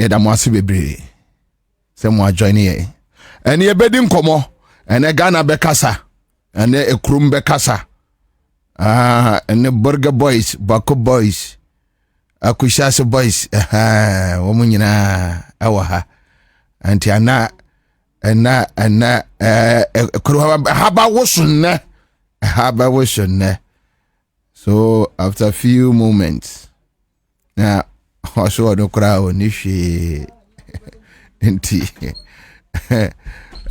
da mo ase bebre se mo join ye ene ye bedi nkomo ene Ghana bekasa ene ekrum bekasa ene Burger Boys Bako Boys Akushase Boys wo mu nyina awa anti ana haba wosunne so after a few moments now also no crowd ni hwe enti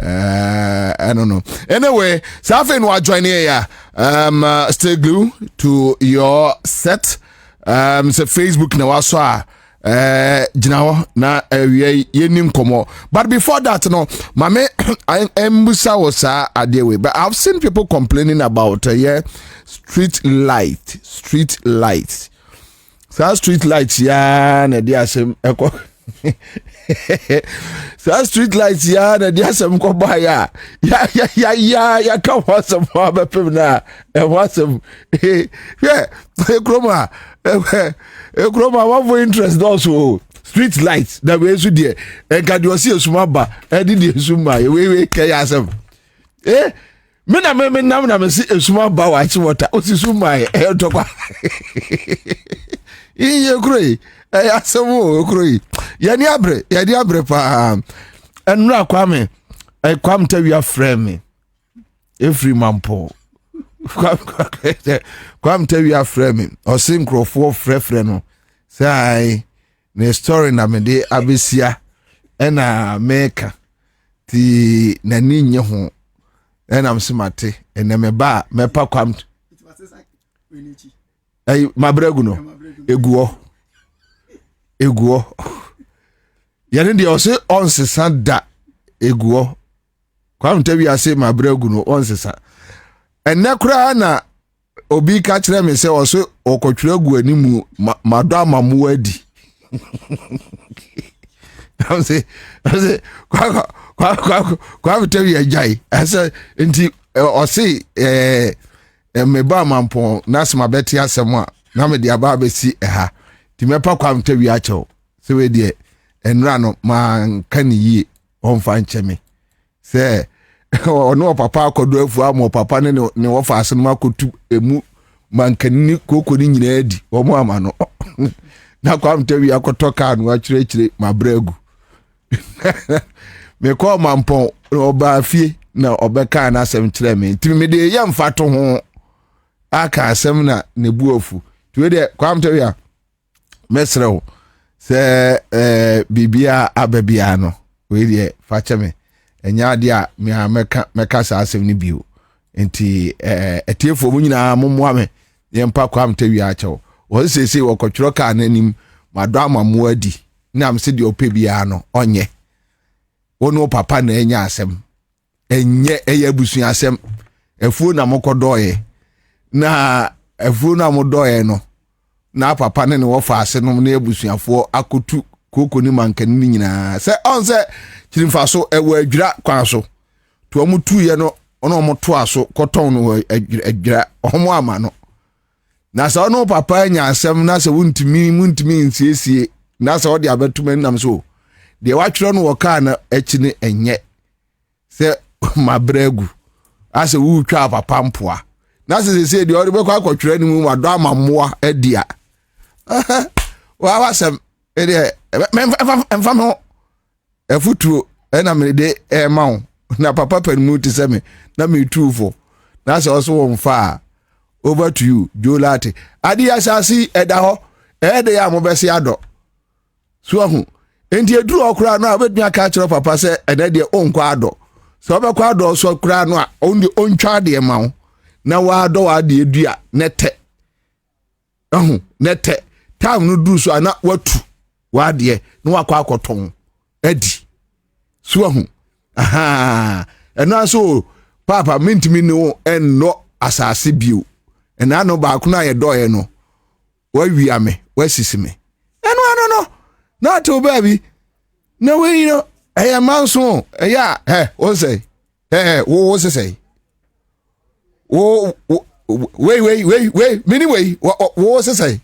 I don't know. Anyway, Safin wa join here. Stay glued to your set. So Facebook na waswa. Jinawo na yenim komo. But before that, no, mame embusa wasa adewe. But I've seen people complaining about street light. So street lights ya na dia sem eko. So street lights ya na dia sem ko ba ya ka wasam ba pem na wasam kroma kroma what for interest also street lights na we so there en ka do see esuma ba e di esuma we kay asem me na me see esuma ba wa chi water o si suma e to kwa iye kroi asemu kroi yani abre pa enra kwame kwam tawia frame every mampo kwam tawia frame o synchro frefre no sai ne story na me de abesia ena meka ti nani nye ho ena msemate ena me ba mepa kwam mabregu no eguo yani de ose onsesa da eguo kwam tawia se mabregu no onsesa enne kura na obi ka kire me se ose okotwere gu animu mado amamu adi I kwa tawia jai asa nti ose me ba mampo nasema beti asema na me de aba besi ha ti mepa kwam tawia cho se we de enra no man kan yi onfa ncheme se ono papa akodo afu amo papa ne wo fa asem akotu emu man kan ni kokoni nyina adi wo mo ama no na kwam tawia akotoka no akire mabregu me ko mampo oba fie na obeka na asem kire me ti me de ye mfato ho aka asem na ne buofu ti we de kwam tawia mesrew se bibia ababia no we de fa cheme enya de a me meka sa asem ni bio enti etiefo mu nyina mommoa me yempa kwam tawia acho wo sese wo kotwero ka nanim mado amamu adi na amse de opebia no onye wono papa na enya asem enye eyabusu asem efu na mokodoye na efu na modoye no na papa ne wo fa ase no na ebusuafo akotu koko ni mankan ni nyina se on se chirimfa so ewo adwira kwan so to amutu ye no ono moto aso koton no adwira omo ama no na se ono papa nya asem na se muntimi nsiesie na se odi abetum nam so de watwero no woka na ekine enye se mabregu ase wu twa papa mpoa na se de odi bekwa akotwero ni mu mado amamoa adia wa wasem ede emfam efutu ena me de mawo na papa panimu ti se me na me tuufo na se oso wo mfa over to you jolate adi asasi eda ho ede ya mo bese ado so hu enti eduru okura no abedua aka kire papa se ede de onkwa ado so obekwa ado so okura no a ondi ontwa de mawo na wa ado wa de edua nete nete time no du so ana watu wa de no wakwa akoton adi so hu eno so papa mintimi no enno asase bio ena no ba kuna ye doye no wa wia me wa sisi me eno no na to baby na we no eya manso eya o say wo say wo wait mini way wo say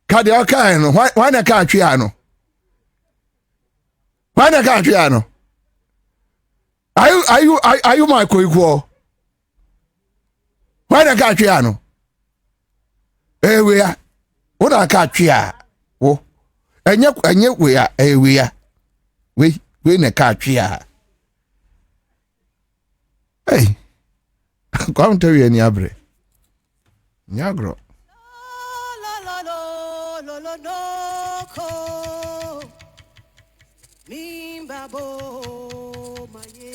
kade aka no why na ka atwe ano Why na ka twa no? Are you my koiko? Why na ka twa no? We ya. What na ka twa? Wo. Enye we ya, we ya. We na ka twa. Hey. Come tell you any abre. Nyagro. Mimbabo maye.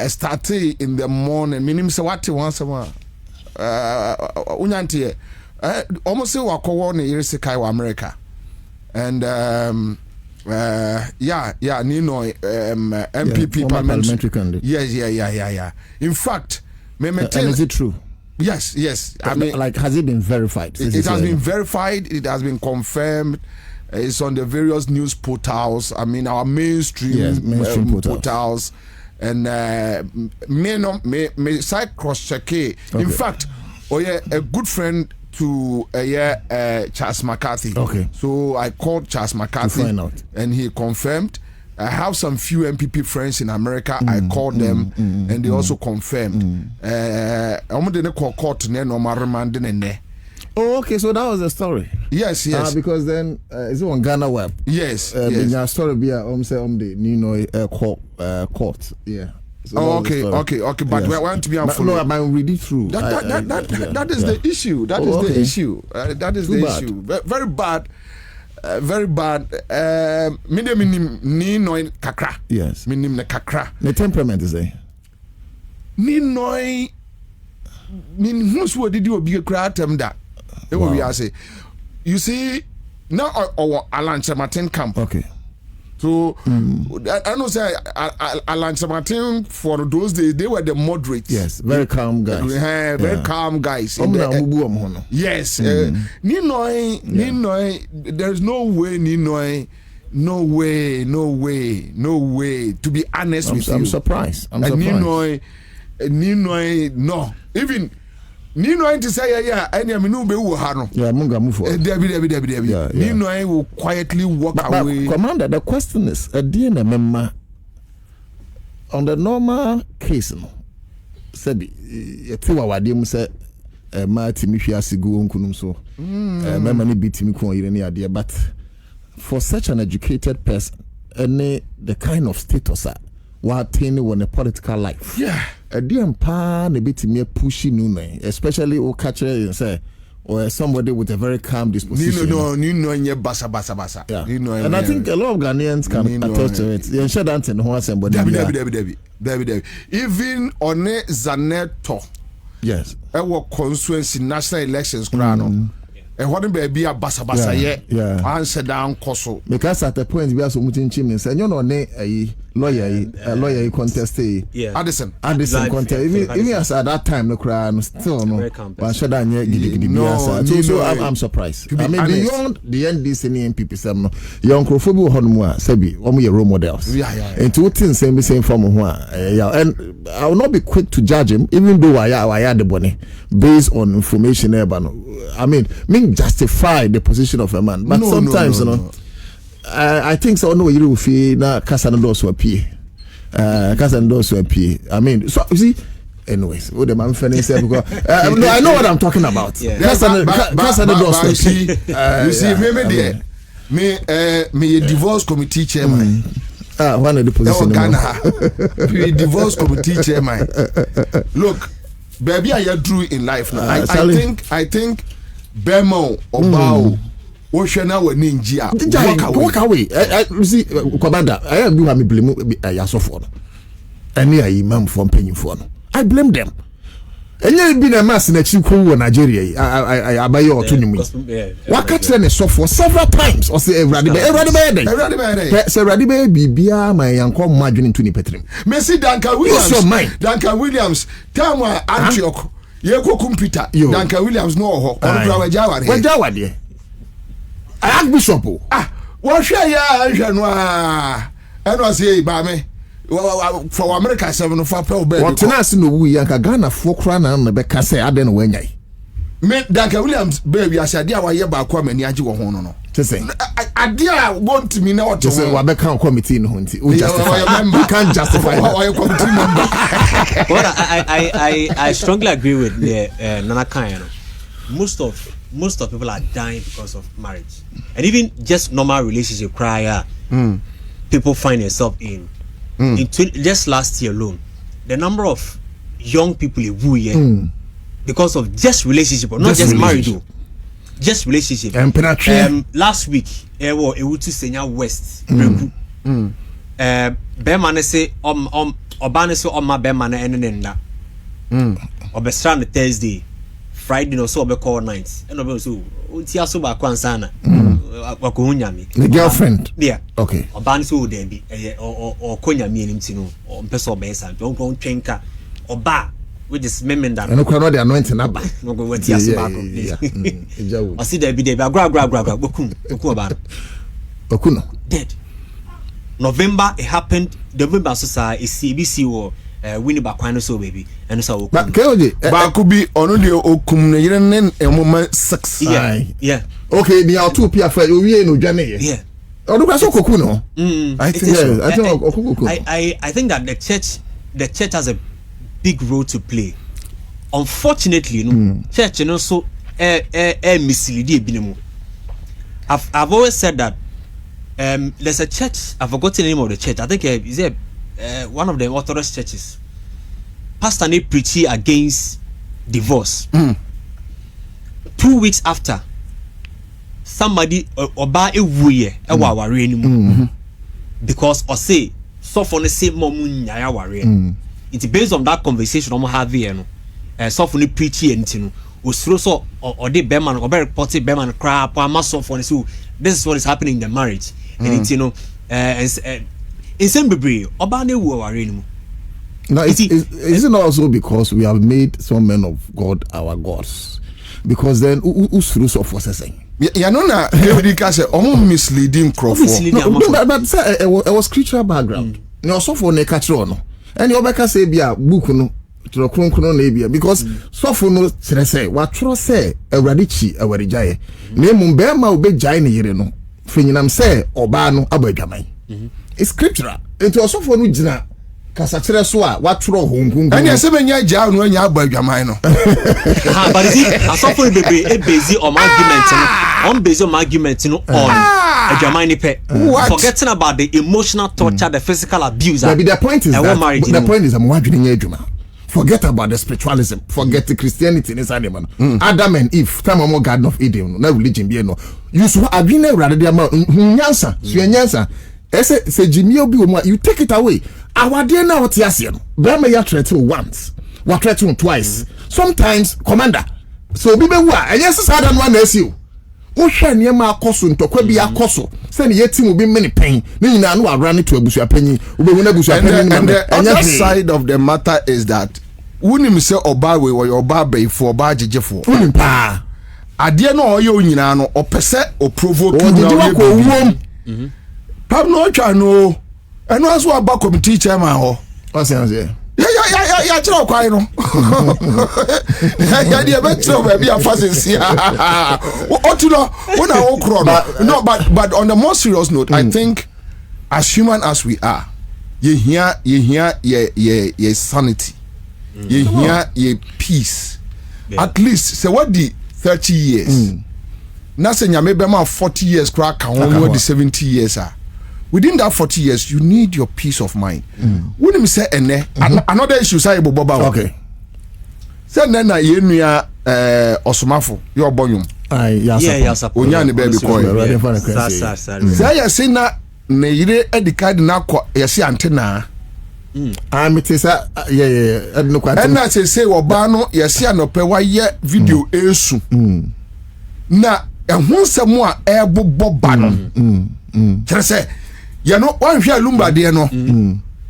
started in the morning. Minim say what once a while. Unyantie. Almost say wako ne Irisikai wa America. And Nino MPP parliamentary candidate. Yes. In fact, and is it true? Yes. I mean, like, has it been verified? It has been verified. It has been confirmed. It's on the various news portals. I mean, our mainstream portals. And me side cross check. In fact, a good friend to Charles McCarthy. Okay. So I called Charles McCarthy to find out, and he confirmed. I have some few MPP friends in America. I called them and they also confirmed. Oh, okay. So that was the story. Yes. Because then it's on Ghana web. Yes. The story be the Nino court. Yeah. So okay. But yes. We want to be unfollow. No, I'm reading through. That is the issue. That is the issue. That is the issue. Very bad. Very bad. Minim ni noy kakra. Yes. Minim ne kakra. The temperament is there. Ni noy. Min who's what did you be a crowd them that? Wow. We are say. You see, now our Alan Martin camp. Okay. So I know say Alan Martin for those days they were the moderates. Yes, very calm guys. Very calm guys. Yes. Ninoy, there's no way. To be honest with you, I'm surprised. Ninoy, no. Even Ninoy to say any aminu be hano. Yeah, munga move forward. Ninoy will quietly walk away. Commander, the question is, DNA member on the normal case, no. Said yetiwa wadimu se ma timi hwe asegu onkunum so. Member ni bitimi ko yire ni ade, but for such an educated person, any the kind of status what in a political life. Yeah. A dear pa ne bitimi pushi no, especially o catch and say or somebody with a very calm disposition. Nino basa. Yeah. And I think a lot of Ghanaians can attest to it. You should answer no one somebody. Debbie. Even on Zaneto. Yes. Our constituency national elections crown. And what be a basa answer down koso. Because at the point we are so much in chimneys and you know a lawyer contest Addison contest even as at that time the crown still no so I'm surprised. I mean beyond the NDC and MPP some young crofobia honmua sebi your role models and two things same from and I will not be quick to judge him even though I had the money based on information I mean justify the position of a man, but sometimes you know I think so. No, you will feel na Casanado so appear. I mean, so you see. Anyways, what the man finished because no, I know what I'm talking about. Casanado so you see, maybe me divorce committee chairman. One of the position. Me divorce committee chairman. Look, baby, I drew in life now. I think. Bemo or Bao, Oshana were ninja. Walk away. You see, Kwabena, I do have me blame Yasofon. And near Imam from paying for. I blame them. And you have been a mass in a Chico, Nigeria. I buy your autonomy. What catch them so for several times or say, Radibe, Bibia, my uncle margin into Nipetrim. Messi Duncan Williams, Duncan Williams, Tama Antioch. Yeko kumpita Duncan Williams no ho onura wajawa de Archbishop wo hwe ya hwe no say ba me for America 7 for pe obey what na se no wu yanka Ghana fo kra na be ka say ade no wanyai me Duncan Williams baby asade a waye ba ko amani age wo ho no say ade a want me na oto say wa be kan committee no hunti o justify you can't justify why committee member. Well, I strongly agree with Nana Kayano. Most of people are dying because of marriage, and even just normal relationship. People find themselves in just last year alone, the number of young people because of just relationship, not just marriage, just relationship. And last week, Ewutu Senya West. bema ne say oba ne say oma bema na ene nda obesra on Thursday Friday no so obe call night and obe so unti aso ba kwansa na wakohunya me the girlfriend yeah okay oba ne so dey bi o konya me enim ti no o mpese oba esa don twenka oba with this memenda and no the anointing aba no go wati aso ba ko o si dey bi agra bokum oba okuno dead November it happened November so sa CBC wo Winnie Bakwan so baby and so but Keoje ba could be on the okum ne yere ne emoma 6 yeah okay the two pia for we no dwane yeah oduka so koku no I think I think that the church has a big role to play. Unfortunately, church you know so misleading ebinemu. I've always said that there's a church, I've forgotten the name of the church. I think is it one of the Orthodox churches. Pastor ne preaching against divorce. 2 weeks after, somebody oba ewuye ewa ware enimu because or say so for the same momu nyaya ware. It's based on that conversation omo have here no. So for the preaching entinu osuro so or the beman or reported beman crap or so for so this is what is happening in the marriage and it's you know in same bebre oba ne wu ware enimu. Now is it not also because we have made some men of God our gods? Because then usuru so for saying ya no na America say omo misleading crowdfund but say it was scriptural background no so for na catch no and you obeka say bia book no tro kronkron na bia because so for no say wa tro say awrade chi awarijaye na emu be ma obejai ne yire no fenyinam say oba no abadwaman it's scriptural it also for no gina kasa kire so a wa tro honkungun and ya se benya ja no anya abadwaman no ha but see asofo bebe e base on argument no on base on argument no on adwaman ni pe forgetting about the emotional torture the physical abuse that the point is I'm wondering adwuma forget about the spiritualism forget the Christianity in inside them Adam and Eve time more Garden of Eden no religion be no you so adwene urade dey ma nyansa so nyansa say Jimmy obi o you take it away awade na what yase no be ma ya threaten once what threaten twice sometimes commander so obi be wu a yes sada no na asi o hwe niam akoso ntokwa bi akoso se ne yetim obi mene pen ne nyina no awra ne to abusua panyi obehu na abusua panyi and the other side of the matter is that wunim se oba we wo oba beifo oba agegefo wunim pa ade no oye onyina no opese o provoke you pam no twa no eno aso aba committee chairman ho o se ya chiro kwai no ya dia betro ba bia fasensia otuno wona wo kro no but on the more serious note I think as human as we are ye here sanity ye here ye peace at least say what the 30 years na say nyame be ma 40 years kra ka won the 70 years are within that 40 years you need your peace of mind when me say another issue say boba okay say na yenua osomafo ye obonyum onya ne baby koy say ya say na ne yire edicard na kwa ya say antena amitisa edno kwa and na say oba no ya say anope wa ye video esu na ehun nsem a ebobo ba no kire say you know one hwe lumba de no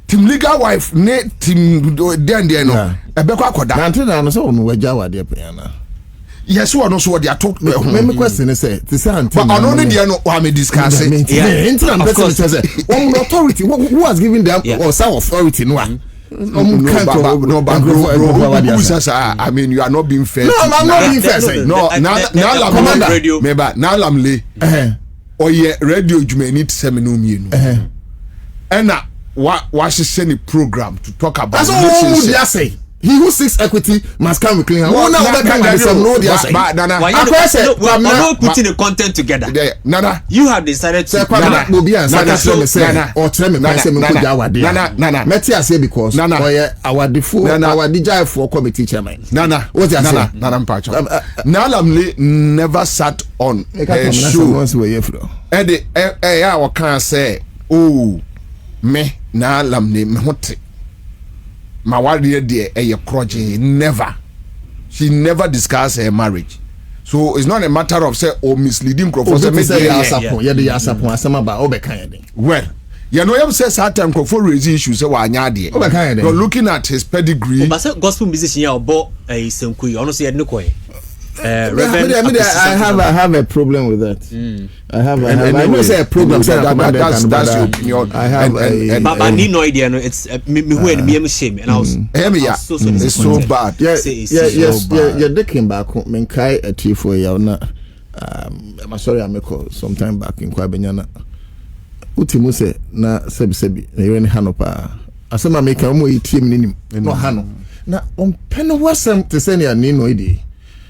team legal wife ne team den de no ebe kwa koda na ntena no so no waja wade pena yes one so they talk me question say to say ntena but ono ne de no wa me discuss ntena person say one authority who has given them or some authority no I mean you are not being fair. No, I'm not being fair. No, now I'm radio. Maybe now I'm late. Or yeah, radio you need seminar me. And what she send a program to talk about. That's all would you say. He who seeks equity must come with clean hands. Why not putting the content together? Nana, you have decided to. Nana, or tell me, Meti I say because Nana, our default, our DJ for committee chairman. Nana, what you say? Nana Mpacho. Nalamle never sat on a show. Eddie, I can't say, oh. me na lamne me hote ma wari de kroje never. She never discussed her marriage. So it's not a matter of say or misleading crofo say well, you know him say certain crofo raise issues say wa anya de. You're looking at his pedigree. But say gospel musician ya obo senku you say no koy. I have a problem with that. I know say a problem. That's your opinion. I have but I need no idea. No, it's me who and me shame, and I was it's so bad. Yes. You're digging back. Men kai a tea for you na. I'm sorry, I make sometime back in Kwabena. Utimu say na sebi na yere ni hanopa. Asema make omo etim nim no hano. Na on pen wasem te say na ni no idi.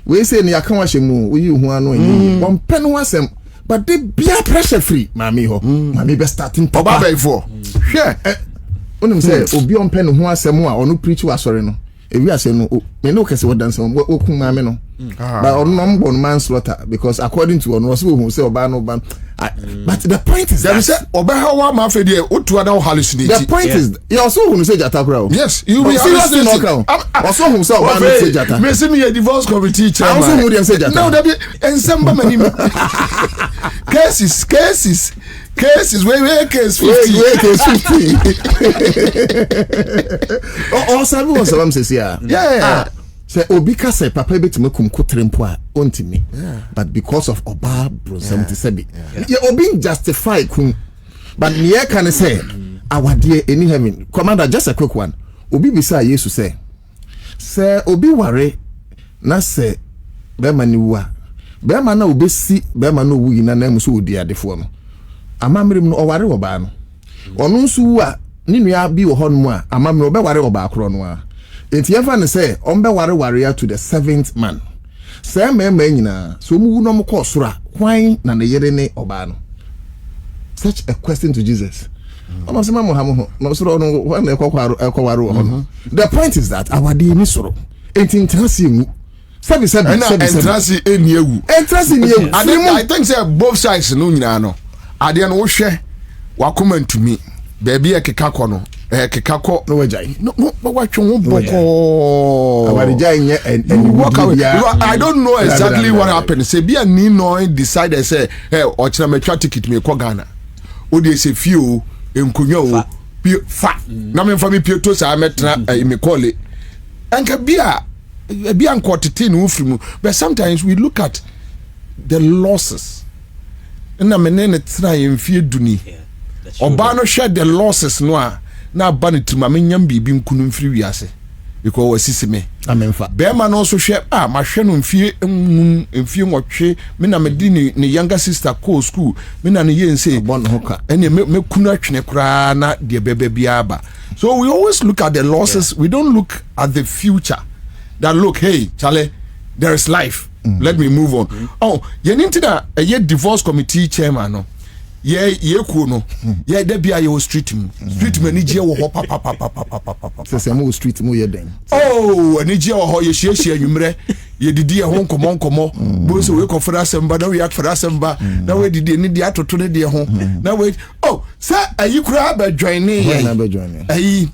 We say ni aka wa shemu we hu anu yin on pen wasem but they be pressure free mami ho mami be starting to oba be for hwe onim say obi on pen ho asem a onu preach wa sori no ewi ase no me no kese what dance wo kun mami no but onu no mbo no manslaughter because according to onu so who say oba no ban but the point is that say oba ha wa ma fe de otu ada hallucinate. The point is you also who say jata kra. Yes, you be hallucinating. Also who say oba no say jata. Me see me a divorce committee chairman. Also who dem say jata. No, that be ensemble many cases where case 50 oh sabi what am say yeah say obi ka say papa betime kum kotrempo a ontimi but because of oba bro 77 yeah obi justify kum but near can say our dear any heaven commander just a quick one obi bisa yesu say obi ware na say be mani wa be man na obesi be man no wuyi na na muso odi adefo no amamrem no oware oba no ono nso wu a ni nua bi wo honum a amamre obe ware oba akro no a enti efa ne say ombe ware to the 7th man say mema nyina so mu wu no mko sora kwan na ne yere ne oba no such a question to Jesus. Ono se mamu hamu no soro no wa na ekoware wo no the point is that our dey ni soro enti ntrasi mu sebi entrasi eni ewu I think say both sides no nyina no ade no wo hwe wakoma ntumi baby ekeka ko no ekeka ko no wajai no watwe wo boko awarijai nye and I don't know exactly what happened. Say be ani no decided say ochina metwa ticket me ko Ghana odi say fio enkunwa o fa na me fa me pieto sa metra me call it anka bia nkotete no ufrimu but sometimes we look at the losses na menene tra yemfie duni oba no hwe the losses no a na aba ne trima menyam bibi nkunu mfiri wiase because wasisi me amenfa be ma no so hwe ma hwe no mfie nwotwe me na medi ne younger sister call school me na ne yense bon hoka ene me kunu atwene kura na de bebe bia ba. So we always look at the losses, we don't look at the future. That look, hey Charlie, there is life. Let me move on. Oh, you need to a divorce committee chairman no. Ye ku no. Ye de bia ye street manager wo ho papa. Say mo street mo ye den. Oh, anije wo ho ye hie anwumre. Ye didi ye ho nkomo. Bo so we confera semba na we akfera semba. Na we didi ni dia toto ne de ho. Na we say ayi kura ba join ye. Na ba join. Ayi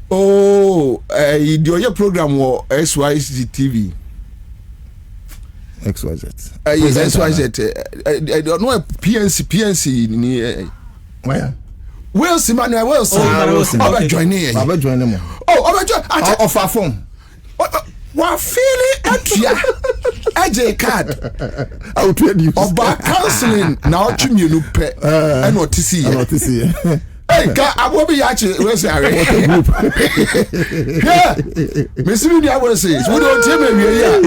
your program was SYZ TV. XYZ. SYZ. I don't know PNC ni. Where? Wilson, Manuel Wilson. I'll join in. I'll join them. I'll join. Off our phone. What feeling at AJ card? I will trade you. Oba counseling now to me no pay. I know to see. Hey, I will be actually. Where's the group? Yeah, Miss Media will say, we don't tell me. Yeah,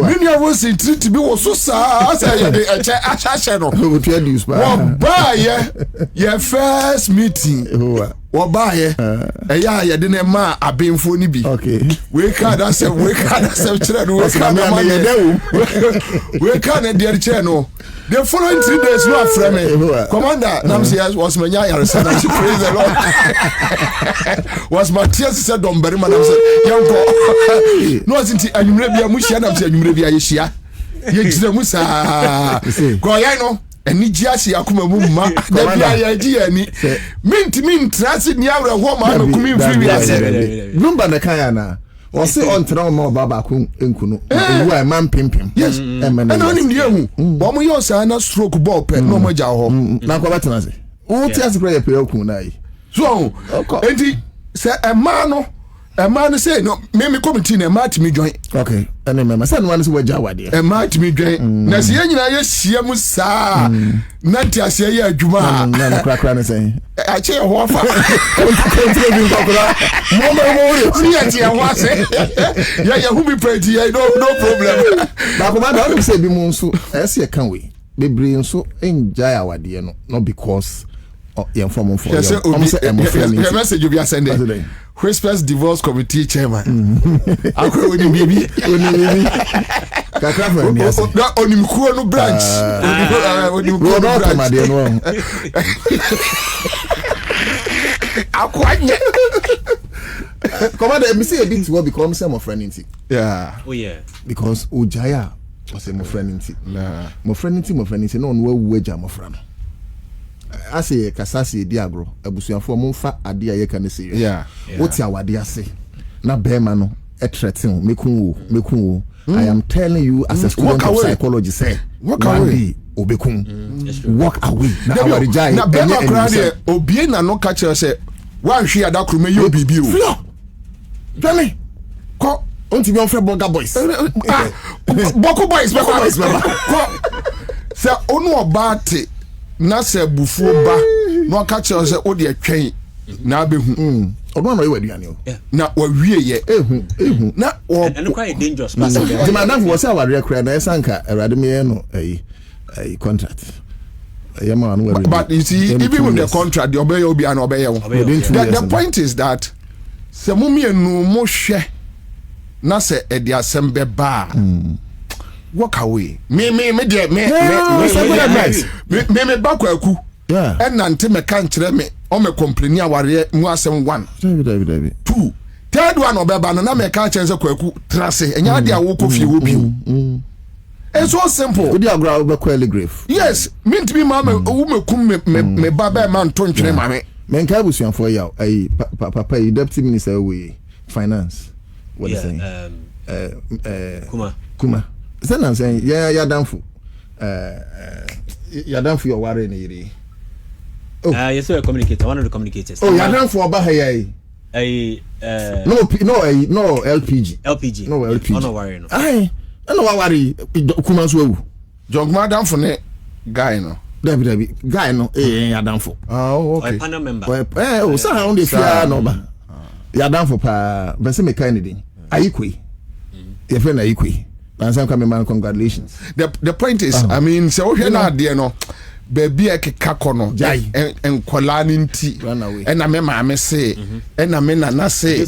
Media will say, treat to be so sad. I channel. We will trade you. Buy your first meeting. Or buy it. Yeah, you didn't ma a being funny be. Okay. We can't answer. We can't answer. We can't dear channel. The following 3 days, no from me. Commander, Namsi was my praise the Lord. Was Matthias said, Don Berryman, young no, isn't Musha, Musha, Yeshia. Musa. Goyano, eni jiasi akuma mu ma da bia ya ji ani mint trust ni awre ho ma na kumi free ya se number na kan ya na o se on tra ma baba ko enkunu ewu a man pimpim yes and onim die hu bo mo yo sa na stroke ball pe no mo ja ho na ko betena se o ti asikra ye pe okun na yi so enti se e man say no me committee na ma ti me join okay ene me say no one say waja wade e ma ti me join na se nyina ye hia mu saa na ti ase ye adwuma na krakra ne say a che ho afa kontre bi kokora mo ni a ti ho ase ya hu mi pretty no problem ba ko ma da o say bi mu nso ese kan we bebre nso enjoy awade no not because your form for your message you be sending Whispers Divorce Committee Chairman. Akwe oni bibi kakra fa ni ase na onimkuo no branch onimkuo no branch akwanye come on me say a bit to become some of friend inti oh yeah because ojaya was a my friend inti my friend inti no no wu aja my friend ase kasase di agro abusuafo mo mfa ade aye kan se yeah woti awade ase na bema no e threaten mekun wo I am telling you as a student of psychology say walk away obekun walk away na awade jai na bema krade obie na no ka che se wan hwe adakro me yo bibi o dwame ko onti mi on fe Burger Boys Boko Boys ko se onu obate na se bufuo ba no ka che se o de atwen na abehu odo na we aduane o na wa wie ye ehu na and quite dangerous person the madam was our record na esanka erade me no contract yama no we but you see even with the contract the obey obi and obey the point is that se mumienu mo hwe na se e de asembe ba walk away me there me bakwaku and nante me kan kire me o me complain aware mu asem 1 David 2 third one obeba no na me kan kire se kwaku trase enya de awo kofie wo bi it's so simple odi agra obekwa grave yes mint me mama wo mekum me baba ma nto ntwene mame men ka busuanfo ya ai papa yi deputy minister we finance what is saying kuma say saying ya danfo ya danfo your worry na yiri yes so communicator one of the communicators ya danfo oba ha ya no LPG no worry no ai no worry kuma so awu jongma danfo ne guy no David guy no ya danfo okay panel member o sa on dey fear no ba ya danfo pa be se me kan ni din ayikwe your friend ayikwe Ansah Kwabena, congratulations. The point is, I mean, so we na there no, baby ekeka kono, en kwala ni nti, en ame maame say, en ame nana say,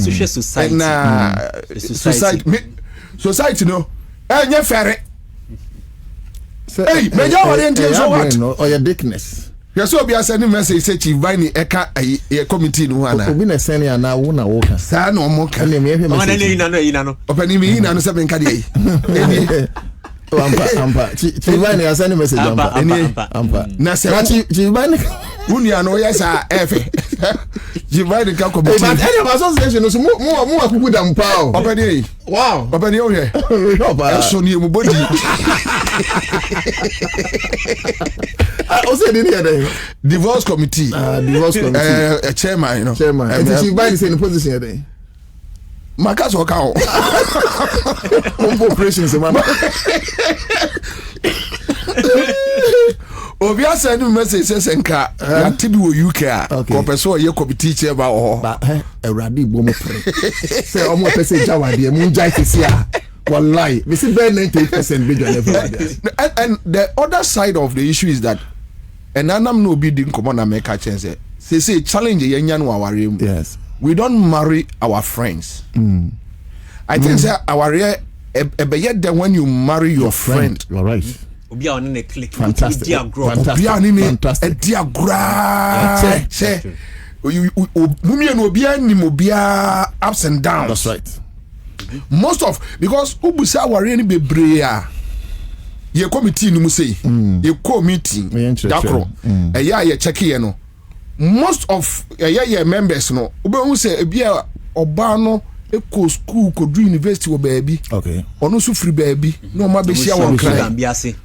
society no, nye fere. Hey, me ja wale nti so what? Or your dickness. Yes, obi asend message say Chief Vine eka e committee no ana. Obi na send ya na wo na wo ka. Sa na omo ka. Na me hwe message. Ina no. Opani mi ina no se ben ka dey. Ampa. Chief Vine ya send message ampa. Na se Chief Vine unia no yes a efe. Chief Vine ka committee. But any association so mo akuku da mpa o. Opani. Wow. Opani o here. Eso ni mu body. Also didn't hear that. Divorce committee. Chairman, you know. Chairman. And Chief Vine is in the position there. Makas okao. Operations man. Obi asend message says enka ya tibi wo UK a ko person ye committee chairman o. Ba Ewrade igbo mo pre. Say omo person jawade mu jai sisi a. Wallahi, we see very 98% bigger and the other side of the issue is that and anam no be din come on make a chance say challenge yenya no our yes we don't marry our friends I think say our then when you marry your friend you're right obi a on ne click fantastic obi a ni diagram say mumie no obi anim obi ups and downs that's right most of because ubusa wari ni bebre a ye committee no mu say ye committee dakro eya ye check ye no most of ye members no obehu say ebia oba no eko school ko do university wo baabi okay ono so free baabi no ma be hia wo kran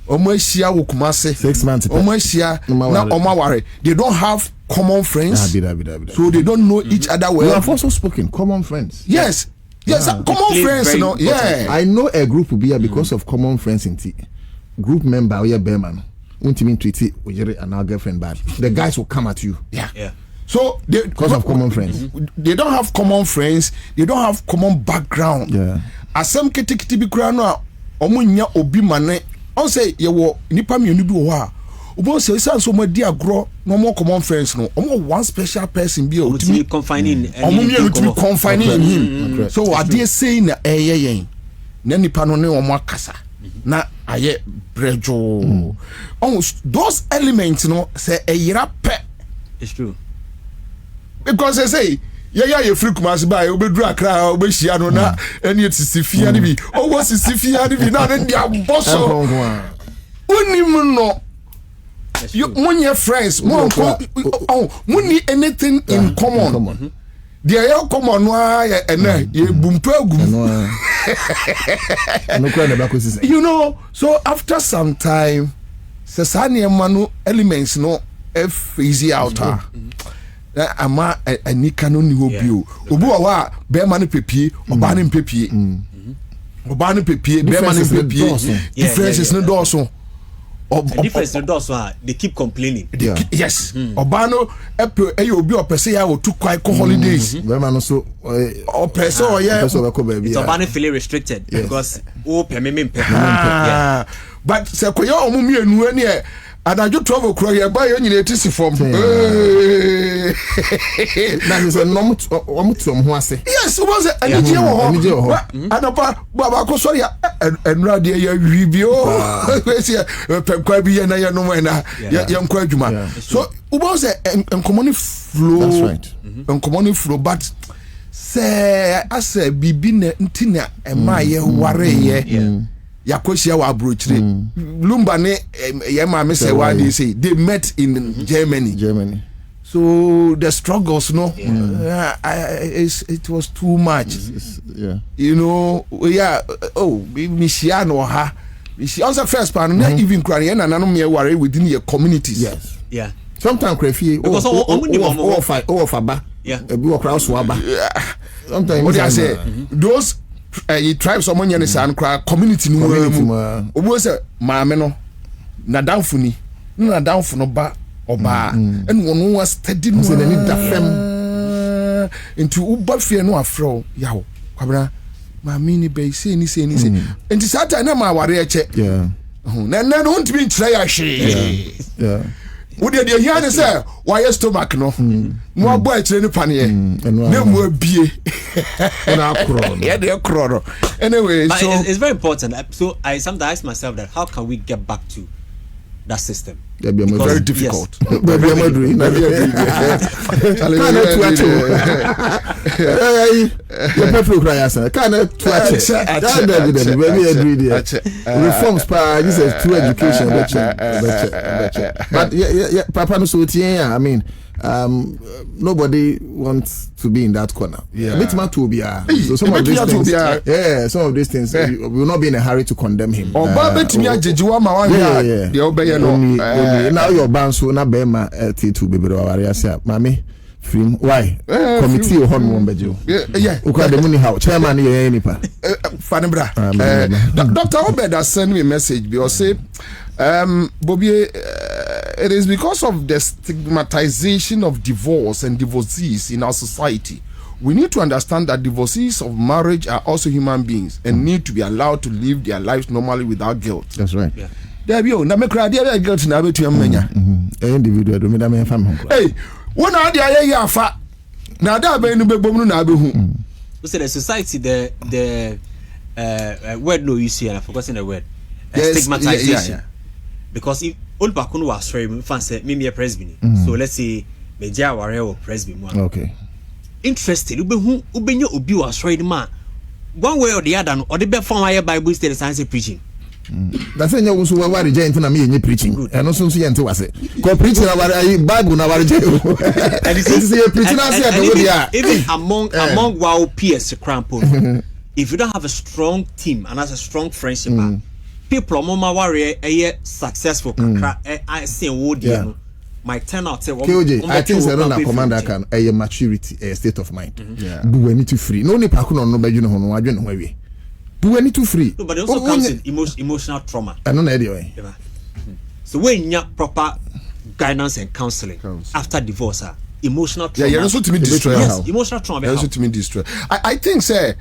omo hia wo kumase 6 months omo hia na omo ware they don't have common friends so they don't know each other well. You have also spoken common friends. Yes common friends no I know a group will be here because of common friends in tea group member or bearman won't mean treat it with an girlfriend bad the guys will come at you so they because of common friends they don't have common friends they don't have common background asem ketekete bi kura no a omunya obi mane on say ye wo nipa mienu bi wo ha obo say so mo di agro no more common friends no omo one special person bi o to confining confining him so what they say na yen na nipa no ne omo akasa na aye brejo those elements no say eyira pe. It's true because they say you free kumasi by obedru akra obehia no na eni tisifia ni bi owo sisifia ni bi na ne dia bosso unim no you munye friends mo muni anything in common dia ya common no ya ena ye bumpa agum no kwa na ba ko sise so after some time sesane manu elements no easy out ama anika no ni obio obu wa be ma no pepie oba no pepie oba no pepie be ma no pepie differences no doso difference no doso they keep complaining yes oba no e obi opese ya o to kwai ko holidays be ma no so opese o ye so be ko ba bi oba no feel restricted because o pememempe but se ko ya omu mienu ani e adaju 12 o'clock ye ba yo nyina etisi form na me say no omutom ho ase yes wo say anije wo ho anapa baba ko sorry enra de ya wibio we say kwa bi ye na ye no na ye nkwa adwuma so wo say encommon flow that's right encommon flow but say asa bibi na ntina ema ye ware ye yakoshia wa abrochire lumba ne yema me say why they say they met in Germany so the struggles it was too much mishia no ha she also first pan not even crying and nanu me worry within your communities sometimes crafty because faba ebi wo crowd so aba sometimes what I say those tribes someone yan san cry community no obo say maame no na danfo ni na danfo no ba oba en wono was steady no na ni dafem into uba fie no afro yawo Kwabena maame ni be say ni enti sata na ma ware eche na no ntimi nkyira ya hwe wo de here ne say why stomach no mo boy eche ni pane na mo abie na akro de akro anyway but so it's very important so I sometimes ask myself that how can we get back to that system very difficult reforms pa this is to education but yeah papa no so I mean nobody wants to be in that corner. So some of these things, some of these things we will not be in a hurry to condemn him. Now your band so na bema T2 baby mami film why committee on one bejo uka the money how chairman here nipa fanibra Dr. Obed sent me a message because say Bobie it is because of the stigmatization of divorce and divorcees in our society. We need to understand that divorcees of marriage are also human beings and need to be allowed to live their lives normally without guilt. That's right. There be na me cry there guilt na be to amanya. Individual do me da me fam ho. Hey, one na dia ye afa. Na da be no be bom no na be hu. We say the society the word no you see and I forgot the word. Stigmatization. Yeah. Because if old bakun was sorry fan say me presby. So let's say media ware or presby mo. Okay. Interested ubenyo obi was sorry ma one way or the other or the be form higher Bible study science preaching. That's why you also worry giant na me preaching. And also see ante wase. Ko preaching na worry Bible na worry giant. And this is preaching na say the way they even among wow peers crampo. If you don't have a strong team and as a strong friendship, people mama worry successful I say would you my turn out say KOJ, I think the commander can a maturity, a state of mind. Do we need to free? No ni pakuno no be you know no adwene ho awie. Do we need to free? No, but it also comes in emotional trauma. I don't know anyway. So when you proper guidance and counseling after divorce, emotional trauma. Yeah, you're also to me destroy. Yes, emotional trauma. You're also to me destroy. I think say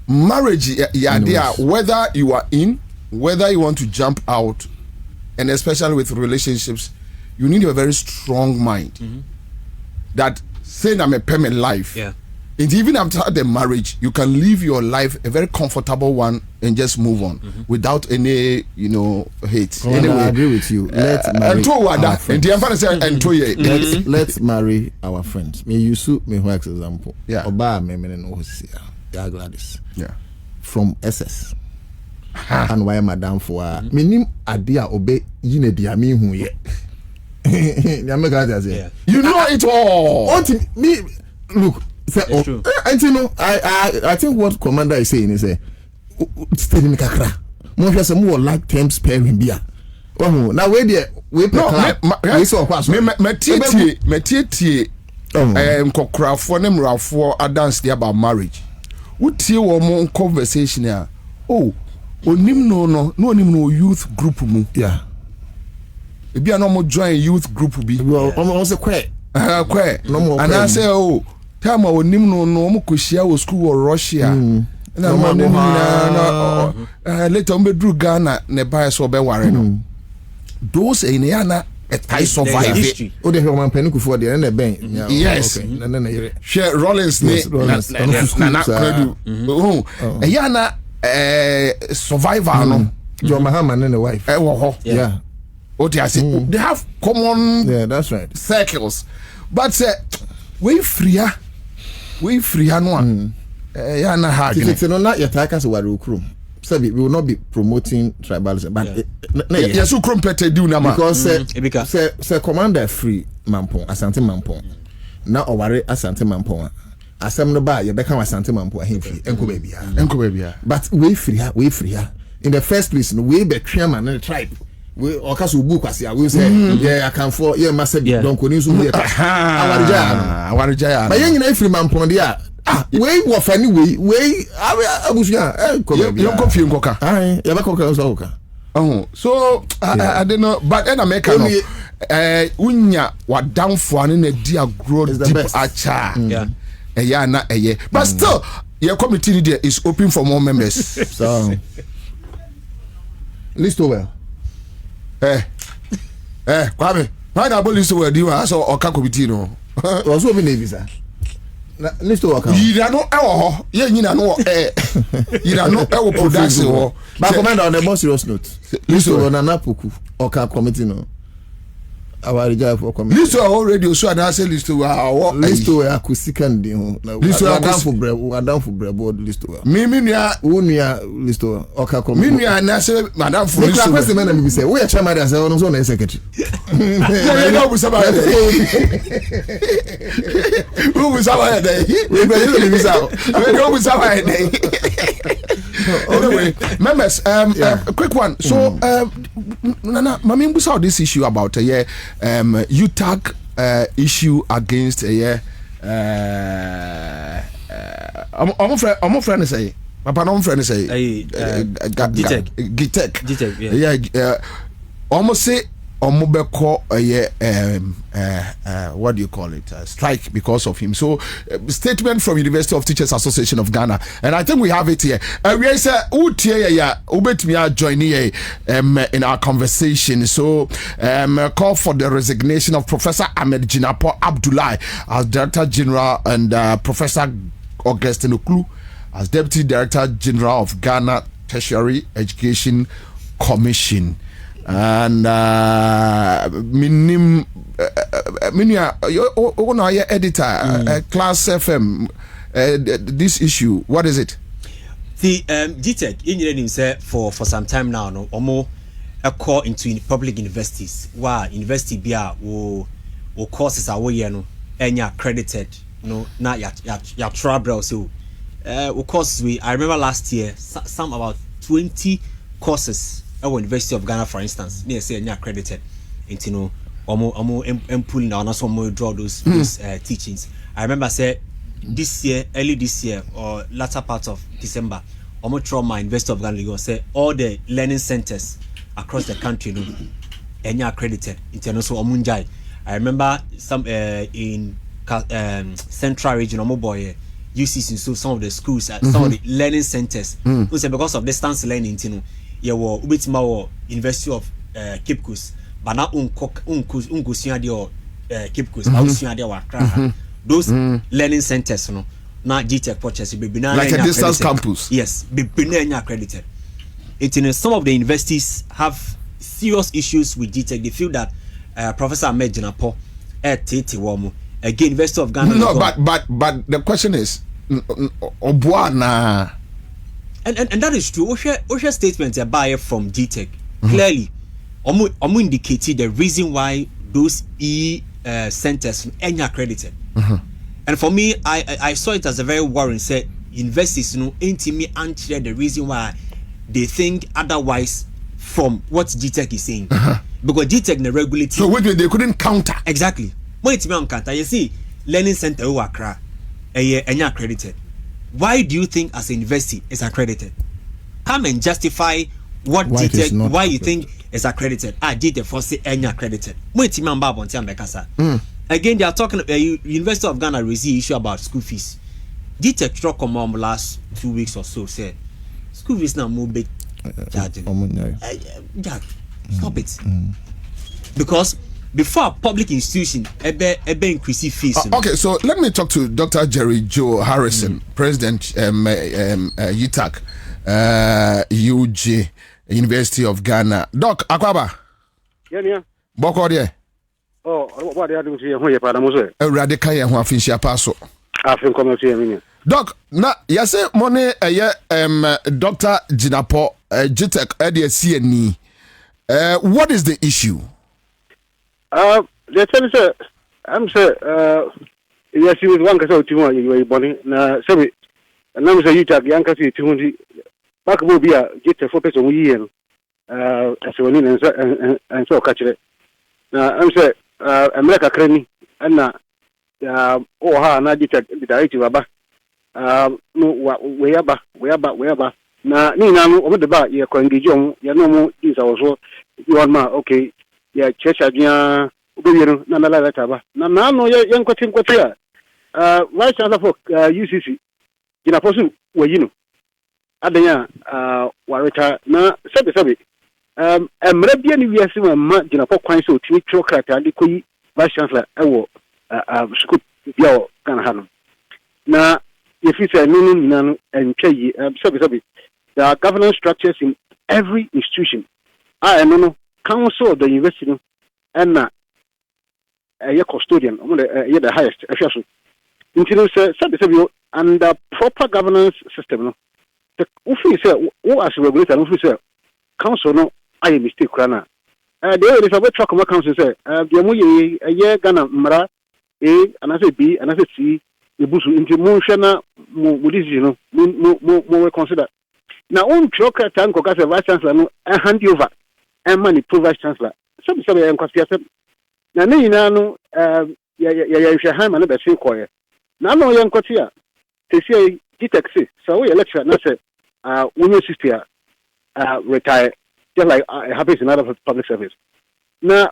marriage idea whether you are in, whether you want to jump out, and especially with relationships, you need a very strong mind that saying I'm a permanent life. Yeah. And even after the marriage, you can live your life a very comfortable one and just move on without any, hate. Anyway, I agree with you. Let's marry our friends. Let's marry our friends. Me use me for example. Yeah. Oba me no hosia. Ya Gladys. Yeah. From SS. And why madam for me nim adia obe yine dia me hu ye. You know it all. Me look. I think what commander is saying is steady kakra. Mo hwe say mo like time sparing bia. Oh, now we there we we so kwaso. Me tie nkokrafo ne mrafo adance there about marriage. Wotie wo mo conversation here. Oh, onim no onim youth group mu. Yeah. Ebia no mo join youth group bi. Omo say kwe. No more. And I say time I onim no mo koshia wo school wo Russia. Na mo later on be drew Ghana ne buy so be ware no. Those in yana I survive it. O de human panic for the na ben. Yes. Share Rollins na credu. Oh. Yana survivor no. John Mahama and the wife. Yeah. What I say, they have common that's right. circles. But we free no one. Yeah, na hard. It's not your takas were ukrum. So we will not be promoting tribalism, but yes, ukrum pete do na because say commander free mampon asante mampon. Na oware asante mampon. Asem no ba ye beka asante mampon ahemfi enko bia. But we free in the first place no we be twema na tribe. We okaso bu kwase we say yeah I can for yeah must be don't koni so we awarija but yen nyina free mampon dia we wo fa ni we abusuya you go fie nkoka ya ba koka so oka so I don't know but in America no unya wadamfo ane na di agro deep acha yeah na but still your committee there is open for more members so list over Kwame why na police were do so oka committee no also be visa na list over yira no ewo ye nyina no yira no ewo production ho but commander on the more serious note list over na napoku oka committee no our reserve for committee list over radio so na say list over list over akusika ndi ho list over down for board list over me nua unia list over oka committee me nua na say madam for list over person na me say we chairman as no so na secretary yeah no we saba we saba dey we be we saba dey anyway members quick one so nana mami mbusa this issue about UTAG issue against I'm friend say papa no friend say Gitek yeah almost say omobeko what do you call it strike because of him so statement from University of Teachers Association of Ghana and I think we have it here we say ubetimi join here in our conversation so call for the resignation of Professor Ahmed Jinapo Abdullahi as Director General and Professor Augustine Oklu as Deputy Director General of Ghana Tertiary Education Commission. And minia your editor Class FM this issue what is it The GTech engineering say for some time now no omo a call into public universities. Wow, university bia wo courses are we no enya accredited no na ya trouble so courses I remember last year some about 20 courses at University of Ghana for instance near say enya accredited into no omo pulling down also more draw those teachings. I remember say early this year or latter part of December, Omo Trauma University of Ghana say all the learning centers across the country no enya accredited international omunjai. I remember some in central region Omo boy UCC so some of the schools some of the learning centers say because of distance learning you know you were ubitima University of Cape Coast but now unkusua de Cape Coast usua de Accra. Those learning centers no na GTech purchase be like a distance campus. Yes, be accredited. Some of the universities have serious issues with GTech. They feel that Professor Ahmed Jinapo again University of Ghana. No, but the question is Obuana. And that is true. Osha statements are by from GTech clearly omu indicated the reason why those centers are accredited. And for me, I saw it as a very worrying. Said universities, ain't me answer the reason why they think otherwise from what GTech is saying. Because GTech the regulating. So wait, they couldn't counter. Exactly. When it's me on counter, you see, learning center who Accra, accredited. Why do you think as a university is accredited? Come and justify why you think is accredited. GTech for say accredited. When it's me on Babonti and Bekasa. Again, they are talking about University of Ghana raised the issue about school fees. GTech struck on last 2 weeks or so said school fees now more big charging. Stop it. Because before a public institution, ebe increase fees. Okay, so let me talk to Dr. Jerry Joe Harrison, President UTAC, UG, University of Ghana. Doc Akwaba. Yeah. Boko there. Oh, what are you doing here, Padamo? Radical and Wafinshia Paso. I think come here. Doc, na yase money Dr. Jinapo GTech CNE. What is the issue? They tell me sir, I'm sir yes you was one case you were born na say na me say you tag yanka say 200 back Bobie GTech focus on year as when and so catch it. Na I'm say America krani na na GTech the directive aba no we aba na ni na no omo de ba ye ko engage on ye no mo is also you want ma okay ya church adua Bobie no na la ba na no ye nkwati a vice chancellor for UCC gina posu we no adanya wareta na sebe emre bia ni wiase ma gina pokwan so timi trokrata de koyi vice chancellor ewo school bia o kan ha no na if you say no no entwe sebe there are governance structures in every institution no council of the university no and a custodian the highest official until sebe under proper governance system no the if say who as regulator no say council no I mistake krana there is a way track council say the mo ye Ghana mra anase B anase C ebusu into motion na mo decision no mo consider na on trocrat and ko kase vice chancellor no hand over and money vice chancellor sebe enkwasi asem na nyina no ya hwe han ma na be se koye na no ye nkwati a tesi GTech so we lecturer na say when you sister retire just like it happens in other public service na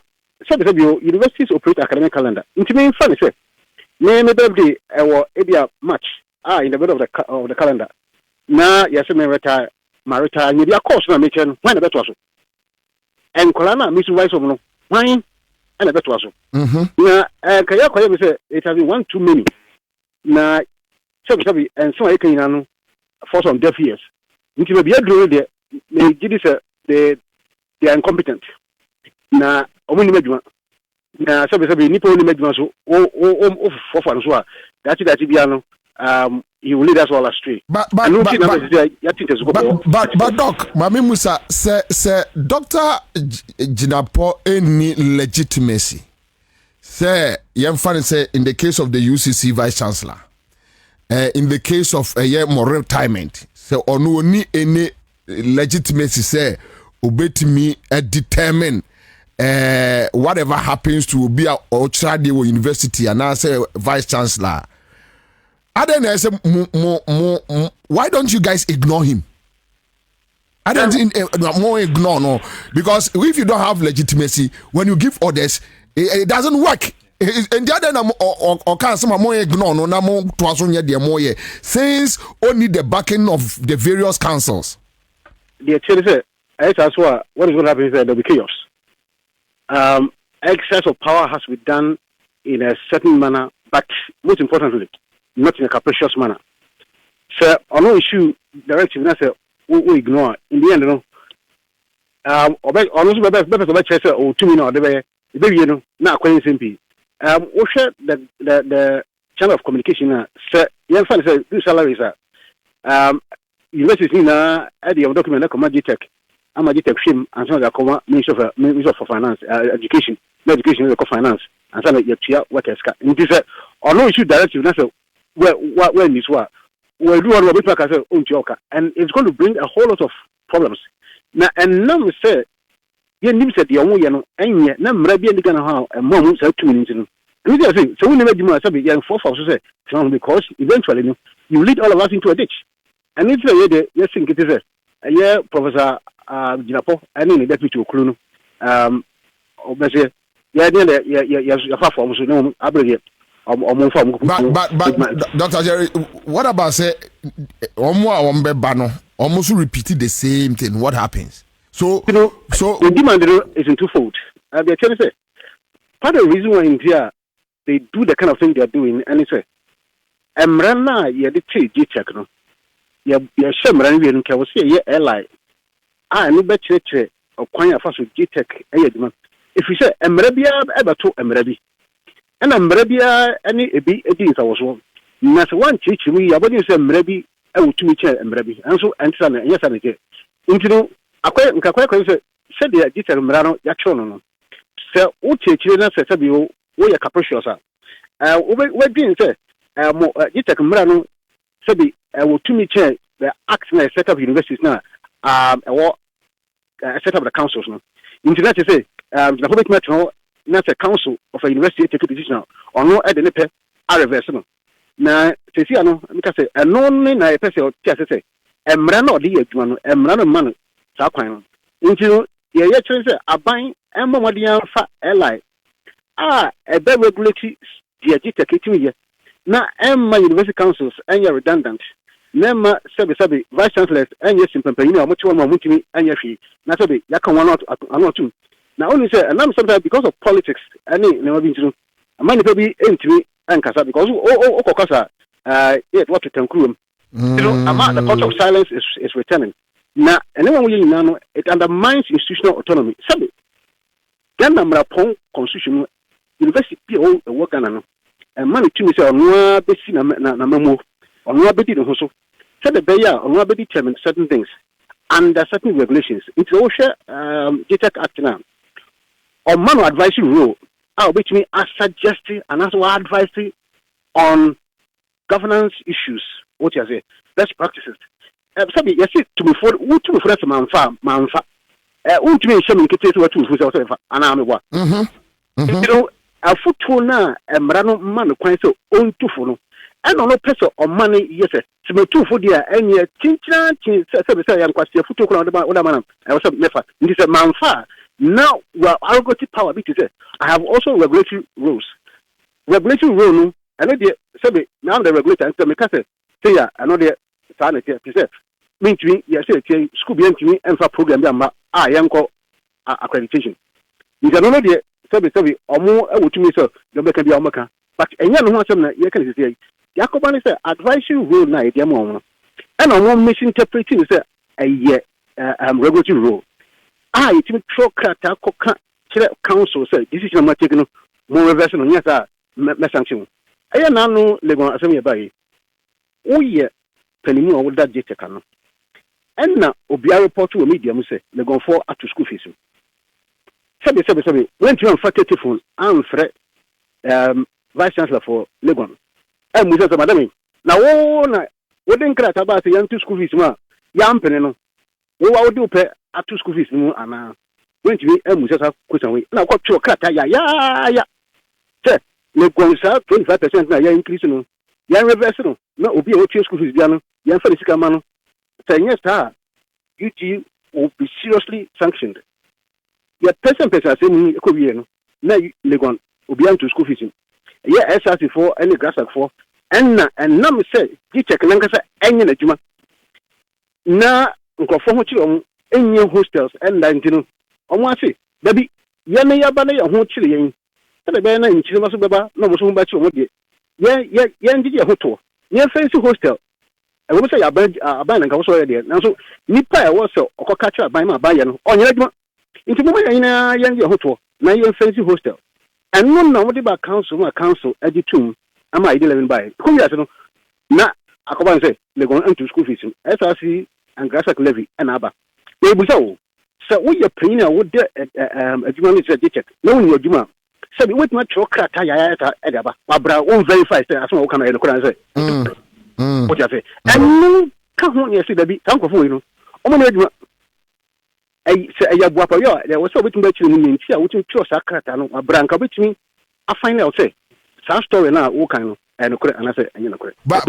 sebe universities operate academic calendar into me funny say me birthday ebia March in the middle of the calendar na yes me retire my retire you be course na me chen when beto aso en kola na me supervise no when and beto aso na kaya koya me say it has been one too many na sebe and so I can no for some deaf years into me be adro there me gidi say they are incompetent na omuni meduma na sebe nipa oni meduma so o for so that bia no he will lead us all astray. But Doc, Mami Musa say Dr. Jinapo any legitimacy. Say Yemfani say in the case of the UCC Vice Chancellor, in the case of more retirement, so onu ni any legitimacy say obetimi determine whatever happens to be a Ochade University and I say Vice Chancellor. Why don't you guys ignore him? I don't more ignore no, because if you don't have legitimacy, when you give orders, it doesn't work. And the other or can some more ignore no na more more since only the backing of the various councils. The chair that's what is going to happen is that there'll be chaos. Excess of power has to be done in a certain manner, but most importantly, not in a capricious manner. So, on no issue, directive, we ignore. In the end, you know, honestly, better or 2 minutes, the baby, you know, not quite simple. We share the channel of communication. So, you find the salaries are universities na at the document that come GTech. I'm a GTech shim and some of the Minister for Finance, Education, finance, and some of your workers. And this is on no issue directive. When this work, we'll do what we talk as own joker, and it's going to bring a whole lot of problems. Now, and now we say, you need to the only and yet, no, maybe you're going to have a moment, so 2 minutes. And we just say, so we never do much of young for say, because eventually you lead all of us into a ditch. And it's a way, yes, think it is a year, Professor Jinapo, and in the deputy Okruno, obviously, you're far from so no, I believe. But Dr. Jerry, what about say almost repeated the same thing? What happens? So you know, so the demand is in twofold. They tell you, part of the reason why in India they do the kind of thing they are doing, and it's Emrana, you did GTech, no, you're Shamran, you can say, ally. I no better or quite fast with GTech, if you say Emrabia ever to Emrabi. And I'm ready. Any things I was one. Not one teach me. I wouldn't say maybe I would to me chair and maybe. And so and son, yes, I did. Into a quite said the detail Marano Yachono. So, what teach you not said you, we are capricious. What didn't say? More Jitak Marano said I would to me chair the action I set up universities now. Or set up the councils now. Into that, say, the public metro. Not a council of a university take a decision or no at the pair are reversible. Now, Tessiano, because a non I person or say, a Mrano de one, a Mrano man, Saquino. Into the yet a buying and Momadia fat ally. A better regulatory the now, my university councils and your redundant. Nema Sabi, vice chancellors and yes, in Pampina, much more Mutimi and your fee. Not a bit, Yakan 1 or 2. Now only say, and I'm sometimes because of politics, I need never been to a man be into me and Casa because Casa, what to conclude. You know, the court of silence is returning. Now, anyone will know it undermines institutional autonomy. Sabi, then number upon constitutional university a work and money to me say, no, Bessie, Namamo, or no, Betty, the Hoso. Said the Bayer, or no, determine certain things under certain regulations. It's OSHA, GTech Act now. Or manual advisory rule, which means I suggest and as well advisory on governance issues. What you say? Best practices. Sabi, yes, to me for us, manfa. To me, shaman can take to whatever, and I'm what. You know, a foot now, a marano man, quite so own two for and on no peso or money, yes, to me 2 for dear, and yet, Chinchan, say, I'm quite a foot on the man. I was never. This is a manfa. Now, well, I'll go to power because I have also regulatory rules. Regulatory rule, I know the now the regulator and so because say I know the sanity mean to me, yes, school be to me and for program I am called accreditation. You can know the Sabi or more I would to me so the can be Omaka. But and you know what you can say Jacobani said advisory rule na idea and I won't misinterpreting say a regulatory rule. It will throw crata council say this is not taking more reversion on yes, sanction. I am now no Legon Assembly by woyɛ panimu a woda GTEC no ɛnna obiara report wɔ media mu sɛ legonfoɔ ato school fees mu sɛbe wɛntumi amfa telephone amfrɛ vice chancellor for Legon mu sɛ madame na na wode nkrata baa sɛ yɛnto school fees mu a yɛampene no wowa wode wopɛ ato school fees mu anaa wɛntumi amu sɛ sa kosan wei na wokɔtwerɛ krata ya sɛ Legon saa 25% na yɛ increase no yɛn reverse no na obi a wɔtua school fees bia no yɛmfa ne sika ma no sɛ nyɛ saa UG will be seriously sanctioned. Your person asɛm yi ɛkɔ wie no na Legon obi anto school fees yɛ SRC for any grassak for ɛnna ɛnam sɛ GTEC nankasa ɛnyɛ n'adwuma na nkurɔfoɔ ho kyerɛ ɔmo ɛnyɛ hostels ɛnda nti no ɔmo ase dabi yɛne yɛba na yɛ ho kyerɛ yɛn sɛdeɛ bɛyɛ na nkyirima so bɛba na ɔmo so ho bɛkyerɛ ɔmo deɛ yɛn gyegye yɛ ho toɔ yɛmfa nsi hostel ɛwɔ sɛ aban na nka wosɔ yɛ deɛ nanso nipa a ɛwɔ sɛ ɔkɔka kyerɛ aban ma aban yɛ no ɔnyɛ adwuma nti mo yɛ nyinaa yɛn yɛ ho toɔ na yɛmfa nsi hostel ɛno na wɔde ba council ma council agye tum ama ayɛ 11 bae kɔmi ase no na akɔba sɛ Legon anto school fees SRC and grassak levy ɛna aba ebusa wo sɛ woyɛ panyin a wode adwuma no sɛ GTEC na wonni adwuma sɛ bi wotuma kyerɛ krata yaya ta ɛde aba wabra won verify sɛ asoma wo kana yɛ no kora sɛ what you say ɛno ka ho yɛ sɛ dabi ta nkɔfo wei no ɔmo na adwuma sɛ ɛyɛ boapa yɛ wɔ sɛ wobɛtumi bɛkyerɛ mu nti a wotumi twerɛ saa krata no wabra nka wobɛtumi afine out sɛ saa story na wokan no ɛnokorɛ anasɛ ɛnyɛ nokorɛ but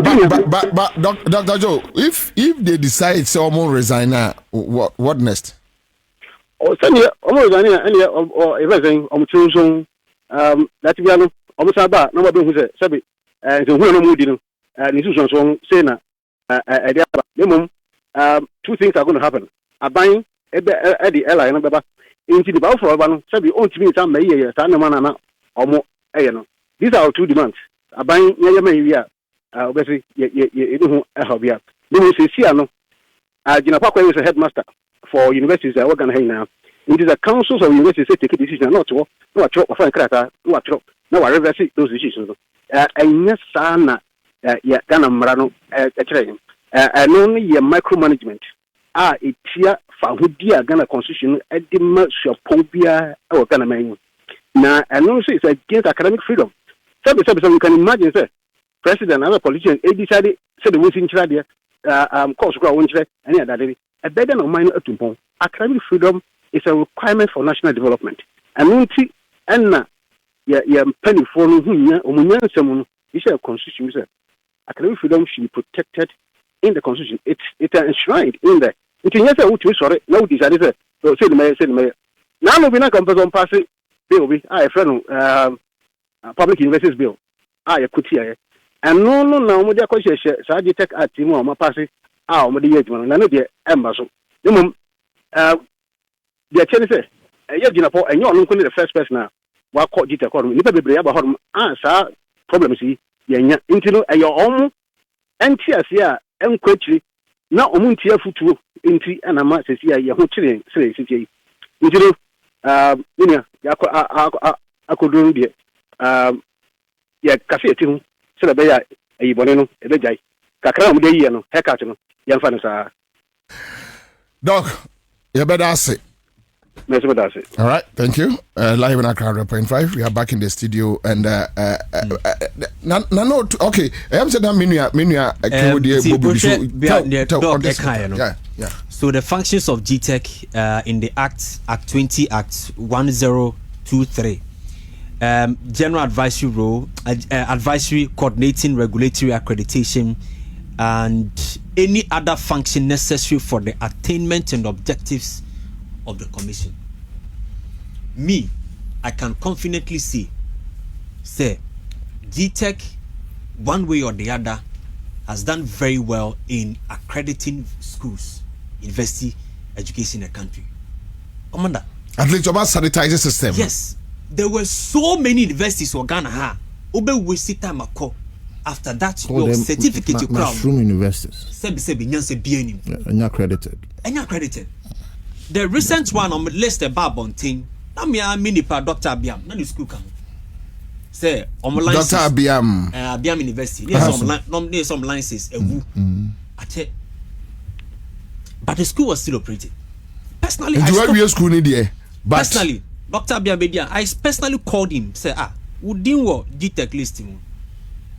Dr. Joe, if they decide say omo resign what next? Sɛneɛ ɔmo resign a ɛneɛ ɛfɛ sɛn ɔmo tiri nso dati bia no ɔmo sa ba na ɔmo bɛhu sɛ sɛbi nsɛnhuna no ɔmo di no ne susuanso sei na ɛde aba ne mmom 2 things are going to happen aban ɛde airline no bɛba nti de bawo fɔlɔ ba no sɛbi ɔntumi nsa mɛ yɛ saa ne ma na ɔmo ɛyɛ no these are our 2 demands aban yɛyɛ ma yi a obɛsi yɛ ho ɛha bia ne mo sɛ sia no gyina pa kɔ yɛ sɛ headmaster for universities a wɔgana ha nyinaa nti the councils of universities take a decision na ɔtewɔ na watwerɛ wafa nkrataa na watwerɛ na wareverse those decisions no ɛnyɛ saa na yɛ Ghana mmara no ɛkyerɛ yɛn ɛno no yɛ micromanagement a ɛtia fa ahodi a Ghana constitution no ɛde ma suapɔn biara ɛwɔ Ghana man mu na ɛno nso is against academic freedom sɛbi you can imagine sɛ president and a politician decide sɛ de wosi nkyerɛ adeɛ course kora wo nkyerɛ ɛne adade bi ɛbɛyɛ na ɔman no atumpɔn academic freedom is a requirement for national development ɛno nti ɛnna yɛ mpanifoɔ no ho nya ɔmo nya nsɛm no yɛhyɛ constitution sɛ academic freedom should be protected in the constitution. It's enshrined in there. Nti nyɛ sɛ wotumi sɔre na wodi sade sɛ sɛ ne mɛyɛ na no bi na kampɛ sɛ ɔmpaase bill bi a yɛfrɛ no public universities bill a yɛkɔtiaeɛ ɛno no na ɔmode akɔhyehyɛ saa GTEC act mu a ɔmapaase a ɔmode yɛ adwuma no na no deɛ ɛmba so ne mmom deɛ kyɛ ne sɛ ɛyɛ gyinapɔ ɛnyɛ ɔno nko ne the first person a wakɔ GTEC hɔ no nnipa bebree aba hɔ no a saa problems yi yɛnya nti no ɛyɛ ɔmo ɛnte ase a ɛnkɔ akyiri na ɔmo ntie afutuo nti ɛna ma sɛsi a yɛho kyerɛ sɛ ɛsi yi nti no nenia yɛakɔ akɔduro no deɛ yɛkase yɛti ho sɛ ɛbɛyɛ a ayibɔne no ɛbɛgyae kakra na ɔmode yiyɛ no haircut no yɛmfa no saa Doc, yɛbɛda ase. All right, thank you. Live in Accra 100.5. We are back in the studio and okay. I am saying that So the functions of GTEC in the Act 20 Act 1023. General advisory role, advisory, coordinating, regulatory accreditation, and any other function necessary for the attainment and objectives of the commission. Me, I can confidently say GTEC, one way or the other, has done very well in accrediting schools, university education in the country. Commander, at least about sanitizing system. Yes, there were so many universities in Ghana ha. Obe waste time ako. After that, your certificate you crown. Mushroom universities. Sebi nyanse BNM. Accredited. The recent one on the list about Bonting, na me mini pa Dr. Abiam, na the school come. say license Dr. Abiam University there's some licenses ate but the school was still operating. Personally, school need there. But personally, Dr. Abiam I personally called him, say we didn't work GTech listing.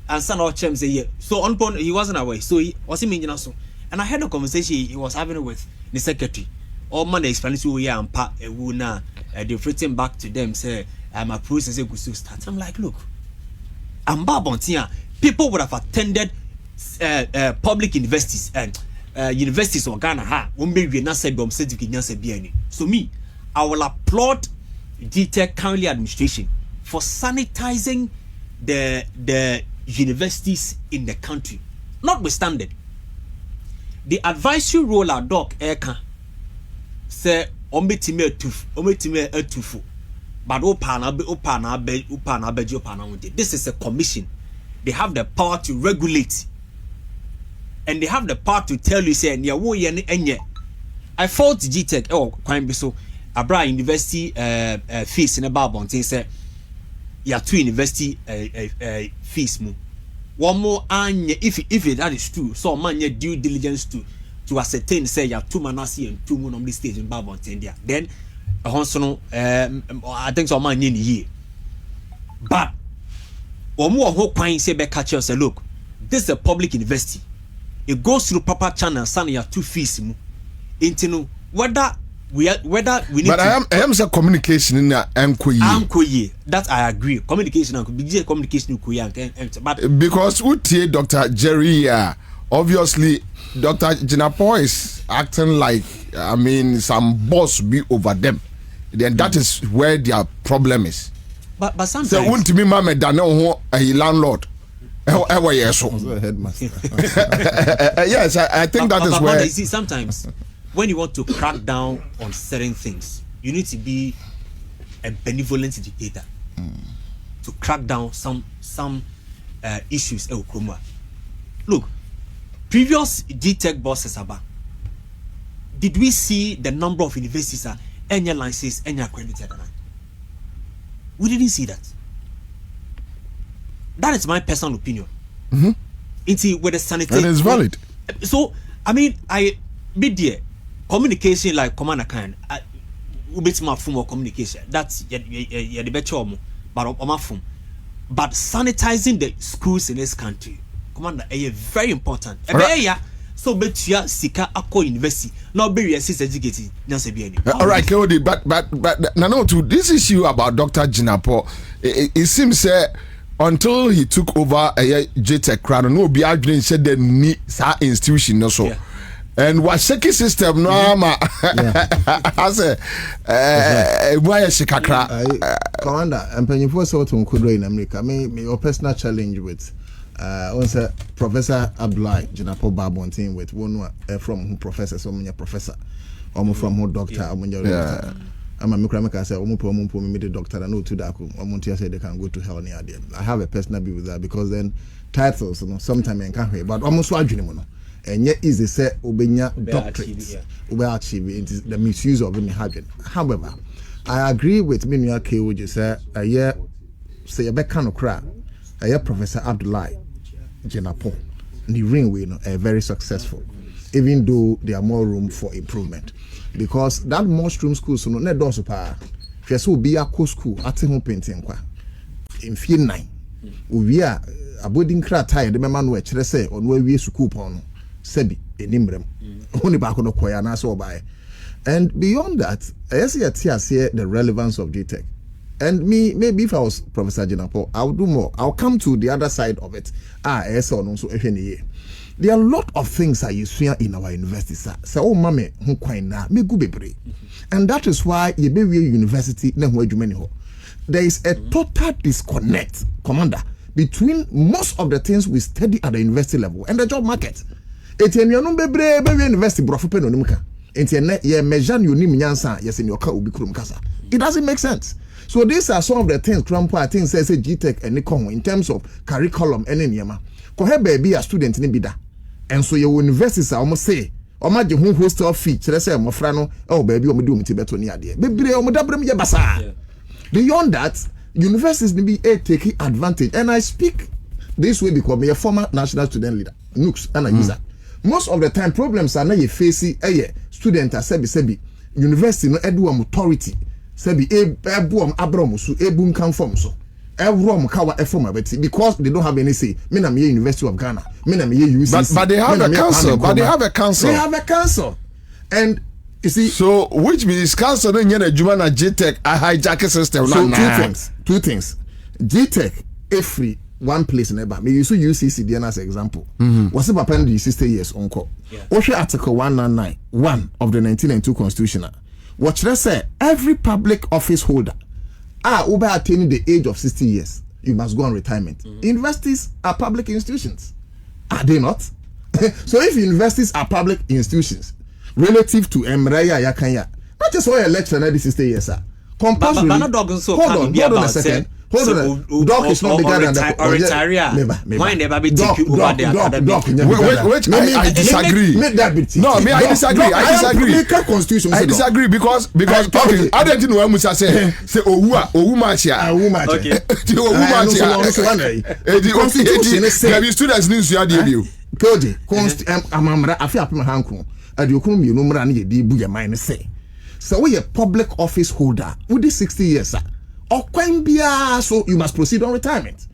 And son of Chem say yeah. So on point he wasn't away. So he was in so. And I had a conversation he was having with the secretary. All man explaining to yeah and part a wuna deflating back to them say I'm a process good to start. I'm like, look, I'm Babontia. People would have attended public universities and universities of Ghana ha won't be not said bomb certificate. So me, I will applaud GTech currently administration for sanitizing the universities in the country. Notwithstanding, the advisory role at Doc Eka say ometime tufu but this is a commission. They have the power to regulate and they have the power to tell you say I fought GTech kwame bi so abra university fees in about bontin say ya two university fees mu one more anye if that is true so man due diligence to ascertain say ya two manasi and two moon on this stage in Babontin there then I think so man ye but one more whole point say back catch say look this is a public university, it goes through proper channels and ya two fees mu into whether we need but to I am say communication in Ankoye. That I agree. Communication could be communication but because Dr. Jerry obviously Dr. Jinapo is acting like some boss be over them. Then that is where their problem is. But sometimes so won't me mama dano a landlord. Yes, I think that is where you see sometimes when you want to crack down on certain things, you need to be a benevolent dictator to crack down some issues. Look, previous GTech bosses about. Did we see the number of universities any licenses, any accredited? We didn't see that. That is my personal opinion. It's with the sanitary. And it's valid. So I be there. Communication like command kind. Bit my form of communication. That's the better but sanitizing the schools in this country, commander, is very important. So betia sika ako university now be resist educated all right Kodi, but no to this issue about Dr. Jinapo, it seems until he took over a JTech crown no be arguing said the ni sa institution no so and what shaky system no ama as why shikakra commander and penny for so to Kudro in America me your personal challenge with also Professor Abdullah Jinapo Babontin with one from who professor so many professor almost from who doctor doctor. I'm a micromecha say me the doctor and no to that say they can go to hell near them. I have a personal view with that because then titles sometimes I can't hear but almost one and yet easy say obenya doctorate achieve it is the misuse of me having. However, I agree with Minya K which is say a back kind of crap Professor Abdullah Jinapo the ring we very successful even though there are more room for improvement because that mushroom school so no do so pa hwe so be a school at home painting kwa in fie 9 we are abodin krata de mema no e kire say ono awie school pon sebi enimrem oni ba ko no koya na so buy and beyond that I see the relevance of GTech. And maybe if I was Professor Jinapo, I would do more. I'll come to the other side of it. There are a lot of things that you see in our university. So, oh, mame, me go bebre. And that is why you be university. There is a total disconnect, Commander, between most of the things we study at the university level and the job market. It doesn't make sense. So these are some of the things Trump I think says GTech and Nikon in terms of curriculum and anyama. Kohe baby a student in bida. And so your universities are almost say or my home hostel fee, let's say Mofrano, oh baby, I'm doing it better near there. Baby, beyond that, universities be taking advantage, and I speak this way because I'm a former national student leader, NUCS, and a user. Most of the time, problems are not you facing a student as sebi university no eduam authority sebi ebuam abramusu ebun kan form so everyone kawa efoma beti because they don't have any say. Me na me University of Ghana, me na me UCC. But they have a council. But they have a council. They have a council, and you see. So which means council no nyana juma na GTech a hijack system. So two things. GTech free one place never. Me use UCC there as example. Was about 60 years on call. Oshe Article 199(1) of the 1992 Constitution. What they say, every public office holder over attaining the age of 60 years, you must go on retirement. Universities are public institutions, are they not? So if universities are public institutions relative to Emraya Yakanya, not just all election every 60 years, sir. Compulsory. Hold on a second. Hold on. Doc is not bigger than the why never be take you over the academic? Which I disagree. No, me I disagree. I disagree because talking. I don't know what Musa say. Say owu machia. Okay. There be students need to hear you. Koji, amamra afi apem hanko. Adiokun mi no mra na ye di bu your mind say. So we a public office holder with 60 years, sir. Or so you must proceed on retirement.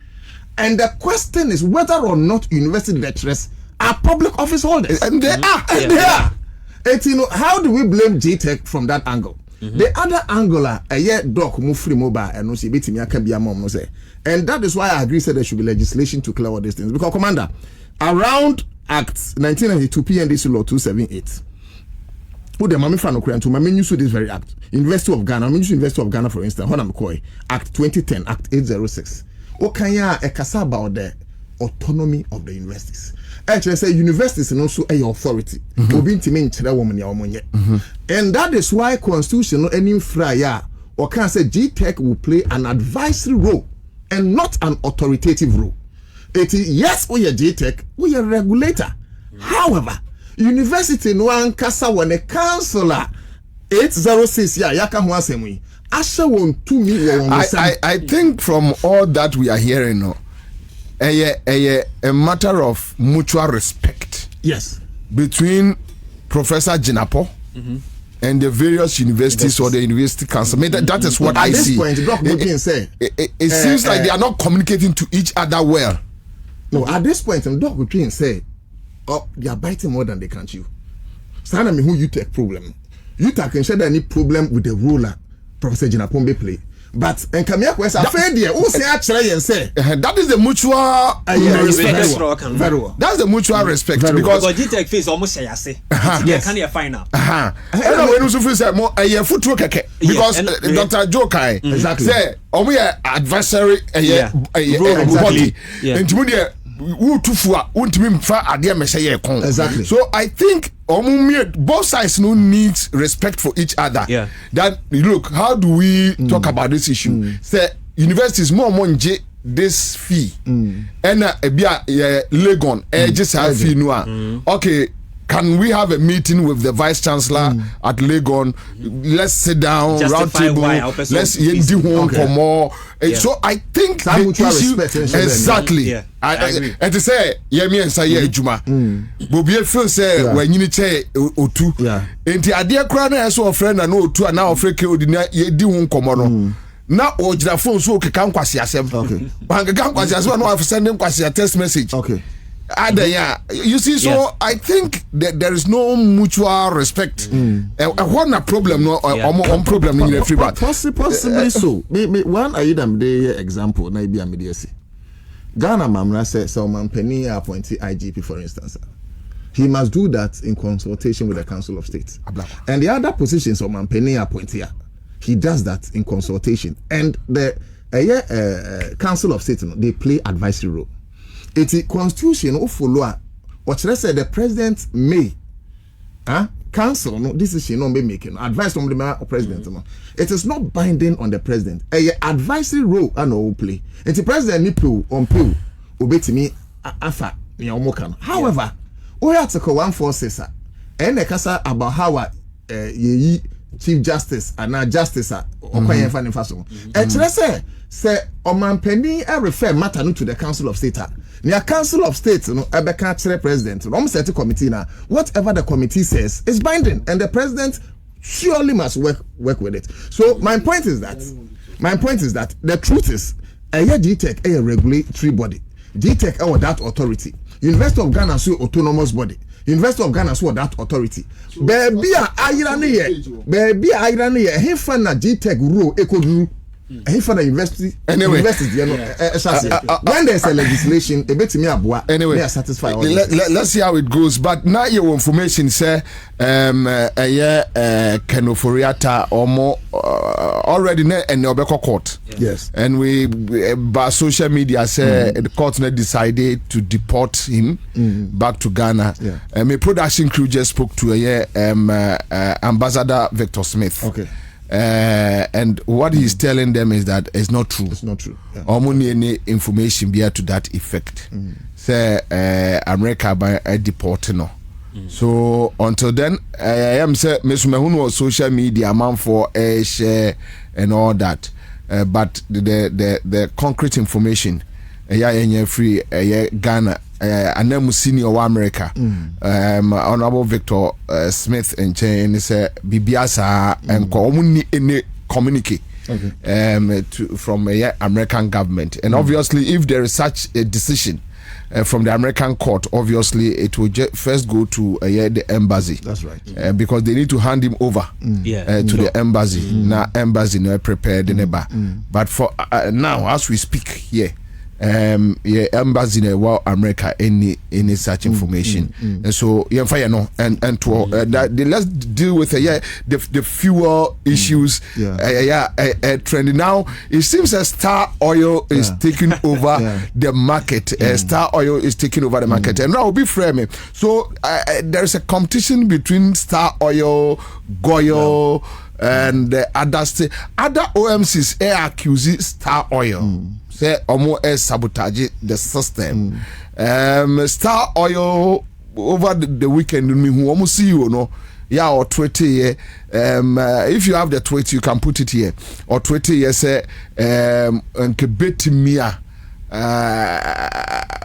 And the question is whether or not university lecturers are public office holders. And they are. And they are. And you know, how do we blame GTech from that angle? The other angle doc move free mobile and no see beating no say. And that is why I agree said there should be legislation to clear all these things. Because Commander, around Act 1992 PNDC Law 278. Who the Mami Fano Korean to Mami use this very act. University of Ghana, University of Ghana, for instance, Honam Koi, Act 2010, Act 806. Okanya ekasa about the autonomy of the universities. Actually, say universities and also a authority. And that is why constitutional any fryer or can say GTech will play an advisory role and not an authoritative role. It is yes, we are GTech, we are regulator. However, university no ankasa wane councillor 806 yaka ho asemi asha won to me I think from all that we are hearing no a matter of mutual respect, yes, between Professor Jinapo and the various universities or the university council. That is what I see. At this point, it seems like they are not communicating to each other well. No, at this point, Doc Green say, oh, they are biting more than they can chew. So I mean, who you take problem? You can share any problem with the ruler, Professor Jinapombe play. But and Kamia Quest are fair dear. Who say actually and say that is the mutual respect. Very well. That's the mutual respect because GTech face almost say I say. Yes, can you find out? And when you say more a foot keke because Dr. Joe Kai exactly say we are adversary body. And exactly. So I think both sides no need respect for each other. Yeah. That look, how do we talk about this issue? Say universities more money this fee and Legon just have fee no. Okay. Can we have a meeting with the vice chancellor at Legon? Let's sit down, round table. Let's do one for more. So I think the issue exactly. Yeah, I agree. And to say, me and say Juma. Bobie feel say when you need otu. Yeah. And the idea crana so friend and otu and now Africa ye di one komono. Now ojira phone so kan kwasi asem. Okay. Ban kan kwasi asem no send them kwasi a text message. Okay. You see, so I think that there is no mutual respect. What problem? No, problem in the free bat. Possibly so. One I them the example. Na be amediasi. Ghana Mamra says someone penny appointee IGP, for instance. He must do that in consultation with the Council of State. And the other positions of penny appointee, he does that in consultation. And the Council of State, they play advisory role. It's a constitution of follow what let's say the president may council no decision no be making advice from the president no. It is not binding on the president. A advisory role no play. It's the president nipple on pill obetimi afa me omoka. However, we article 146 and the kasa about how ye chief justice and justice or kwaye fa nifaso. Let's say say Oman Penny I refer matter to the Council of State. Near Council of State, Ebeka President, set committee now. Whatever the committee says is binding, and the president surely must work with it. So my point is that the truth is GTEC a regulatory body. GTEC or that authority. University of Ghana so autonomous body. University of Ghana so that authority. Baby ayirani ye. He fan na GTEC rule ekoduru. He for the university. Anyway, when there's a legislation, a bit me abua. Anyway, they are satisfied. Let's see how it goes. But now your information say, Kenoforiata or more already in the Obeko court. Yes, and we by social media say the court decided to deport him back to Ghana. And my production crew just spoke to Ambassador Victor Smith. Okay. And what he's telling them is that it's not true. It's not true. Only any information be to that effect. Say America by a deporting. So until then, I am say Mr. Mahunu was social media man for a share and all that. But the concrete information, free Ghana. Anemu senior wa America, Honorable Victor Smith and Chain say Bibiasa and any communicate from American government. And obviously, if there is such a decision from the American court, obviously it will first go to the embassy. That's right. Because they need to hand him over to the embassy. Now embassy no prepared but for now as we speak here. Embassy in America any such information and so and to let's deal with the fuel issues trending now. It seems that Star Oil is taking over the market. Star Oil is taking over the market and now will be framing. So there is a competition between Star Oil, Goyo and other OMCs accusing Star Oil. Say almost sabotage the system. Star Oil over the weekend me who almost see you know. Yeah, or Twitter here. If you have the Twitter, you can put it here. Or Twitter here say and Kebeti Mia.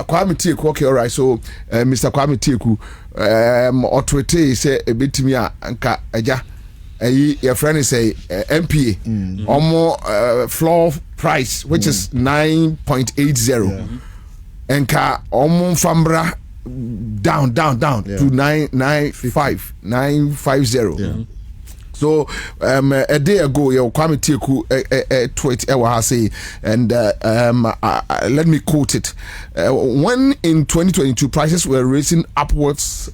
Kwame Teku, okay, all right. So Mr. Kwame Teku or Twitter say a bit Mia anka aja. Your friend is a MPA or more floor price, which is 9.80, and ka almost fambra down to 950. So a day ago, your Kwame Teku tweet say, and let me quote it: when in 2022 prices were racing upwards.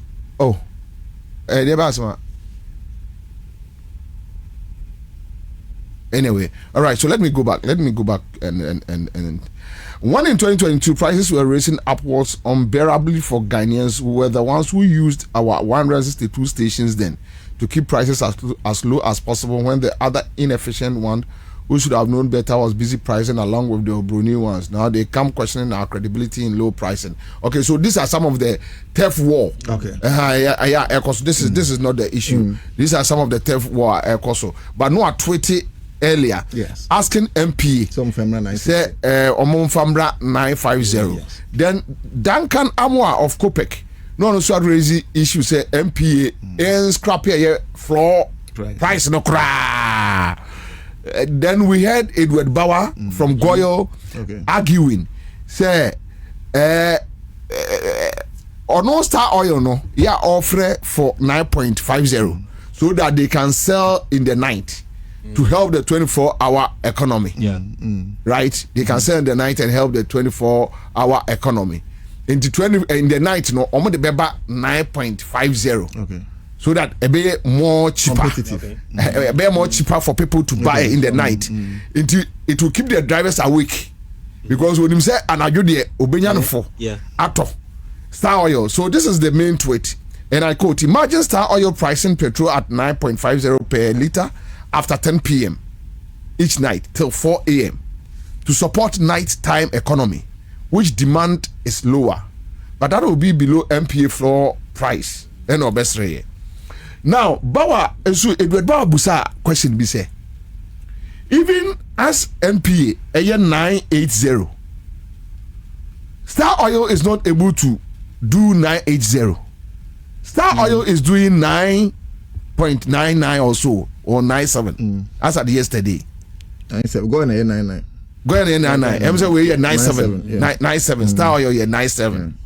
Anyway, all right. So let me go back. And when in 2022 prices were racing upwards unbearably for Ghanaians who were the ones who used our 162 stations then to keep prices as low as possible, when the other inefficient one who should have known better was busy pricing along with the Brunei ones. Now they come questioning our credibility in low pricing. Okay, so these are some of the theft war. Okay. This is not the issue. These are some of the theft war. But no, I tweeted earlier, asking MP say Omon Famra 950. Then Duncan Amwa of Kopek no so raise issue say MPA and scrap here floor price no cra. Then we had Edward Bauer from Goyo arguing say or no Star Oil no offer for 9.50 so that they can sell in the night to help the 24-hour economy. Right? They can sell in the night and help the 24-hour economy. In the night, no, almost the beba 9.50. Okay. So that a bit more cheaper. Competitive. A bit more cheaper for people to buy in the night. It will keep their drivers awake. Because when you say and I do the Obenian for ato Star Oil. So this is the main tweet. And I quote: imagine Star Oil pricing petrol at 9.50 per liter after 10 p.m. each night till 4 a.m. to support nighttime economy, which demand is lower, but that will be below MPA floor price. Now, Bawa, so Edward Bawa Busa question be say, even as MPA, a year 980. Star Oil is not able to do 980. Star Oil is doing 9.99 or so, or 97, as at yesterday. 97. Go in here 99. Go in here 99. I'm saying we're 97. 97. Star Oil, 97.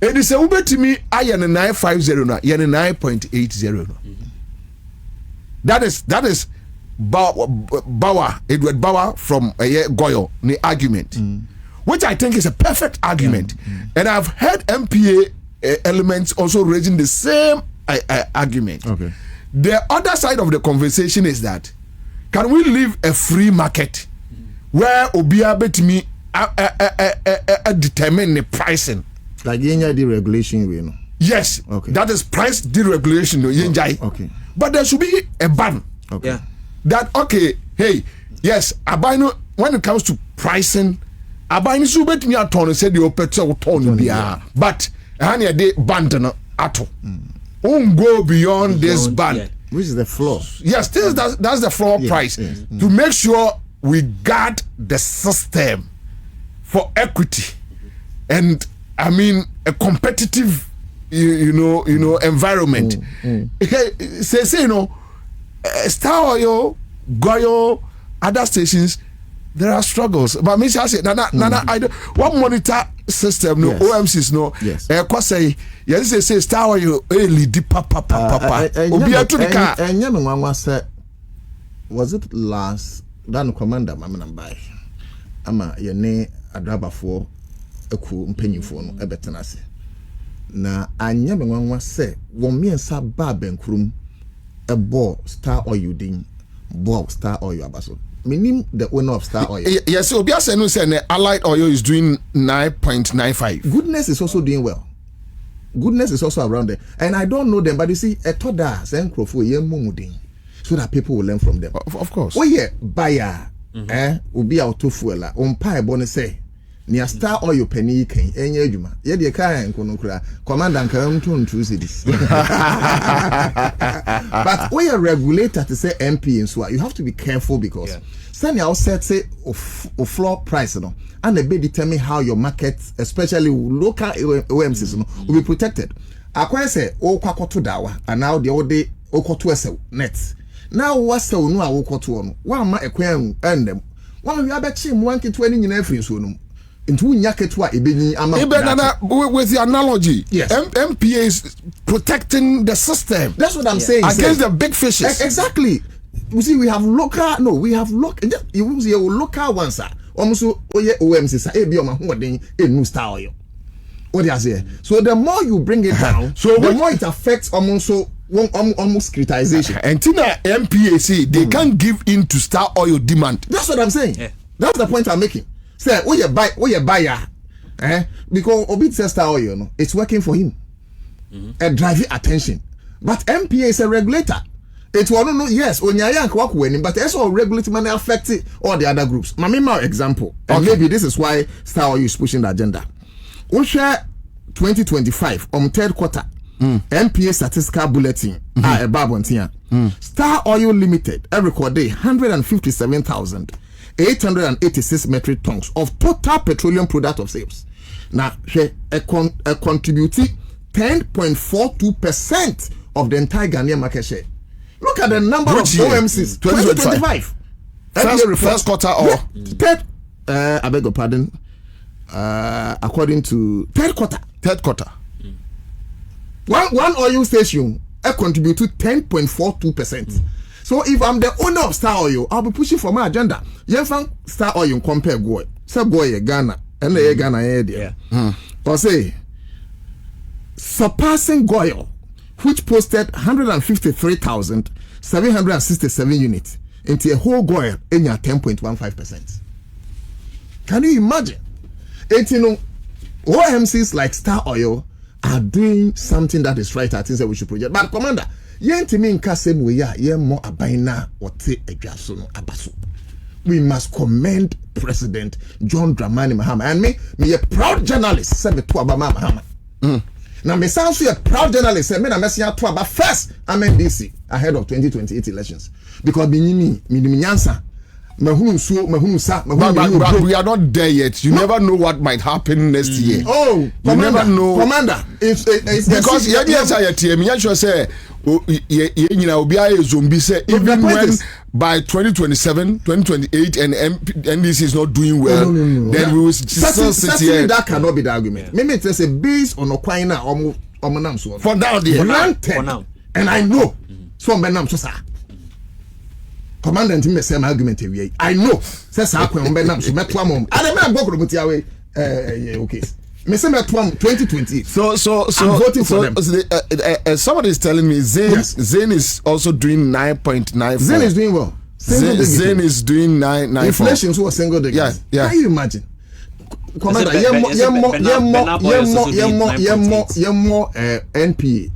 And it's a Uber to me, I am a 950 now, you're 9.80 now. That is Bauer, Edward Bauer from Goyo, the argument, which I think is a perfect argument. And I've heard MPA elements also raising the same argument. Okay. The other side of the conversation is that can we leave a free market where Obia bet me determine the pricing? Like deregulation, you know. Yes. Okay. That is price deregulation. Okay. But there should be a ban. Okay. Yeah. That okay, hey, yes, abino when it comes to pricing, abino so bet me atone say the opete ton bia, but hanya de band no ato. Won't go beyond this band. Yeah. Which is the floor? Yes, that's the floor price to make sure we guard the system for equity and I mean a competitive you know environment. Say you know Star Oil, Goyo, other stations, there are struggles. But me say Nana, I don't, one monitor system, no OMCs, no. Yes. Say yes, say Star Oil, lead papa. Obia to the car. And Yamangwa said, was it last? Dan commander, Mamma by Ama Yane Adraba for a cool penny for no ebetanasi. Na Anyamangwa said, one me and Sab Baben Krum. A ball Star Oil ding ball Star Oil abaso. Meaning the owner of Star Oil. Yes, Obia Senu said Allied Oil is doing 9.95. Goodness is also doing well. Goodness is also around there. And I don't know them, but you see, a toda send crofo ye mumuding so that people will learn from them. Of course. Oh yeah, buyer, ubi auto fuela, umpire bonus say. Near Star Oil penny king, any juma. Yet the car and conocra, command come to this. But we are regulator to say MP and so you have to be careful because Sunny outside say of floor price no, and they be determine how your market, especially local OMCs, will be protected. Akwa say o kwakoto dawa and now the old day o kwato net. Now what's the no a kwato no? One ma ekwan and them. One we abechi mu 120 nyina free so no. Into Yaketwa Ibini with the analogy, yes. MPA is protecting the system. That's what I'm saying. Against the big fishes. Exactly. You see, we have local you will see local ones, almost OMC, a new style. What do you say? So the more you bring it down, so the more it affects almost criticization. And Tina MPAC, they can't give in to Star Oil demand. That's what I'm saying. Yeah. That's the point I'm making. Say, you buyer, because Obi says Star Oil, no, it's working for him, and driving attention. But MPA is a regulator. It will not yes, when you're work winning, but it's all regulating money affecting all the other groups. My example, and maybe this is why Star Oil is pushing the agenda. We share 2025 third quarter. MPA statistical bulletin a babontia. Star Oil Limited every quarter 157,886 metric tons of total petroleum product of sales. Now, contributing 10.42% of the entire Ghanaian market share. Look at the number of OMCs. 2025. First quarter or third. I beg your pardon. According to third quarter. One oil station contribute to 10.42%. So if I'm the owner of Star Oil, I'll be pushing for my agenda. You find Star Oil compare Goy. Say Goy Ghana and the Ghana area. Or say surpassing Goy, which posted 153,767 units into a whole Goy in your 10.15%. Can you imagine? OMCs like Star Oil are doing something that is right. I think that we should project. But Commander, more abaina or abaso. We must commend President John Dramani Mahama and me a proud journalist said to Obama Mahama. Now me sound a proud journalist said me na message to about first I'm in DC ahead of 2028 elections because me Ansah But we are not there yet. You never know what might happen next year. Oh, you Commander, never know. Commander, it's because zombie say even when by 2027, 2028 and NDC is not doing well, then we will still sit here. That cannot be the argument. Maybe it's a based on Okwina or for now, for now. And I know some Benam so Commandant me same argument here. I know. Says Akwen Benam so metwa mom. I don't know go to away. Okay. Me say metwa 2020. So I'm voting for them. Somebody is telling me Zain is also doing 9.94. Zain is doing well. Zain is doing 9.94. Inflation so a single digit. Yeah. Can you imagine? Commander, more NP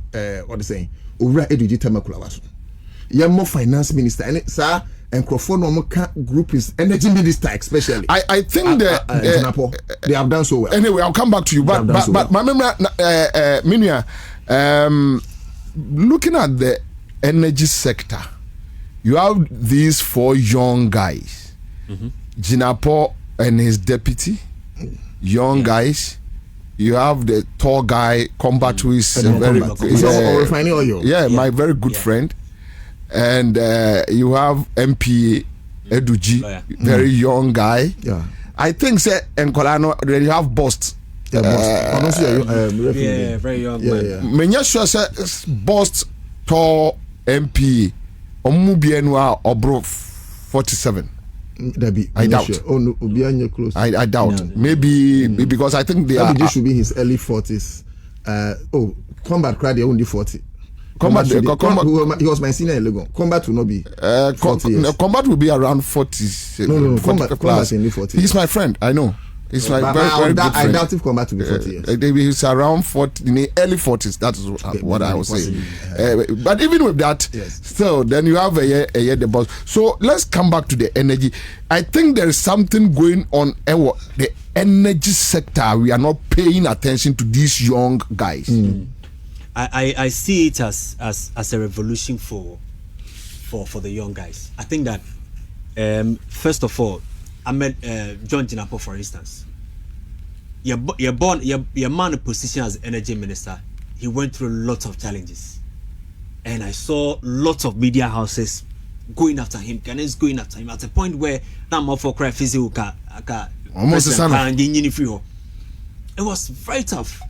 what they saying? Ura Eduji Tamakula was. More finance minister and sir and Crofon group is energy minister especially. I think they have done so well. Anyway, I'll come back to you. But my memory, Minia, looking at the energy sector, you have these 4 young guys, Jinapo and his deputy, young guys. You have the tall guy, Combat, who is refining oil. My very good friend. And you have MP Eduji, very young guy. Yeah. I think say Nkolano they have Bust. Very young man. Menya sure say Bust tall MP Omubienwa Obro 47. I doubt. Close. I doubt. Maybe because I think they should be his early 40s. Combat cried they only 40. Combat, he was my senior in Legon. Combat will not be 40 years. Combat will be around 40. No, Combat in the 40. He's my friend, I know. He's my very good friend. I doubt if Combat will be 40 years. He's around 40, in the early 40s. That's what I was saying. But even with that, still, then you have a year the boss. So let's come back to the energy. I think there is something going on the energy sector. We are not paying attention to these young guys. I see it as a revolution for the young guys. I think that first of all, I met John Jinapo, for instance. You're man in position as energy minister. He went through lots of challenges, and I saw lots of media houses going after him. Ghanaians going after him at the point where now more for cry physical almost it was very tough.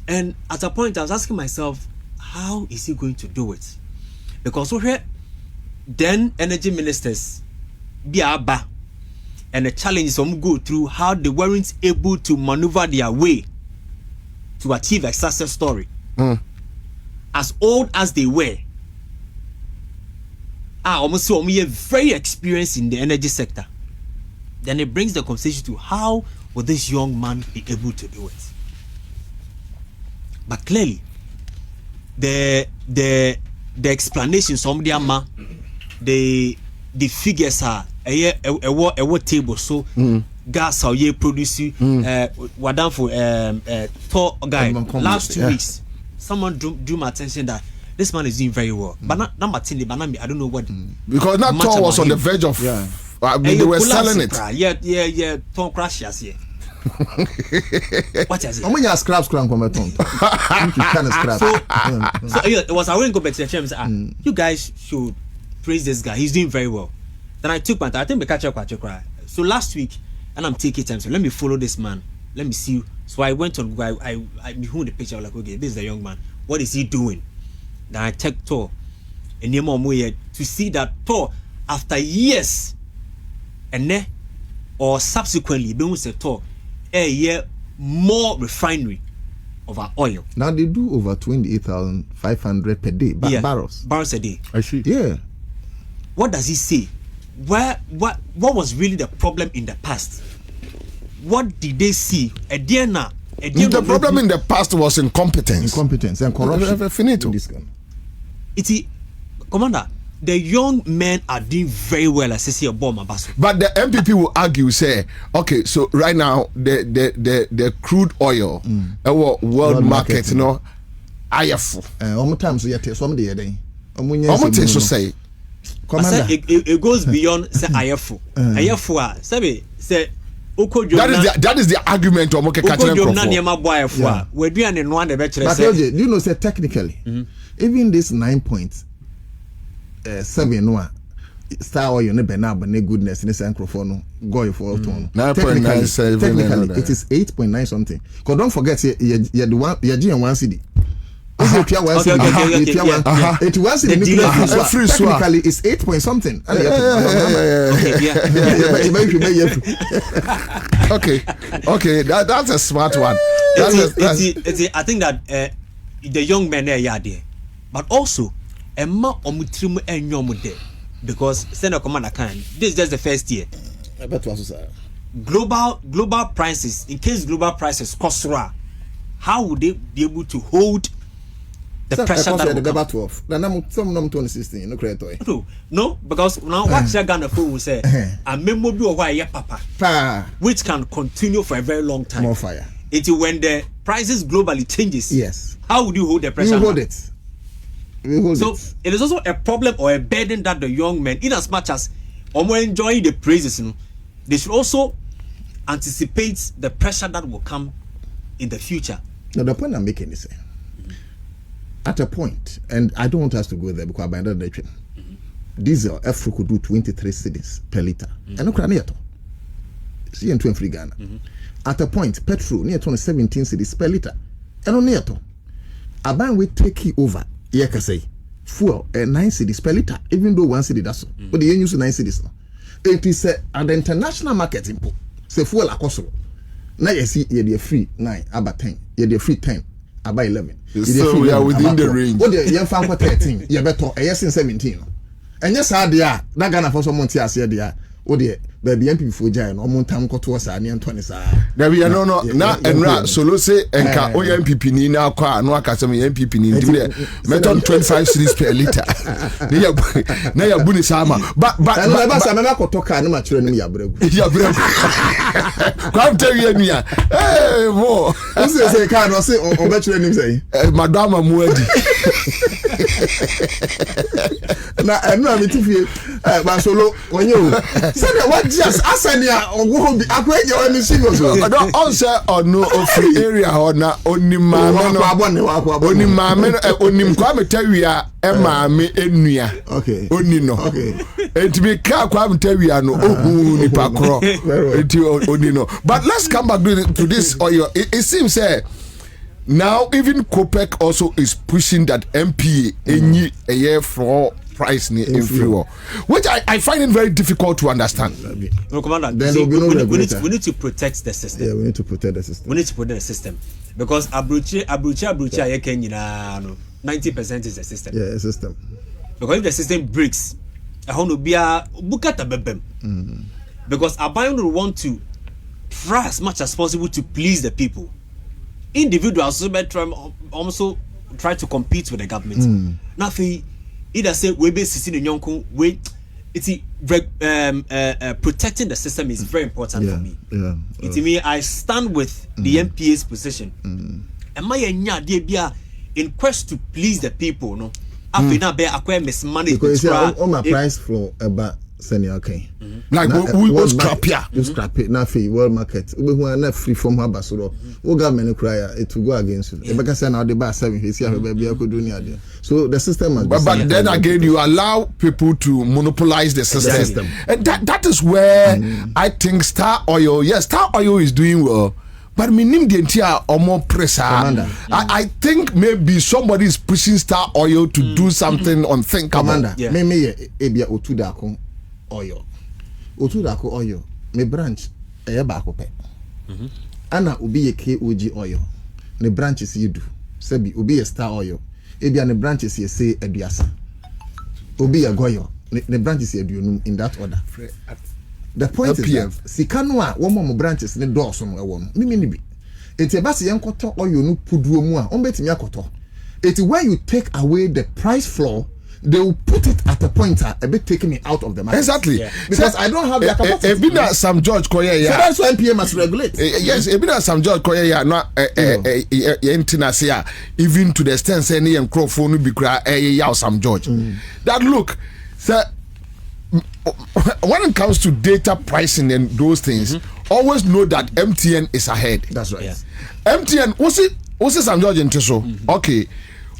And at a point, I was asking myself, how is he going to do it? Because we heard then energy ministers be aba, and the challenges some go through how they weren't able to maneuver their way to achieve a success story. As old as they were, almost very experienced in the energy sector. Then it brings the conversation to how will this young man be able to do it? But clearly, the explanation some the figures are a table so gas how you produce wadan for tall guy last 2 weeks. Someone drew my attention that this man is doing very well, but not Martini, but I don't know what because that tall was on the verge of they were selling it. Tall crashes here. What is it? How many scraps can come at home? So it was I wouldn't go back to the chair and say, you guys should praise this guy. He's doing very well. Then I took my time. I think we catch up. So last week, and I'm taking time. So let me follow this man. Let me see. So I went on Google. I behold the picture. I was like, okay, this is the young man. What is he doing? Then I checked Thor, and to see that Thor after years, and then or subsequently, being said Thor. A year more refinery of our oil. Now they do over 28,500 per day barrels a day. I see. Yeah. What does he say? What was really the problem in the past? What did they see? The problem in the past was incompetence and corruption. Finito. It's Commander, the young men are doing very well as a bomb. But the MPP will argue, say, okay, so right now the crude oil, world market, you know, IF. Times we are some day. Almost say, I said it goes beyond say ayefo. Ayefo say that is the argument of okay catching do you know say technically even this 9.7 no star oil ne bena but ne goodness ne microphone no go for ton 9.97 technically it is 8.9 something because don't forget you the one you one CD technically it's 8 point something. Okay, that's a smart one. I think that the young men are there, but also Emma omutrim enyomu there because send a commander can. This is just the first year. Global prices, in case global prices cost, how would they be able to hold the pressure that will come? 12. Then some 2016, no credit. No, because now what Ghana will say, a memo be why papa, which can continue for a very long time. More fire. It is when the prices globally changes. Yes. How would you hold the pressure? You hold it. So it is also a problem or a burden that the young men, in as much as enjoying the praises, they should also anticipate the pressure that will come in the future. Now the point I'm making is at a point, and I don't want us to go there because by the day, diesel F could do 23 cedis per liter. And no crane see in 20 free Ghana. At a point, petrol near 17 cedis per liter. And on near to a ban will take it over. Yeah, can say fuel 9 cedis per liter, even though 1 cedi that's all. But the use 9 cedis now. It is at the international market import. Say fuel a cost. Now you see you're free 9, about 10, you're free 10. About 11. So we are within the range. What the young fan for 13? You better a yes in 17. And yes, I dear, that Ghana for some months here, dear. Oh dear, baby, MP for Giant, or Montam Cotua, and 20. There we are no, and so say, and MPP Nina, no Academy MPP Nina, metal 25 cities per liter. Naya Bunisama, but I'm not talking about much in Yabreb. Come tell you, hey, more. I say, can't say, or better than say, Madame Muedi. Now, I'm not with you, but solo, when you. What just asanya owo bi akweje o ni serious o Ansah ono free area ho na onimame no onimame onim Kwame Tawia e maame enua okay oni no okay enti ka Kwame Tawia no ohu ni pakro enti oni no. But let's come back to this oil. It seems now even COPEC also is pushing that MPA any a year for price in fuel, which I find it very difficult to understand. No, Commander, we need to protect the system. Yeah, we need to protect the system. We need to protect the system because Abuchi, 90% is the system. Yeah, a system. Because if the system breaks, I want to be a bukata bebem. Because Abayon will want to try as much as possible to please the people. Individuals also try to compete with the government. Nothing. Either say we be sitting in Yonko, protecting the system is very important for me. Yeah. It me I stand with the MPA's position. And my in quest to please the people, no. After now be acquire mismanagement. Because all my price flow about senior okay. Like we was scrap ya. You scrap it now for world market. We who are not free from Habasuro. We government cry it will go against you. Because now the bar 7 is here baby I could do near there. So the system has but then again you allow people to monopolize the system. And that is where I think Star Oil is doing well. But minim the entire or more pressure. I think maybe somebody is pushing Star Oil to do something unthinkable. Commander, me ebia otudako oil. Otudako oil. Me branch back pe. Ana obi ye KOG oil. Ne branches you do. Sebi obi ye Star Oil. Ebia ne branches ye say aduasa. Obi ye goyo. Ne branches ye do in that order. The point is that Sikanwa one more branches ne doors on a one. Mimi bi. It's a basi yankoto or you no pudu mu a ombetimi akoto. It's when you take away the price floor, they will put it at a point a bit taking me out of the market. Exactly. Yeah. Because I don't have the capacity. Ebina Sam George Koya so that's why NPA must regulate. Yes, Ebina Sam George Koya no even to the extent say any microphone be cry Sam George. That look, sir when it comes to data pricing and those things, always know that MTN is ahead. That's right. Yeah. MTN, what's it St. George in Teso? Okay.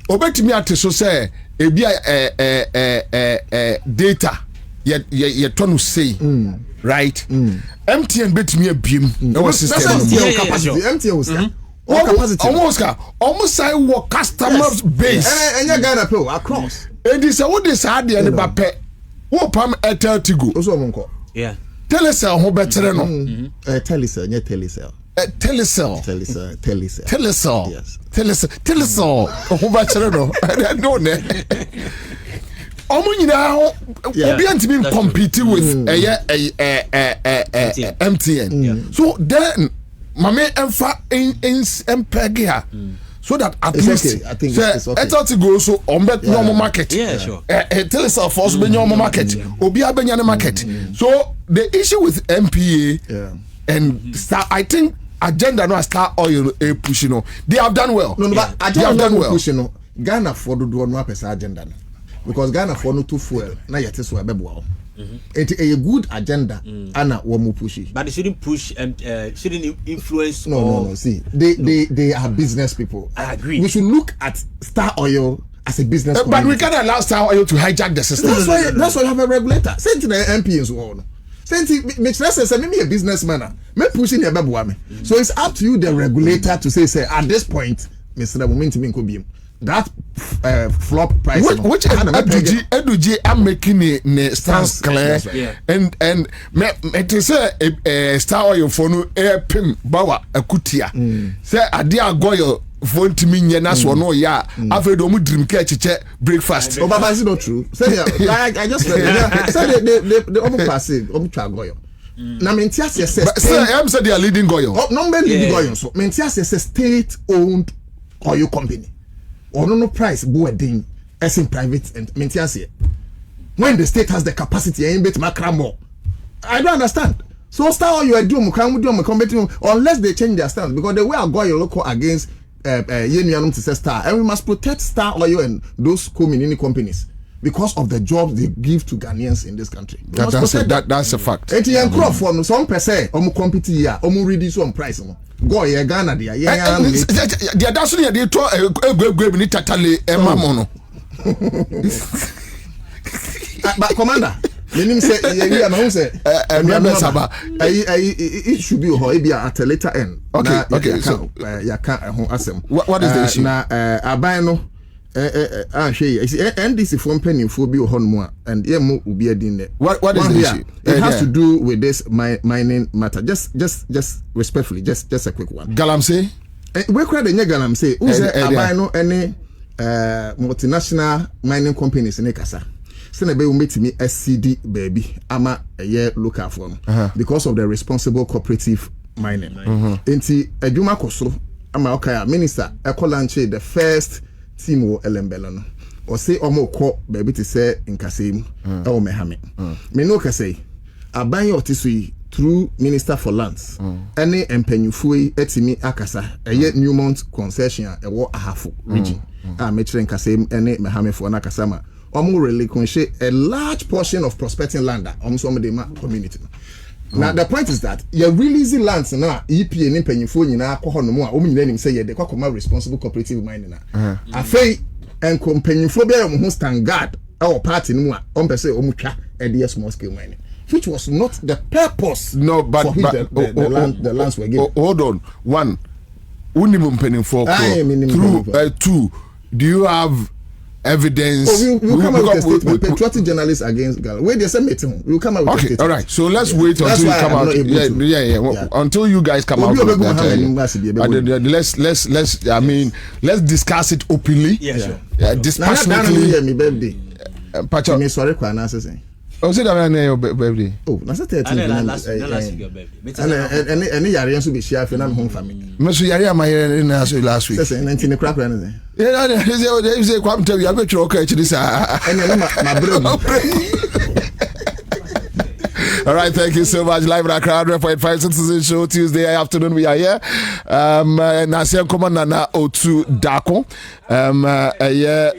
Obeti me ate so say ebi data ye tonu say right. MTN bet me a beam. That's MTN capacity. MTN was capacity. Almost I work customers base. And you Ghana pay across. And this what this had the Mbappe. Wo pam Airtel Tigo. Also monko. Yeah. Telecel ho betere no. Telecel, nye Telecel. Telecel. Yes. Telecel. Ho betere no. I don't know. Omo nyina ho obi antimi compete with MTN. So then mame emfa empeg here. So that at least okay. I think it's okay. Airtel go so on bet normal market. Yeah, sure. Telecel force be normal market. Obi abenya the market. So the issue with MPA and Star, I think agenda no Star Oil push they have done well. No, but they have done well. Push Ghana for do no apesa agenda no. Because Ghana for no too fuel na yete so ebebo. It's a good agenda ana wo mu push. But they shouldn't push shouldn't influence. No. See, they are business people. I agree. We should look at Star Oil as a business. But we can't allow Star Oil to hijack the system. That's why you have a regulator. Same to the MPs one. Same thing. Makes sense. Me a businessman. Me pushing the babu. So it's up to you, the regulator, to say at this point, Mr. Momentum could be. That flop price. Which Eduji I'm making a stance clear, and it is a Star Oil for no air pim bawa a kutia. Say a dear goyo phone to me yenas or no ya. After the dream catch breakfast. Oh, but it's not true. Say I just say the omu passive omu goyo. Na mentias yes. I'm say they are leading goyo. No men leading goyo. So mentias yes state-owned oil company. Or no price boarding as in private and maintenance. When the state has the capacity and bit macramo, I don't understand. So Star Oil you are doing unless they change their stance because the way I go local against Yenianum to say Star and we must protect Star Oil and those community companies because of the jobs they give to Ghanaians in this country. That's a fact. ATM crop for some per se compete here reduce on price. Go ye Ghana dia ye dia daso ne dey to egwegwe ni tatale emamono. But commander menim say ye na say it should be ho e bia at a later end. Okay so ya kan ho asem. What is the issue? Na aban no NDC for mpanimfo bi ho no and ye mo obi adin ne. What is the issue? It has to do with this mining matter. Just respectfully, just a quick one. Galamsey? We cry the Galamsey. Who say abai no any multinational mining companies in Ekasa. Sene be umetimi SCD baby ama ye local for no because of the responsible cooperative mining. Enti adwuma koso ama okaya minister ekolanche the first team wo elembelo no o say omo ko baby to say nkasem e o mehame me no kasei aban yo tisui through minister for lands any empanyufo etimi akasa eye Newmont concession e wo ahafo region me kire nkasem ene mehame fo na kasama omo relinquish a large portion of prospecting land on some of the community. Now the point is that you're releasing lands now EPA ni mpanyimfo nyina akọ no mu a o nyina nim say ye de kwakoma responsible cooperative mining na afei enko mpanyimfo bia mo stand guard our party no mu a o mpese o mutwa e de small scale mining which was not the purpose. No, but the lands were given. Hold on. One, unimum mpanyimfo through two, do you have evidence? We'll come out with a statement. Patriotic journalists against Ghana. Wait, there's a meeting. We'll come out with a statement. All right. So let's wait until you come out. Yeah. Until you guys come out with that. Let's. I mean, let's discuss it openly. Yeah, sure. Dispassionately. Pacho, me sorry, Kwana say. Oh, say that man your birthday. Oh, na say 13. Last your birthday. Any yare nso be share for na home family. Me so yare am here na so last week. Say 19 crack na say. Yeah, they say kwam tell you abetro okay actually sir. My brother. All right, thank you so much. Live in Accra, 100.5 Citizen Show, Tuesday afternoon. We are here. Nasian Command Nana O2 Dako.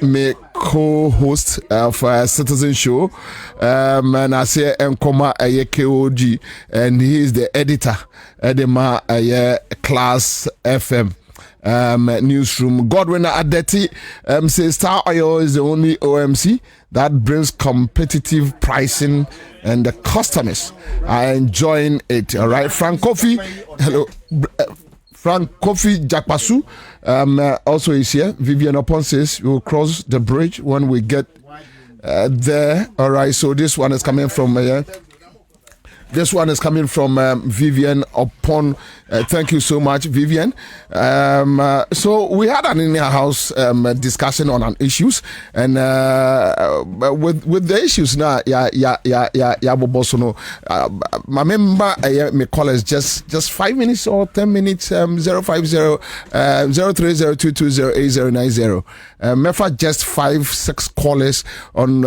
Me co-host of Citizen Show. And I say Nkoma KOG, and he is the editor at the Class FM. Newsroom. Godwin Adeti says Star Oil is the only OMC that brings competitive pricing and the customers are enjoying it. All right, Frank Kofi, hello. Frank Kofi Jakpasu also is here. Vivian Opon says we will cross the bridge when we get there. All right, so this one is coming from Vivian Upon. Thank you so much, Vivian. So we had an in-house discussion on an issues, and with the issues now, my member, my call is just 5 minutes or 10 minutes. 030-030-220-8090. Mefa just 5-6 callers on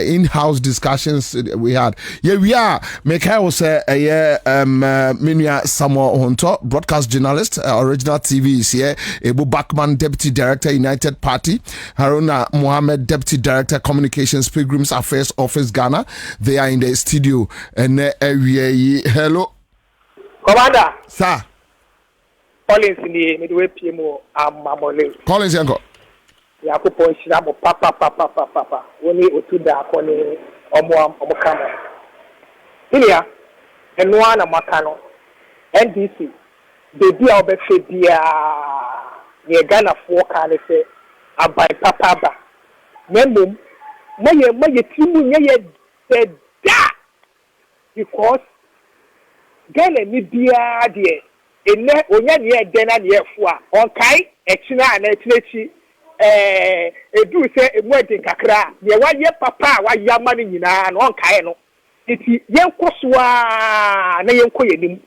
in-house discussions we had. Yeah, we are. Michael say Minya Samuel Honto, broadcast journalist, original TV is here. Ebu Bakman, Deputy Director, United Party. Haruna Mohammed, Deputy Director, Communications, Pilgrims Affairs Office, Ghana. They are in the studio. And hello. Commander. Sir. Collins in the midway PMO, Mamole. Collins Yanko. Yakupo Shiramo, Papa. Only Otuda, Kone, Omokama. Here, and one Makano, NDC, the dear Obefedia, near Ghana 4 can say, by Papa. Memum, my team, said that because Ghana Media, dear, in that Onya near Dena near Fua, on Kai, Exina and Etlechi, do say a wedding Kakra, near 1 year Papa, why your money in an on Kaino. Iti yenkoswa na yenkoye nim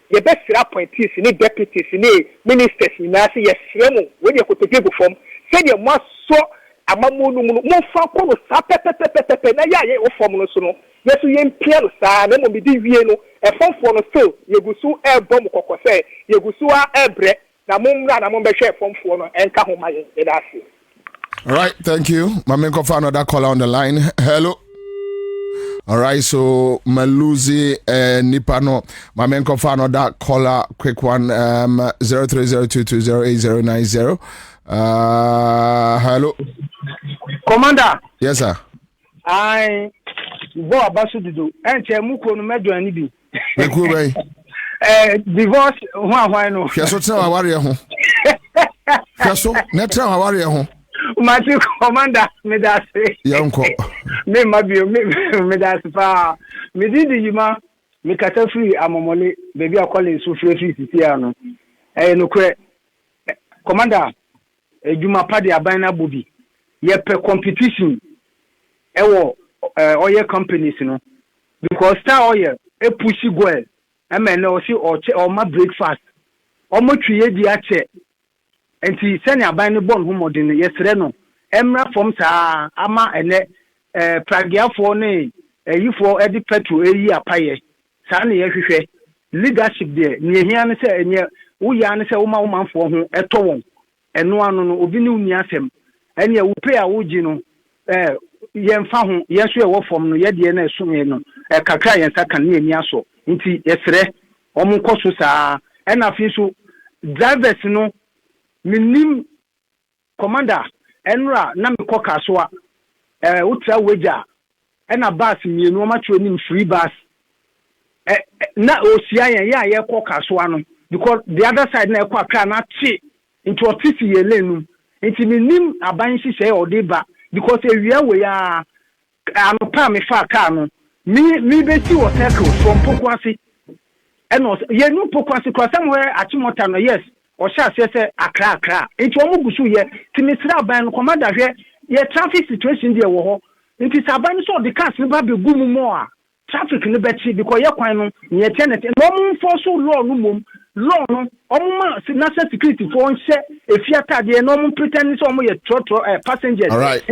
ye best appointees ni deputies ni ministers ni na se ye fremu we ye kotoge go fom se ye mo so amamu no mo fa ko no sa pepepepepe na ya ye o fom no so no yesu ye mpia no sa na mo bi di wie no e fomfo no still ye gusu e bom kokose ye gusu a ebre na mo mra na mo be hwe fomfo no enka ho ma ye dasi. All right, thank you. Mama Nkofa, another caller on the line. Hello. All right, so Maluzi Nipano, Mama Nkofa, another caller, quick one, 030220890. Hello. Commander. Yes, sir. I go abasu dido. Enche muko no medo ani bi. Eku bai. Divorce hwa no. Fiaso tena waware ho. Fiaso na tena waware ho. Mati Commander me da se. Yanko. Me mabio me da se pa. Me di yima me kata free amomole baby akole so free sisi ano. No kre. Commander ejuma pa de aban na Bobie. Ye pe competition ewo oil companies no because Star Oil e push goal e me na o si o ma breakfast o mo twiye di ache enti sene aban ne bon humodin yesre no emra from sa ama ene pragiafo ne yifo edi petrol eyi apaye sa ne yehwehwe leadership there ne hia ne se enye wo ya ne se wo ma manfo ho eto won eno anu no obi ne uni asem ene wo pay a wo gi no yemfa ho yeso e wo fom no yede na esum no kakra yensa kan ne ani aso nti yesre omo nkoso saa ena afi so drivers no minim commander enra na mekoka so a utra wager ena bus mienu o ma tro nim free bus na osia yen ya ye koka so ano because the other side na ekwa akra na chi into office ye lenu nti minim aban hihye o de ba because ewia we ya anopa me fa car no me be si o circle from Pokwasi eno ye nu Pokwasi kwa somewhere achimota no yes o sha se akra nti o mu gusu ye ti misra ban commander hwe ye traffic situation there wo ho nti saban so the cars ne ba be gumu mo a traffic ne bechi because ye kwan no ye tenant no mu force law no mum law no omma national security for nse efiata de no mu pretend so mo ye trotro passengers. All right.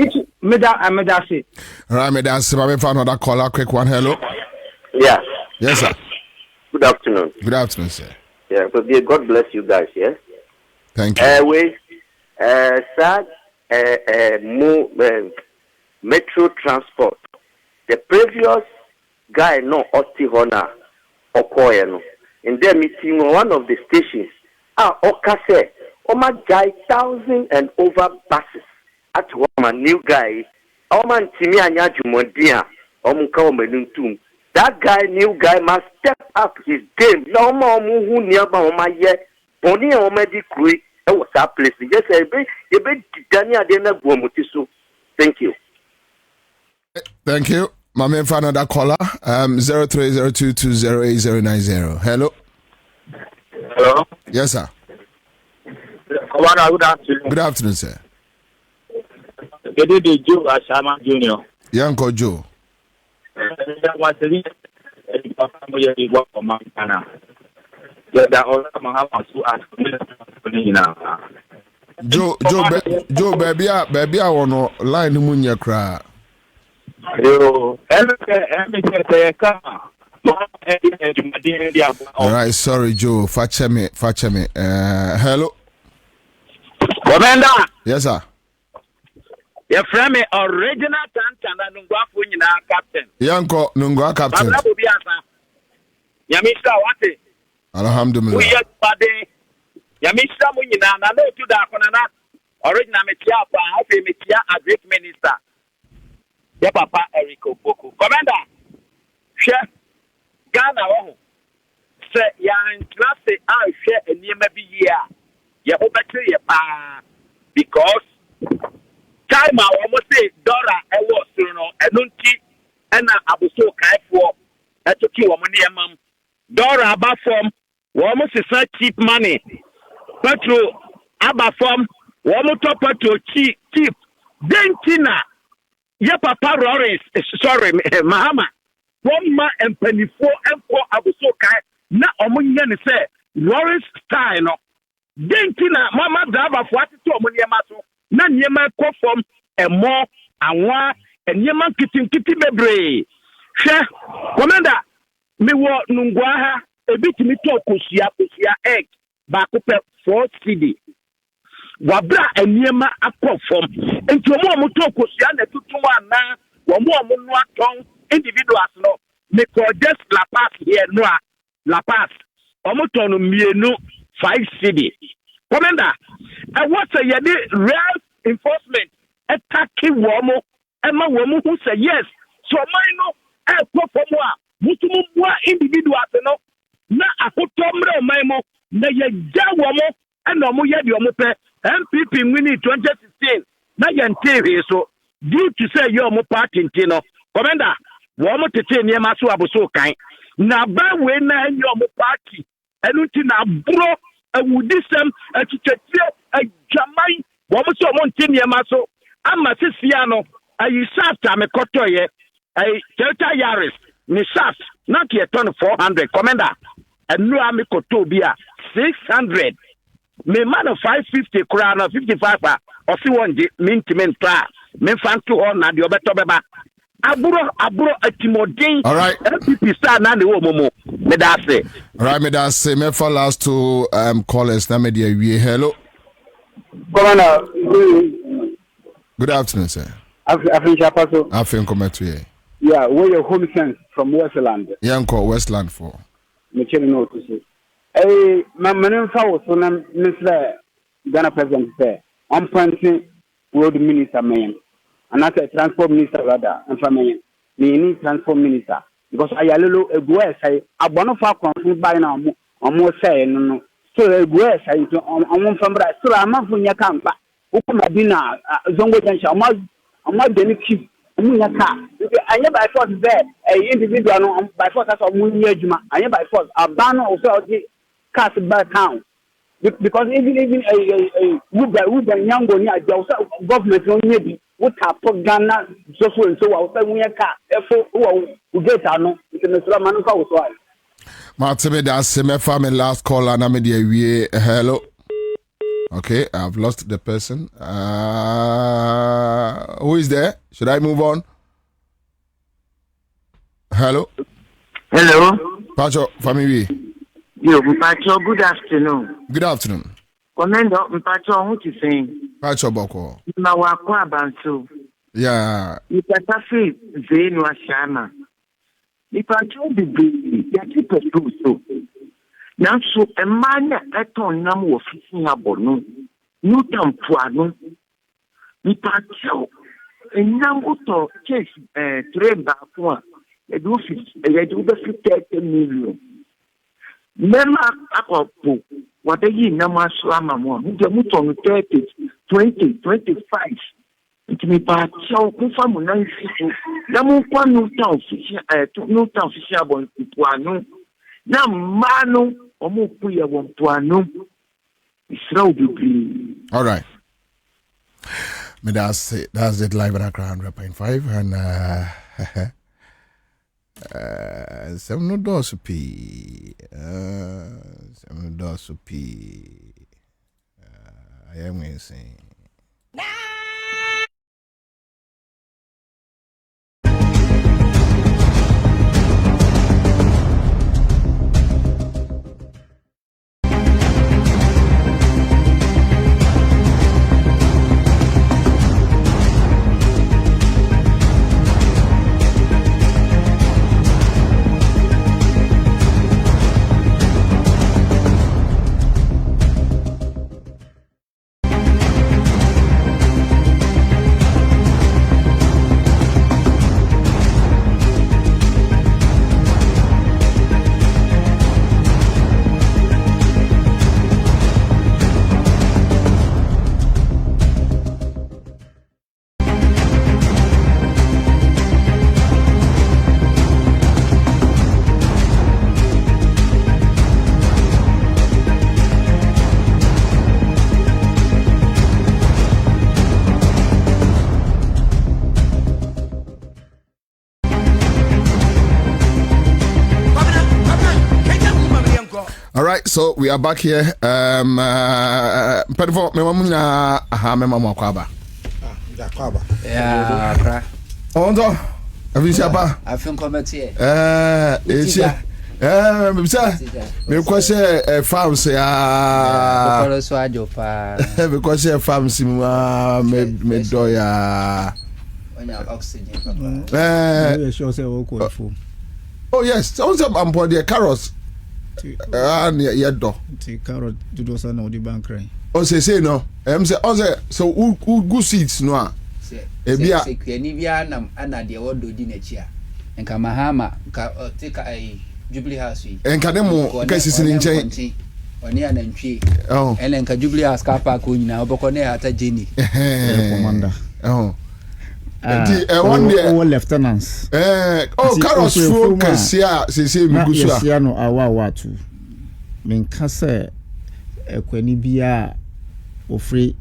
Meda say. All right, Meda say we found another caller, quick one. Hello. Yeah. Yes, sir. Good afternoon. Good afternoon, sir. Yeah, but God bless you guys, yeah? Thank you. Sir, metro transport. The previous guy no Osti Hona Okoyeno. In their meeting on one of the stations, Okase, Oma Jai 1,000 and over buses at one new guy, Oman Timi Anyajumondia, Omunka Omenuntum. That guy, new guy, must step up his game. No more who nearby on my year, Pony Omedi Kui, that was that place. Just a bit Dania Dena Guamotisu. Thank you. Thank you. My main fan another caller. 0302208090. Hello. Hello. Yes, sir. Kwabena, good afternoon. Good afternoon, sir. Good day, Joe Ashama Junior. Yanko Joe. Joe, baby, I want to line in your cry. All right, sorry, Joe. Fetch me. Hello. Kwabena. Yes, sir. Your friend, original Tantana Nungwa Funina captain. Yanko Nungwa captain. Bobie Ansah. Yamisa Wate. Alhamdulillah. We yet Bade. Yamisa Munina, and I know to that original Metia, I say Metia, a great minister. Your papa Erico Boku. Commander, share Ghana. Say, Yan class, I share a near maybe year. You hope because time I almost say Dora, I was, and Nunti, and I was so kind for I took you a money, Dora, about from almost is not cheap money. Petrol, about from almost petrol cheap. Then Tina, your papa Roris, sorry, Mahama, 1 man and penny 4 and 4, I was so kind. Now, I'm say Roris style. Then Tina, Mama driver for what to Amuniamato. Na nyema ko from emo anwa nyema kitty bebre hwe commander me wo nungwa ha ebitimi to kosia egg ba ko pe 4 cd wabra nyema akọ from enti omo to kosia na tutuma na omo no aton individuals no me ko just la pass here no la pass omo to no mienu 5 cd commander I want to say real enforcement attacking womo Emma womo who say yes so mine no perform mutumu individuals no na akotomre maimo na ye ja womo and omo ye di omo pe MPP winning 2016 na ye ntewe so due to say your omo party ntino commander womo tete niema so aboso kan na ba we na your omo party enu ti na bro awudisem atutetie ajamai wo mo so mo ntini ema so ama sisia no ayi shaft amekotoye ayi Toyota Yaris ni shaft na ke ton 400 commander enu amekoto bi a 600 me man 550 kura na 55 a osi wonje mintimen kra me fanto ho na de obeto beba aburo atimodin all right MPP star na ne wo momo me da say all right me da say me for last two callers na me dey wie hello Kwabena, good afternoon sir Afin Chapaso. Afin come to here Yeah, where your home sense from Westland. Yanko Westland for Me chiri no to say. Eh, manen fa wo so na Mr. Ghana president say, on pointing road minister man. And as a transport minister rather, and for me, need transport minister. Because I allow a go say, I want to confirm by now, or more say, no. So a go say, on from Brazil, so I'm not from your camp. Open my dinner, Zongo Junction, I'm not going to keep Munyaka. I never by force there, a individual by force as of Munyajuma. I never by force, a banner also the cast back town. Because even a Ruben young one, government only. What happened Ghana so and so I was saying we can get no Mr. Manuka was right. Martin that's my family last call and I'm the hello. Okay, I've lost the person. Who is there? Should I move on? Hello. Hello. Pacho family. Yo, Pacho, good afternoon. Good afternoon. Komendo mpacho hu ti sen. Pacho boko. Na wa kwa banso. Yeah. Ipatafi zenu ashana. Mpacho bibi ya tipo so. Nanso emanya eton nam wo fisi abonu. Nu tampuano. Mpacho enyango to case tremba kwa. Edu office edu be 30 million. Nema akopo what they nama slama mo nje muton 30 20 25 itimi pa chao kufa mo na nsisi na mo kwa no town fisi abon puano na mano omo kuya won puano isra obi. All right. Me that's it live at Accra 100.5 and some no doors p I am saying all right, so we are back here. Pedifo, me mamuna aha me mamu Kwaba. Kwaba. Yeah, bra. Ondo, avisha Afin committee. Me kwase farms ya. Because so ajo pa. Because farms me doya. Onya oxygen papa. Sure say we go for. Oh yes, so I'm for the carrots. Yeah, do. Carrot do those na odi bank cry. O say no. Say so who good seeds no a. E bia kwani bia nam ana de wodo di na chi a. Enka mahama ka take Jubilee House yi. Enka demo ka sisi ni nchen. Oni anantwie. Oh. Enka Jubilee House car park onyina oboko na ata Jenny. Commander. Oh. One day lieutenants. Carlos focus here say me gusu a. Yes no awa tu. Men ka say ekwani bia ofre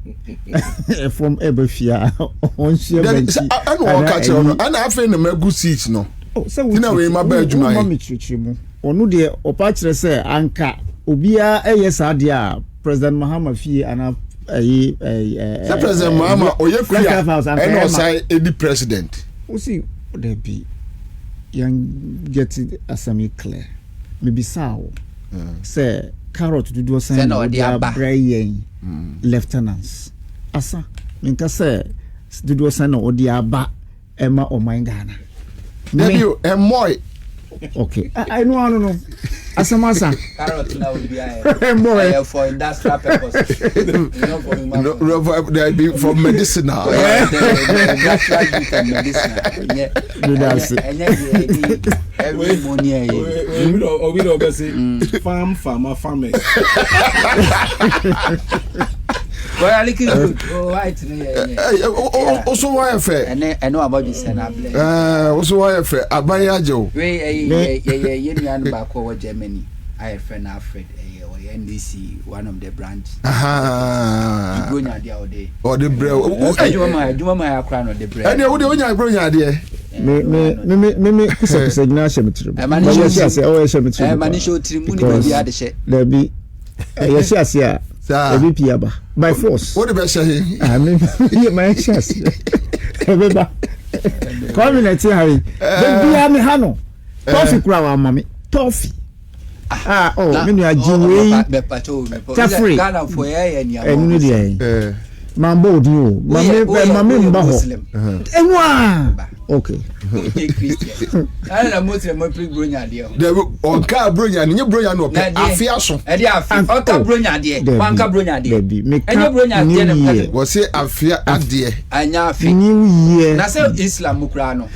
from ebefia on share bench. Anu o ka che no ana afa na magu seat no. So we na we ma ba adwuma yi. Mu onu de opa kire say anka obia eyesa de a President Mahama fie ana the President Mahama Oyekuya and also the president. We see there be young get it as clear. Maybe sao say carrot do say no dia brain lieutenants. Asa minka say do say no dia ba ema o mangana. Maybe a moy. Okay, I know. Asamasa. Carrot now will be for industrial purposes. They be for medicinal. Industrial use and medicinal. Yeah. Every money. We don't say farmers. Well, I like it. Oh, right. Also, why affair? I know about this and also, why affair? Abayajo. We back over Germany. I have friend Alfred, NDC, one of the branches. Aha. You go the other day. Or the bread. I do my crown of the bread. And you would only bring idea. Me, signal cemetery. I manage to trim the other shit. There be yes, yeah. Ebi piaba by force. What about say? I mean, my chance. Community Harry. Then be am hano. Toffee kura wa mami. Toffee. me no ajiwe. Tafri. Ghana for ya Enu dey. Mambo di o. Mame mba ho. Enwa. Okay. Na Muslim mo pre bronya de. There onka bronya, nye bronya no pe afia so. E dey afia. Onka bronya de. Wanka bronya de. Enye bronya de ne pale. Wo say afia ade. Anya afia. New year. Na say Islam kura no.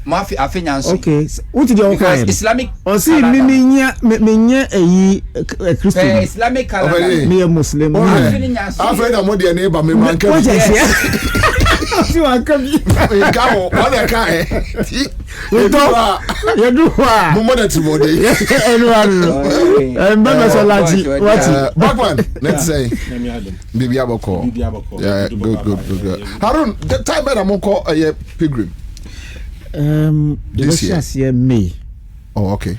Mafi afenya nso. Okay. What did you call Islamic? O see me nya eyi Christian. Islamic calendar. Me a Muslim. After that mo de neighbor me man ka. What is it? Si wan ka bi. Ka o na ka e. You do wa. Mo mo that mo dey. Anyone. Mbaba Salaji. What? Bagman, let's say. Bibi aboko. Yeah, good. Harun, the time that I'm call a pilgrim. This year May. Oh, okay.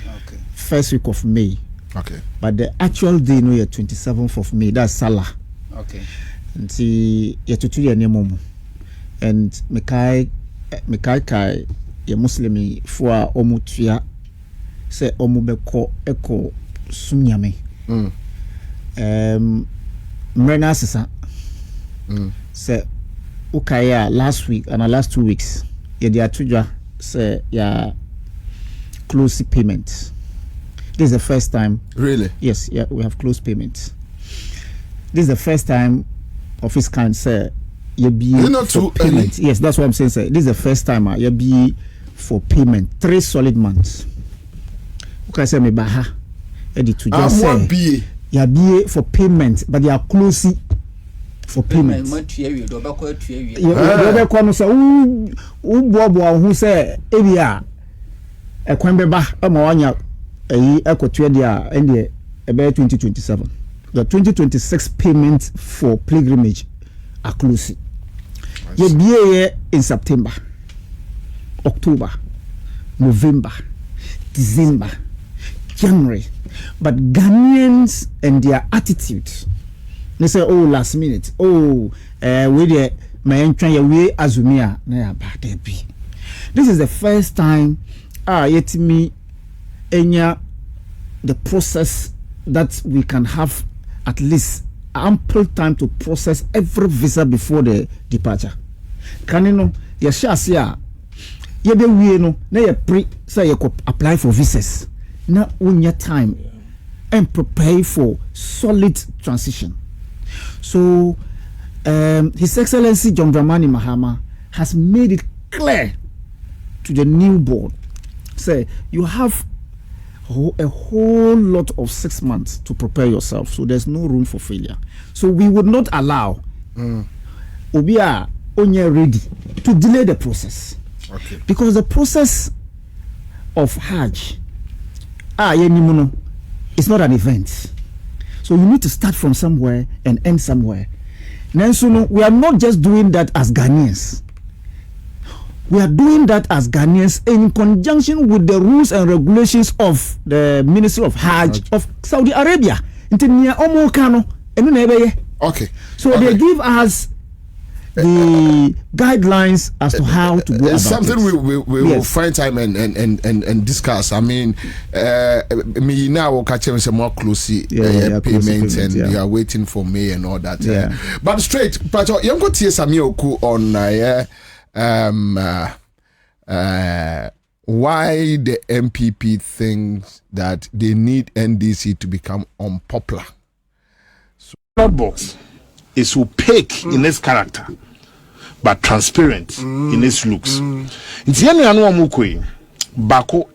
First week of May. Okay. But the actual day no 27th of May. That's Salah. Okay. And see ya tutu ya nemomo. And mekai ya Muslimi for omu tuya se omu beko eko sunyame. Mrena sisa. Se ukaya last week and last 2 weeks. Ya dia tuja say yeah, close payment. This is the first time. Really? Yes, yeah, we have close payments. This is the first time office can say you be for payment. Yes, that's what I'm saying. Sir. This is the first time you be for payment. 3 solid months. Okay, say me baha. Edi to just say you be for payment, but you are close for payment. You be say bobo who say ebia ekwan beba ama wanya ekotua dia ende about 2027. The 2026 payments for pilgrimage are close. You be in September, October, November, December, January. But Ghanaians and their attitude, they say, oh, last minute, oh, we the my entry we azumia na bad be. This is the first time yet me enya the process that we can have at least ample time to process every visa before the departure. Can you know ya shasia ye be wie no na ye pre say you could apply for visas na unya time and prepare for solid transition. So His Excellency John Dramani Mahama has made it clear to the new board, say you have a whole lot of 6 months to prepare yourself, so there's no room for failure. So we would not allow Obia Onye ready to delay the process. Okay. Because the process of Hajj it's not an event. So you need to start from somewhere and end somewhere. We are not just doing that as Ghanaians. We are doing that as Ghanaians in conjunction with the rules and regulations of the Ministry of Hajj of Saudi Arabia. Okay. So they give us the guidelines as to how to go about something it. we will find time and discuss. I mean, me now catch some more closely payments and we are waiting for May and all that. But straight, but you got to some on why the MPP thinks that they need NDC to become unpopular. Ballot box is opaque in its character, but transparent in its looks. It's the only one who Bako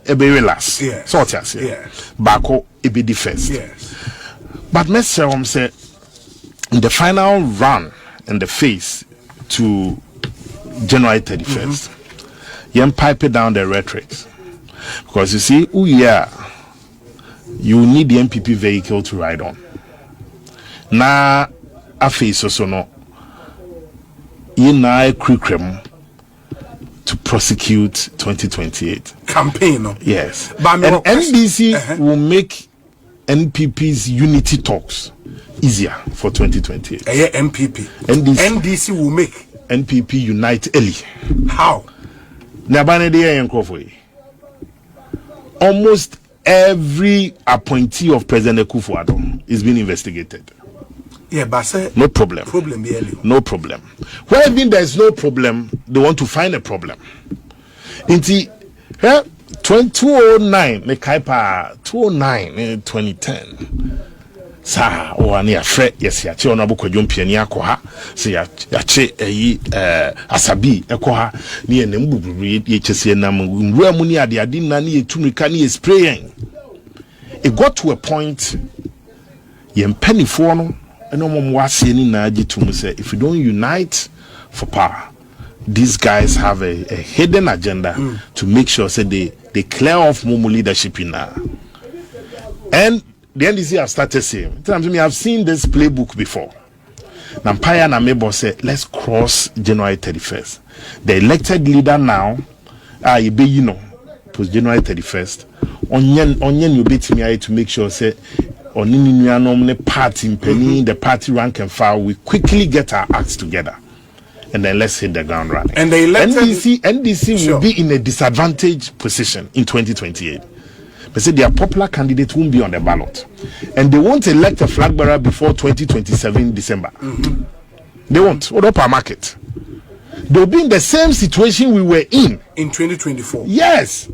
ebe last. So Bako ebe the first. But Mr. say in the final run and the phase to January 31st, you pipe down the rhetoric. Because you see, you need the MPP vehicle to ride on. Na afi so no ina curriculum to prosecute 2028 campaign no? Yes, and NDC will make NPP's unity talks easier for 2028. NDC will make NPP unite early. How? Almost every appointee of President Akufo-Addo is being investigated. Yeah, but say no problem. No problem. Where even there is no problem, they want to find a problem. Inti 2009, the Kaipa 2009, 2010. Sa o ani afre yes ya che onabo kwadwom piani akoha se ya che asabi ekoha ne enam buburu ye chese nam nwura mu ni ade na ne etumika ne spraying. It got to a point ye mpanifo no eno mo wase ni na agitum say if you don't unite for power, these guys have a hidden agenda to make sure say they clear off Mumu leadership in and the NDC have started saying, I've seen this playbook before. Nampaya and Amebo said, let's cross January 31st. The elected leader now, post January 31st, onyen you beat me to make sure say on party penny, the party rank and file, we quickly get our acts together. And then let's hit the ground running. And the elected NDC will be in a disadvantaged position in 2028. They say their popular candidate won't be on the ballot. And they won't elect a flag bearer before 2027 December. They won't. What up our market? They'll be in the same situation we were in 2024. Yes.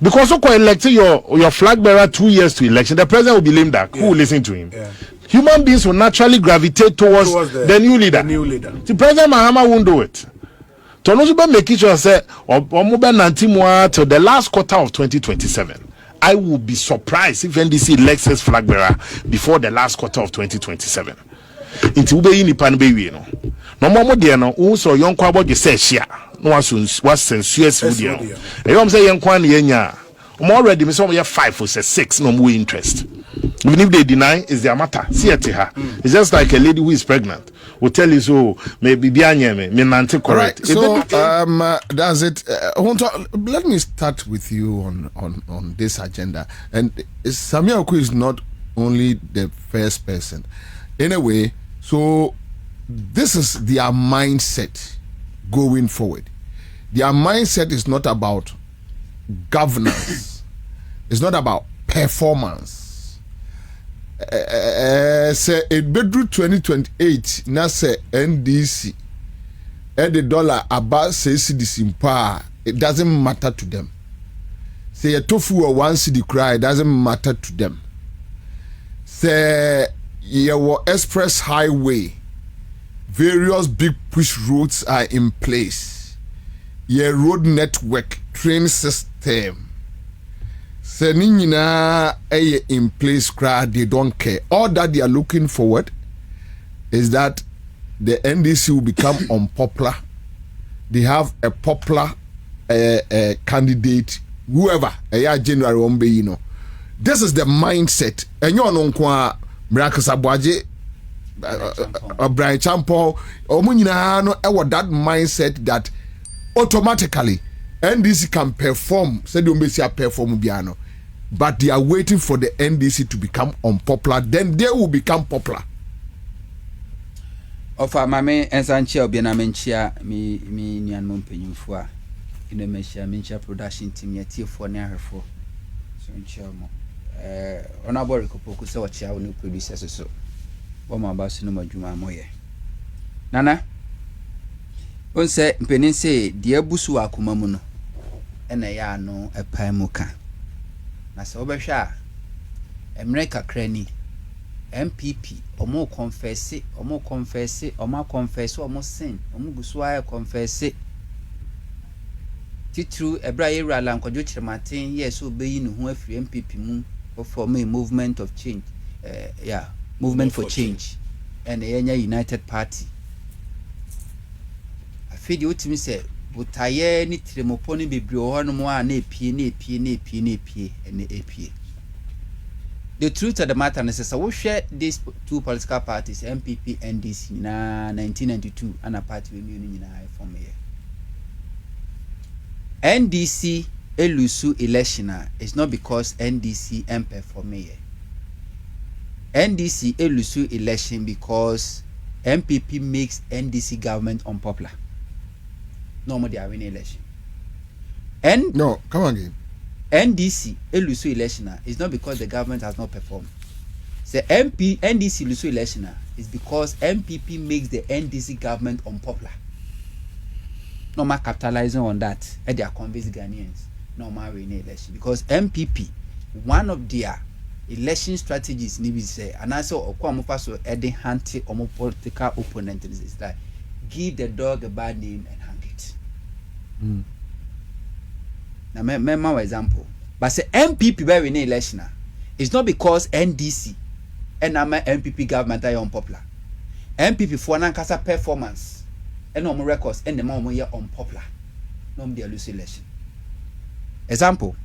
Because you elected your flag bearer 2 years to election, the president will be lame duck. Who will listen to him? Yeah. Human beings will naturally gravitate towards the new leader. The president Mahama won't do it. Tonozuba make sure say till the last quarter of 2027. I will be surprised if NDC elects his flag bearer before the last quarter of 2027. Inti ube yi nipa nbe wi no. No mo de no, wo so yonko abodje se hia. No was sensuous with you. E yom say yenkwa na yenya. Already me say we 5 or 6 no more interest. Even if they deny, it's their matter. See it her. It's just like a lady who is pregnant will tell you so. Maybe me nante correct. Right, so that's it. Let me start with you on this agenda. And Samuel Oku is not only the first person. Anyway, so this is their mindset going forward. Their mindset is not about governance. It's not about performance. Say it bedroom 2028 na say NDC and the dollar about says this in power, it doesn't matter to them. Say a tofu or 1 cedi cry, it doesn't matter to them. Say your express highway, various big push roads are in place. Your road network, train system. Senina in place, they don't care. All that they are looking forward is that the NDC will become unpopular. They have a popular candidate, whoever, January 1, This is the mindset. And you know, Miracle Sabwaje, Brian Champo, that mindset that automatically NDC can perform. Said you may perform biano. But they are waiting for the NDC to become unpopular. Then they will become popular. Ofa mame Ansah obiana menchia mi nyanmo mpenyimfo a ina mechia menchia production team ya tiefo ne ahwefo. So nchia mo. Ona bori kopoku se ochia wo ne producers so. Wo ma ba su no madwuma moye. Nana onse mpenin se de abusu akoma mu no ena ya no epan mu ka. Na se obehwa emre kakra ni MPP omo confess omo sin omo gusu aye confess titru ebra yera lankodwo chirematen yes obeyi ne ho afiri MPP mu for me movement of change movement for change and yenya United Party afidi otimi se butaye ni tremopo ni bebre ho no mo a na epie. The truth of the matter is we share these two political parties, MPP and NDC, in 1992, and a party we knew from here. NDC elusu election is not because NDC MP for mayor. NDC elusu election because MPP makes NDC government unpopular. No more they are winning election. No, come again. NDC lose election is not because the government has not performed. The NDC lose election is because MPP makes the NDC government unpopular. No more capitalizing on that, and they are convinced Ghanaians no more winning election because MPP, one of their election strategies, need to say, and also Okwamufaso Eddie Hunty or political opponent is that give the dog a bad name and hang it. Now, my example, but say MPP by winning election it's not because NDC and I'm MPP government are unpopular. MPP for an ankasa performance. And no more records and the more we are unpopular. No more lose election. Example,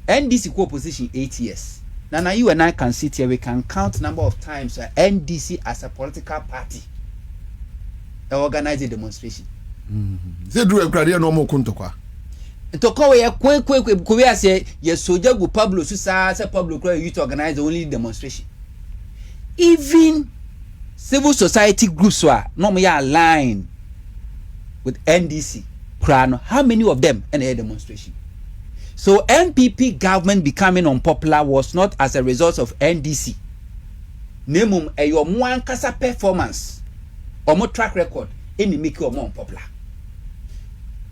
NDC co-opposition 8 years. Now you and I can sit here, we can count number of times NDC as a political party organize a demonstration. They do a gradia no more kuntokwa. To call a quick say yes soldier go Pablo Susa Pablo Croy you to organize the only demonstration. Even civil society groups were normally aligned with NDC. How many of them in a demonstration? So NPP government becoming unpopular was not as a result of NDC. Nemum a your one kasa performance or more track record in the make you more unpopular.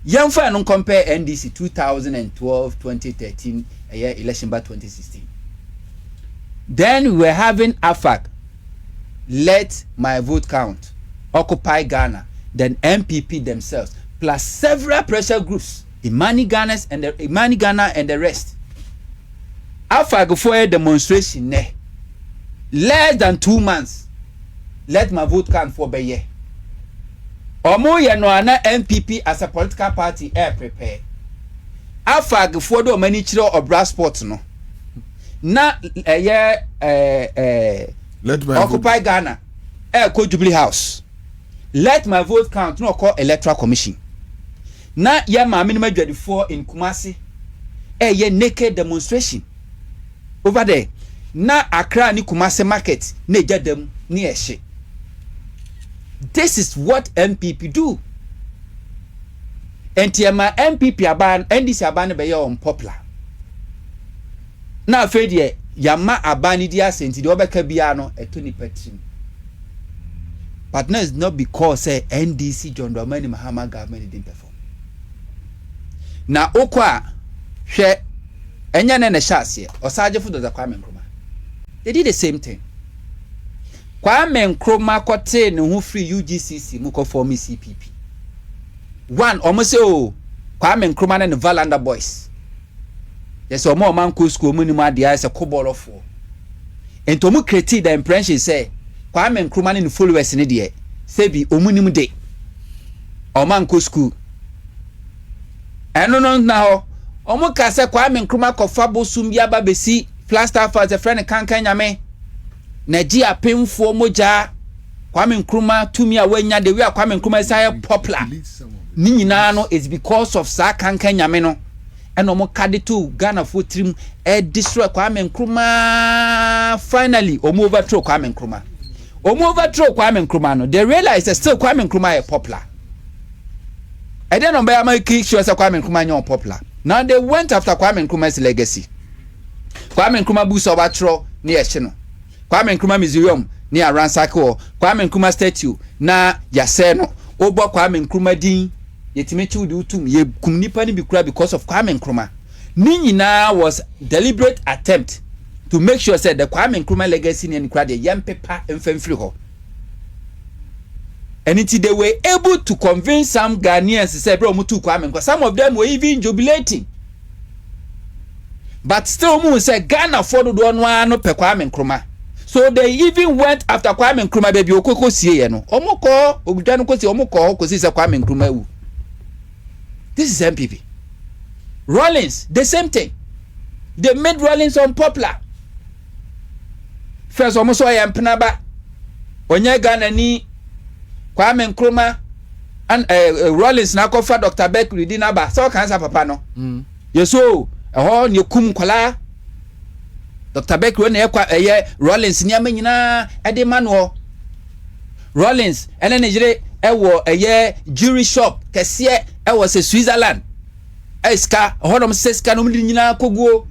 Young fan compare NDC 2012, 2013, a year election by 2016. Then we were having AFAC, Let My Vote Count, Occupy Ghana, then MPP themselves, plus several pressure groups, Imani Ghana and the rest. AFAC for a demonstration, less than 2 months. Let My Vote Count for the year. Omo ye no ana MPP as a political party prepare. AFAC for the many chiro obra sport no. Na Occupy Ghana ko Jubilee House. Let My Vote Count no call Electoral Commission. Na ye ma minimum 24 in Kumasi ye naked demonstration over there. Na Accra ni Kumasi market na dem ni ehye. This is what MPP do. Entiema MPP aban NDC aban be ye unpopular. Na afedie yama abani dia senti de obeka bia no etoni patrim. But no, it's not because NDC John Dramani Mahama government didn't perform. Na okwa hwe enya ne shase osaje fu doza Kwame Nkrumah. They did the same thing. Kwame Nkrumah kote ne hu free UGCC mu ko form CPP. One almost oh Kwame Nkrumah and the Valanda boys. Yes, or more man school minimum dia is a cobble for. And to mu create the impression say Kwame Nkrumah in followers in the sebi omunim de. O man school. No now. Omo ka say Kwame Nkrumah ko fabo sumbia ba besi plaster for the friend kankan nyame. Nigeria pemfo moja Kwame Nkrumah tumi awanya the way Kwame Nkrumah is popular. Ni nyina no is because of sa kankan nyame no. And omo kade to Ghana for trim destroy Kwame Nkrumah. Finally omo overthrow Kwame Nkrumah. Omo overthrow Kwame Nkrumah no. They realize that still Kwame Nkrumah is popular. And then on by make sure say Kwame Nkrumah is popular. Now they went after Kwame Nkrumah's legacy. Kwame Nkrumah bus overthrow ni ehye no. Kwame Nkrumah Museum ni aransako. Kwame Nkrumah statue na yase no. Obo Kwame Nkrumah din yetimechi udi utum ye kumnipa ni bikura because of Kwame Nkrumah. Ni nyina was deliberate attempt to make sure said the Kwame Nkrumah legacy ni nkura de yempepa emfemfiri ho. And they were able to convince some Ghanaians to say bro mutu Kwame Nkrumah. Some of them were even jubilating. But still mu say Ghana for do no pe Kwame Nkrumah. So they even went after Kwame Nkrumah baby okoko sie ye no. Omoko ogudanu ko sie omoko ko say Kwame Nkrumah wu. This is MPP. Rollins, the same thing. They made Rollins unpopular. First, almost I am Penaba. Onye Ghana ni Kwame Nkrumah and Rollins na kofa Dr. Beck reading aba. So cancer papa no. Yeso, ni kum kwala. Dr. Beck when Rollins ni amenyina ede manual. Rollins ene Nigeria ewo jury shop kese was a Switzerland. eska hodom seska no mdi nyina koguo.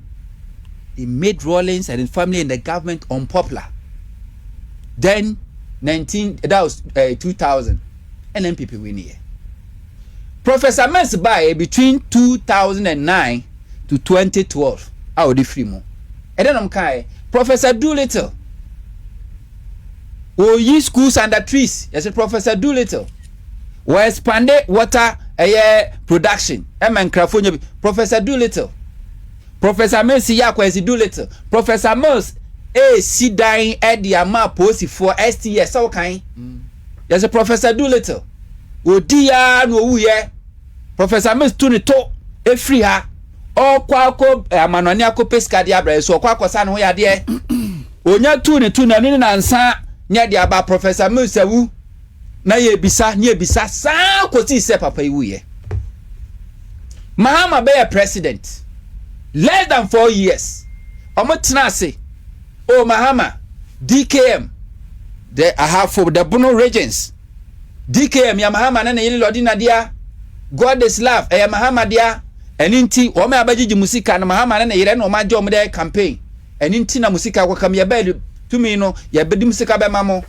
They made Rawlings and his family and the government unpopular. Then 2000 NNPP win here. Professor Mens by between 2009 to 2012 out the free more. And then I'm kai Professor Doolittle. Oh, ye schools under trees. Yes, Professor Doolittle. We expanded water production. Professor Doolittle. Professor Mills Yakwesi Doolittle. Professor Mills si dying at the amount post for STS. So kind. Yes, Professor Doolittle. Odia no ye. Professor Mills to the free ha. O kwako amanwania ko pesca dia bra so kwako sa no ya de. Onya tu na ni na Ansah nya dia ba Professor Mills awu. Na ye bisa sa ko ti se papa iwu ye. Mahama be a president. Less than 4 years. Omotinase. Oh Mahama. DKM. I have for the Bono regions. DKM ya Mahama na yeli lodi na dia. God is love. Ya Mahama dia. Eninti ome abajiji musika na Mahama na yele no majo omde campaign. Eninti na musika kwa kam ya be tumi no ya bedi musika be mamo.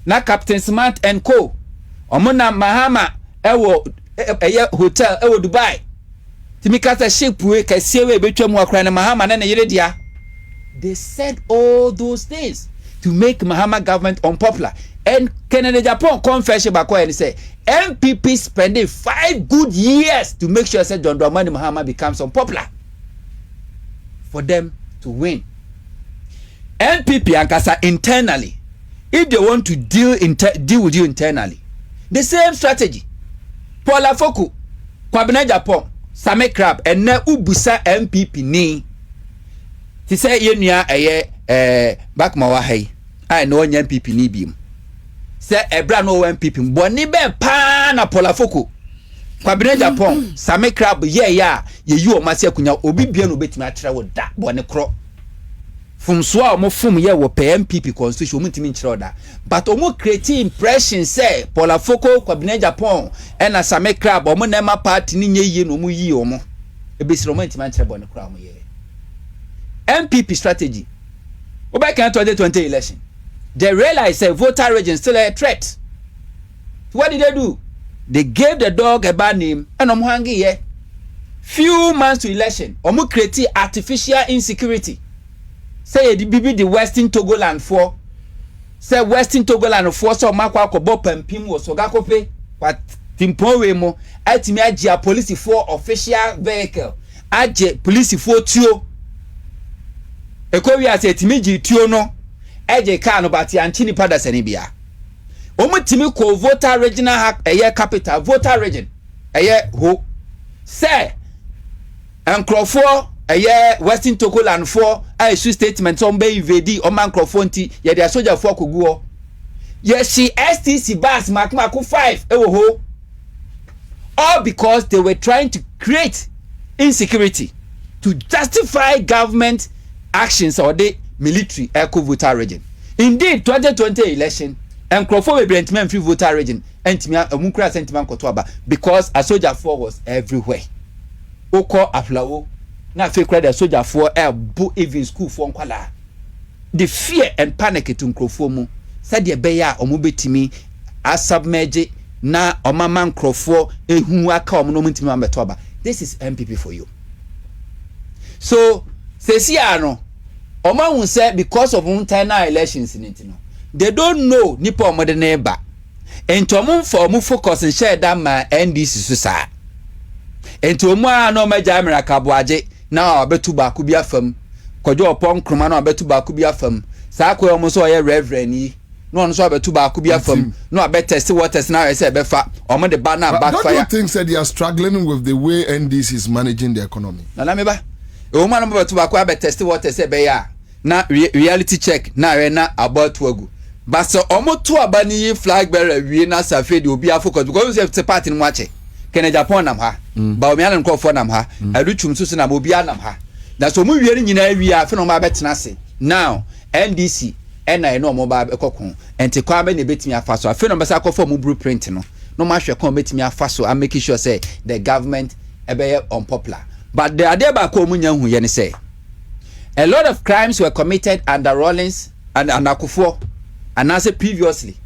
Na Captain Smart and Co. Omona Mahama ewo hotel ewo Dubai. Timikata shipwe kasiewe betwam akra na Mahama na yere dia. They said all those things to make Mahama government unpopular. And Canada Japan confession back and say MPP spending 5 good years to make sure that John Dramani Mahama becomes unpopular for them to win. MPP ankasa internally, if they want to deal with you internally, the same strategy. Paula Foku, Kwabena Japan. Same crab and na ubusa MPP ni ti say yenua back ma wa hai I know MPP ni biem say ebra no MPP boni be pa na polafoko Kwabena Japan same crab ye yu o mase akunya obi bia no betimi akere wo da boni kro fum so a mo fum ye wo pe MPP constitution mo ntimi nkire da but o mo create impression say polafoko Kwabena Japan and as same crab o mo na ma party ni nye no mo yi o mo e be siro mo ntimi nkire boni kro mo ye MPP strategy oba kan 2020 election they realized say voter region still a threat. So what did they do? They gave the dog a bad name and hangi ye few months to election o mo create artificial insecurity. Say the Western Togoland for say Western Togoland for so makwa ko bopampim wo so gakope kwa timponwe mo atimi agia police for official vehicle agie police for tuo ekowi ase atimi gi tuo no agie car no bati anti ni pada sani bia omutimi ko voter regional capital voter region ho say enkrofo Western Togoland for issue statement on be invade o man crofo ye dia soldier for koguo ye she STC bus makmako 5 ho all because they were trying to create insecurity to justify government actions or the military eco voter region. Indeed 2020 election and crofo we brentman free voter region entimia amunkura sentiment kotoaba because a soldier for was everywhere oko aflawo na fe kra the soldier for bo even school for nkwala the fear and panic to nkrofo mu said the beya omo betimi asubmerge na omama nkrofo ehu aka omo no mutimi ambetoba. This is MPP for you. So sesia no oma hu say because of internal elections in it no they don't know nipa omo de neighbor ento omo for omo focus and share that ma NDC so sa ento omo a no maja america boaje na obetu ba ku bia fam kwadwo opon kroma na obetu ba ku bia fam sa ko omo so ye reverend yi no on so obetu ba ku bia fam no abetest waters na say be fa omo de ba na backfire. Don't you think that they are struggling with the way NDC is managing the economy? Na me ba o ma no obetu ba ku abetest waters say be ya na reality check na we na about wagu but so omo to abani flag bearer wie na safe de obi afocus because we have party no wache Kenya Japan nam ha ba o miana nko for nam ha aduchum so na obi anam ha na so mu wie nyina wie afi no ma betena se now NDC na no mo ba ekokon enti kwa be ne betimi afa so afi no be sa ko for mu blueprint no ma hwe kon betimi afa so am making sure say the government ebe unpopular. But the idea about komunya hu ye say a lot of crimes were committed under Rawlings and Akufo and as previously.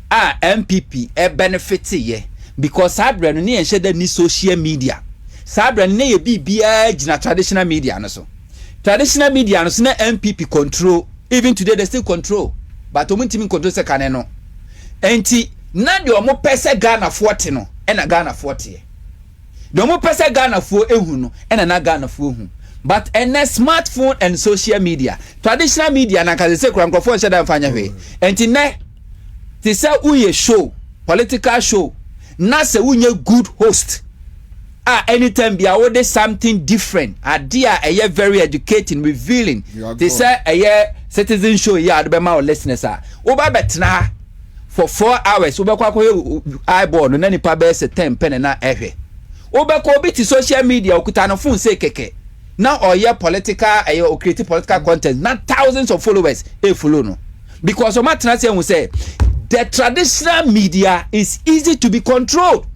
MPP benefit ye because Sabra no ne enhye ni social media. Sabra ne ye bibia gina traditional media no so. Traditional media no so na MPP control. Even today they still control. But omuntimi control se kane no. Enti na de omo pese Ghana 40 no e na Ghana 40. The omo pese Ghana fo ehu no e na Ghana fo hu. But a smartphone and social media. Traditional media na ka se kura nkofo nhye da mfanya hwe. Enti ne they say uye show, political show. Na se unye good host. Anytime be awode something different. Idea a very educating, revealing. They say a citizen show ya the my listeners are. Oba betna for 4 hours. Oba kwa eyeball no nani pa be se 10 pen na ehwe. Oba ko bi ti social media okuta no phone say keke. Now or your political or creative political content. Not thousands of followers follow no. Because Oma Tenase will say the traditional media is easy to be controlled.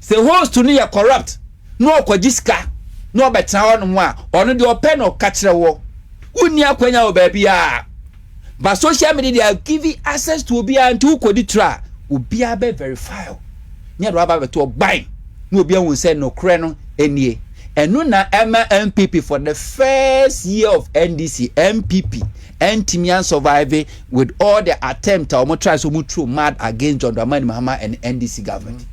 The host to near corrupt. No kwajiska. No betra on one. Or no the pen or catch the war. Unia kwenya o baby. But social media give you access to Ubia and to Koditra. Ubia be verify. Nya raba to buy. No Ubia will say no creno any. And no na MPP for the first year of NDC MPP. Ntimian surviving with all the attempt or try so much mad against John Dramani Mahama and NDC government.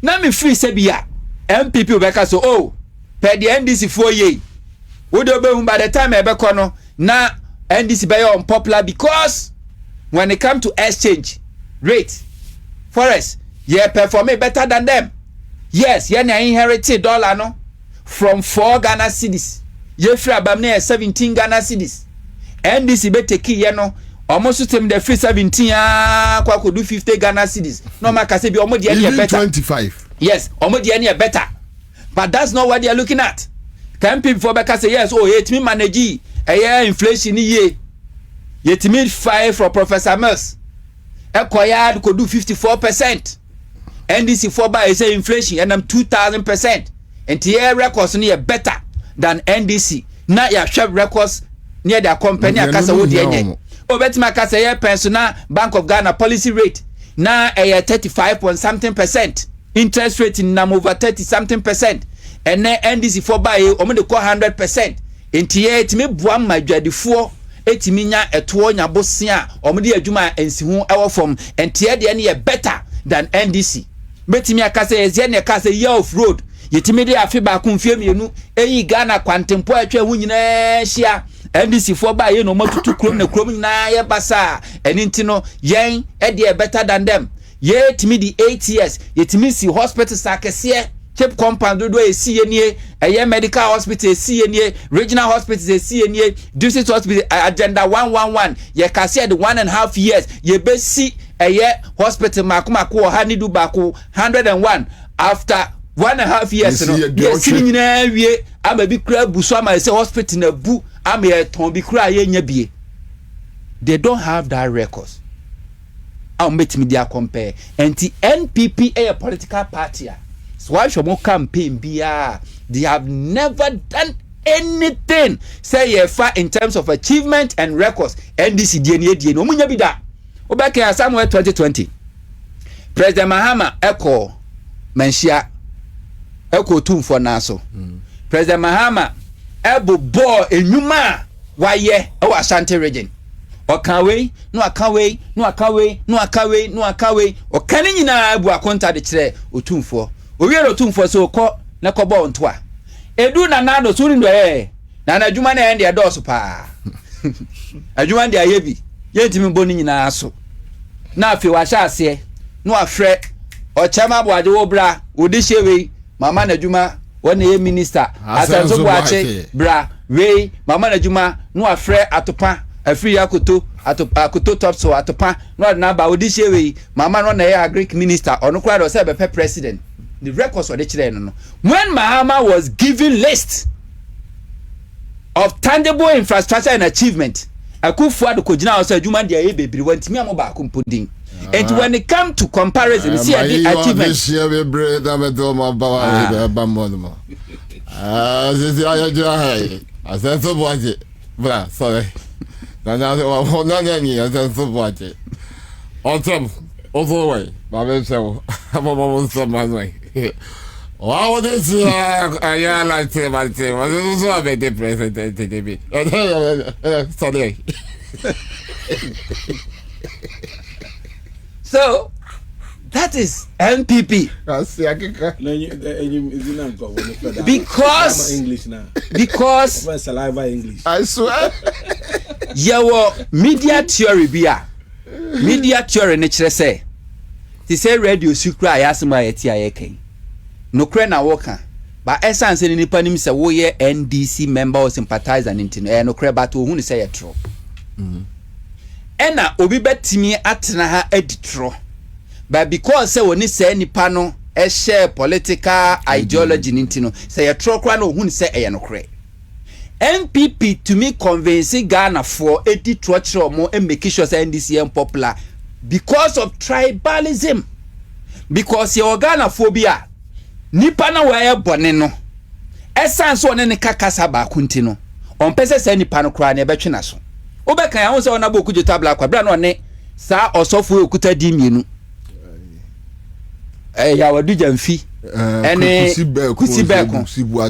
Now me free sebia MPP obeka so per the NDC 4 years. Would you by the time ebeko no na NDC be unpopular because when it come to exchange rate forest ye perform better than them. Yes, ye na inherited dollar no from 4 Ghana cedis. Ye free abamne 17 Ghana cedis. NDC be take ye no almost system the free 17 kwa ko do 50 Ghana cedis. No ma ka say be omo de any better. 25. Yes, omo de any better. But that's not what they are looking at. Can people for back say yes, it me manage inflation ye. Yet me 5 for Professor Mills. Equayad could do 54%. NDC 4 by say inflation and 2000%. And TR records near better than NDC. Now you have records near their company. Kasa wodi enye. Obetima kasa ye pensioner Bank of Ghana policy rate. Now a 35 point something percent. Interest rate in nam over 30 something percent. And then NDC 4 by omo de call 100%. In TR it me buam my dwadifo etimi nya eto nya bosia omo de adwuma ensihu ewo from and TR de ne better than NDC. Betimi akasa ye ne kasa year of road. Yetimi de afi ba ku mfie mienu eyi Ghana kwantempo atwa hu nyina hia NDC 4 ba ye no matutu krom na krom nyina ye basa eni ntino yen e de better than them. Yetimi di 8 years yetimi si hospital sakese chip compound do esi enie eye medical hospital esi enie regional hospitals esi enie district hospital agenda 111 ye kase de 1.5 years ye be si eye hospital makomako ha ni du bako 101 after 1.5 years no yes nyina wie ama bi kura buso ama say hospital na bu ama ye ton bi kura ye nya bie. They don't have that records. Met media compare and the NPP a political party. So why should more campaign be they have never done anything say far in terms of achievement and records. NDC DNA no munya bi da. Obeke somewhere 2020. President Mahama echo menshia eko tumfo naso. President Mahama ebo ball enyuma waye e wa Ashanti region. Okawe no akawe no akawe no akawe no akawe okane nyina abu akonta de kire otumfo owiere otumfo so ko na kobo nto a edu na nado suri ndo na na adwuma na ende adoso pa adwuma ndi ayebi yentimi boni nyina aso na afi wa sha ase no afre ochema boade wo bra odi hyewe mama na adwuma wona ye minister asanso boache bra we mama na adwuma no afre atopa afri akoto top so atopa no na ba odi hyewe mama no na ye Greek minister ono kura do say be president. The records were the no. When Mahama was given list of tangible infrastructure and achievement, Akufo-Addo kojina also adwuma dia ye bebiri wantimi amoba akumpodin. And when it comes to comparison, see the achievement. This year we break them to my power. I said so watch it. Blah, sorry. Now I said so watch it. Autumn, also way. Bobby so I'm almost some way. Wow, this I like to my team. I was so a bit present today. Sorry. So that is MPP. Because saliva English. I swear. Your media theory bia. Media theory nature say. They say radio sukra ayasima yeti ayeken. No kre na woka. But essence ni nipa nim se wo ye NDC member or sympathizer ntino. No kre but ohun say ye tro. Ena obi betimi atena ha editro. But because say woni say nipa no e share political ideology ntino. Say ye tro kra no ohun say e no kre. MPP to me convince Ghana for editro chro mo e make sure say NDC popular because of tribalism. Because your Ghana phobia nipa na wa bone no essence one ne kakasa ba kunti no on pese say nipa no kra na e betwe na so obeka ya won say ona boku jota black kwa bra no ne sa osofo okuta di mienu ya wadu jamfi ene kusibeko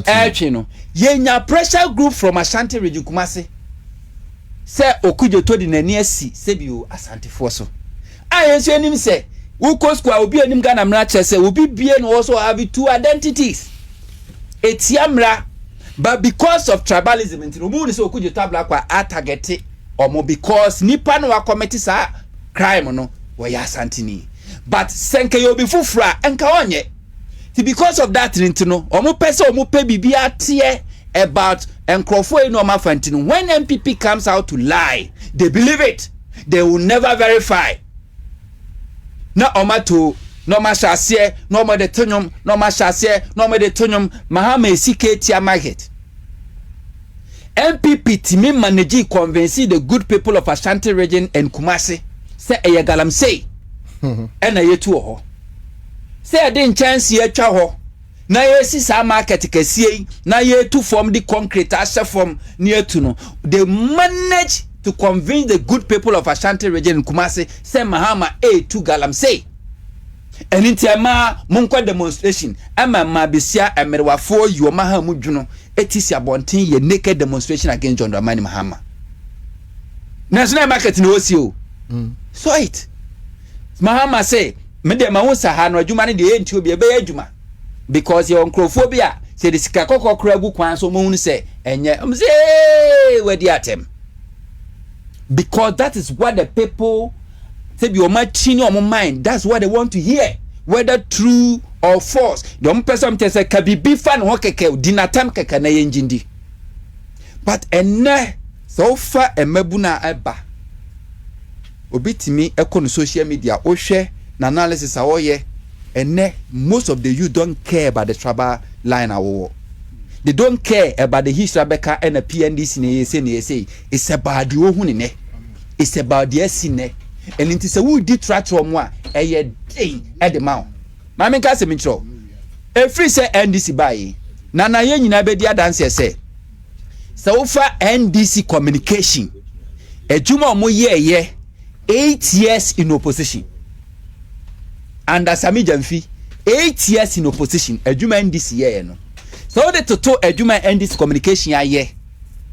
etwe no yenya pressure group from Ashanti region Kumasi say okujoto di nani asi se bi o Asante fo so ayenso enim say Uko square will be a Ghana mrache will be bien also have two identities. It's yamra, but because of tribalism, and no so could you tabla kwa target or more because nipa no committee sa crime no wa ya santini. But senke yo be fufra enka onye. Because of that ntino, or more person or more pay bibia tie about enkrofo no mafantino. When MPP comes out to lie, they believe it. They will never verify. Na omato no mashase no mo de tonyum no mashase no mo de tonyum mahama esike tia market MPP timi manage convince the good people of Ashanti region and Kumasi say e galam say na yetu ho say de chance ye twa ho na yesi sa market kasie na yetu form the concrete ashe form near to no they manage to convince the good people of Ashanti region in Kumasi say Mahama to galam say and intiama munko demonstration ama mabisia emerwafo yo mahamu dwuno etisi abonten ye naked demonstration against John Dramani Mahama national market no osio so it Mahama say me de ma wonsa ha no adwuma ne de enti obi ebe adwuma because your oncrophobia say the sika kokko kragu kwan so mo hunu say enye say wedi atem. Because that is what the people say be on my mind. That's what they want to hear, whether true or false. The only person say kabibi fan hokeke dinatam keke na yenjindi. But enne so far emebuna eba. Obitimi ekon social media ohwe na analysis awoye enne most of the youth don't care about the tribal line awo. They don't care about the history Rebecca and the PNDC ne say it's about the ohun ne. It's about the SNE. And it is a wood detract from one a day at the mount. Mammy Casimintro. A free say NDC by Nana Yen Nabedia dancer say. So far NDC communication. A Juma mo ye 8 years in opposition. And as Sami Jamfi 8 years in opposition. A Juma NDC ye no. So the total a Juma NDC communication ye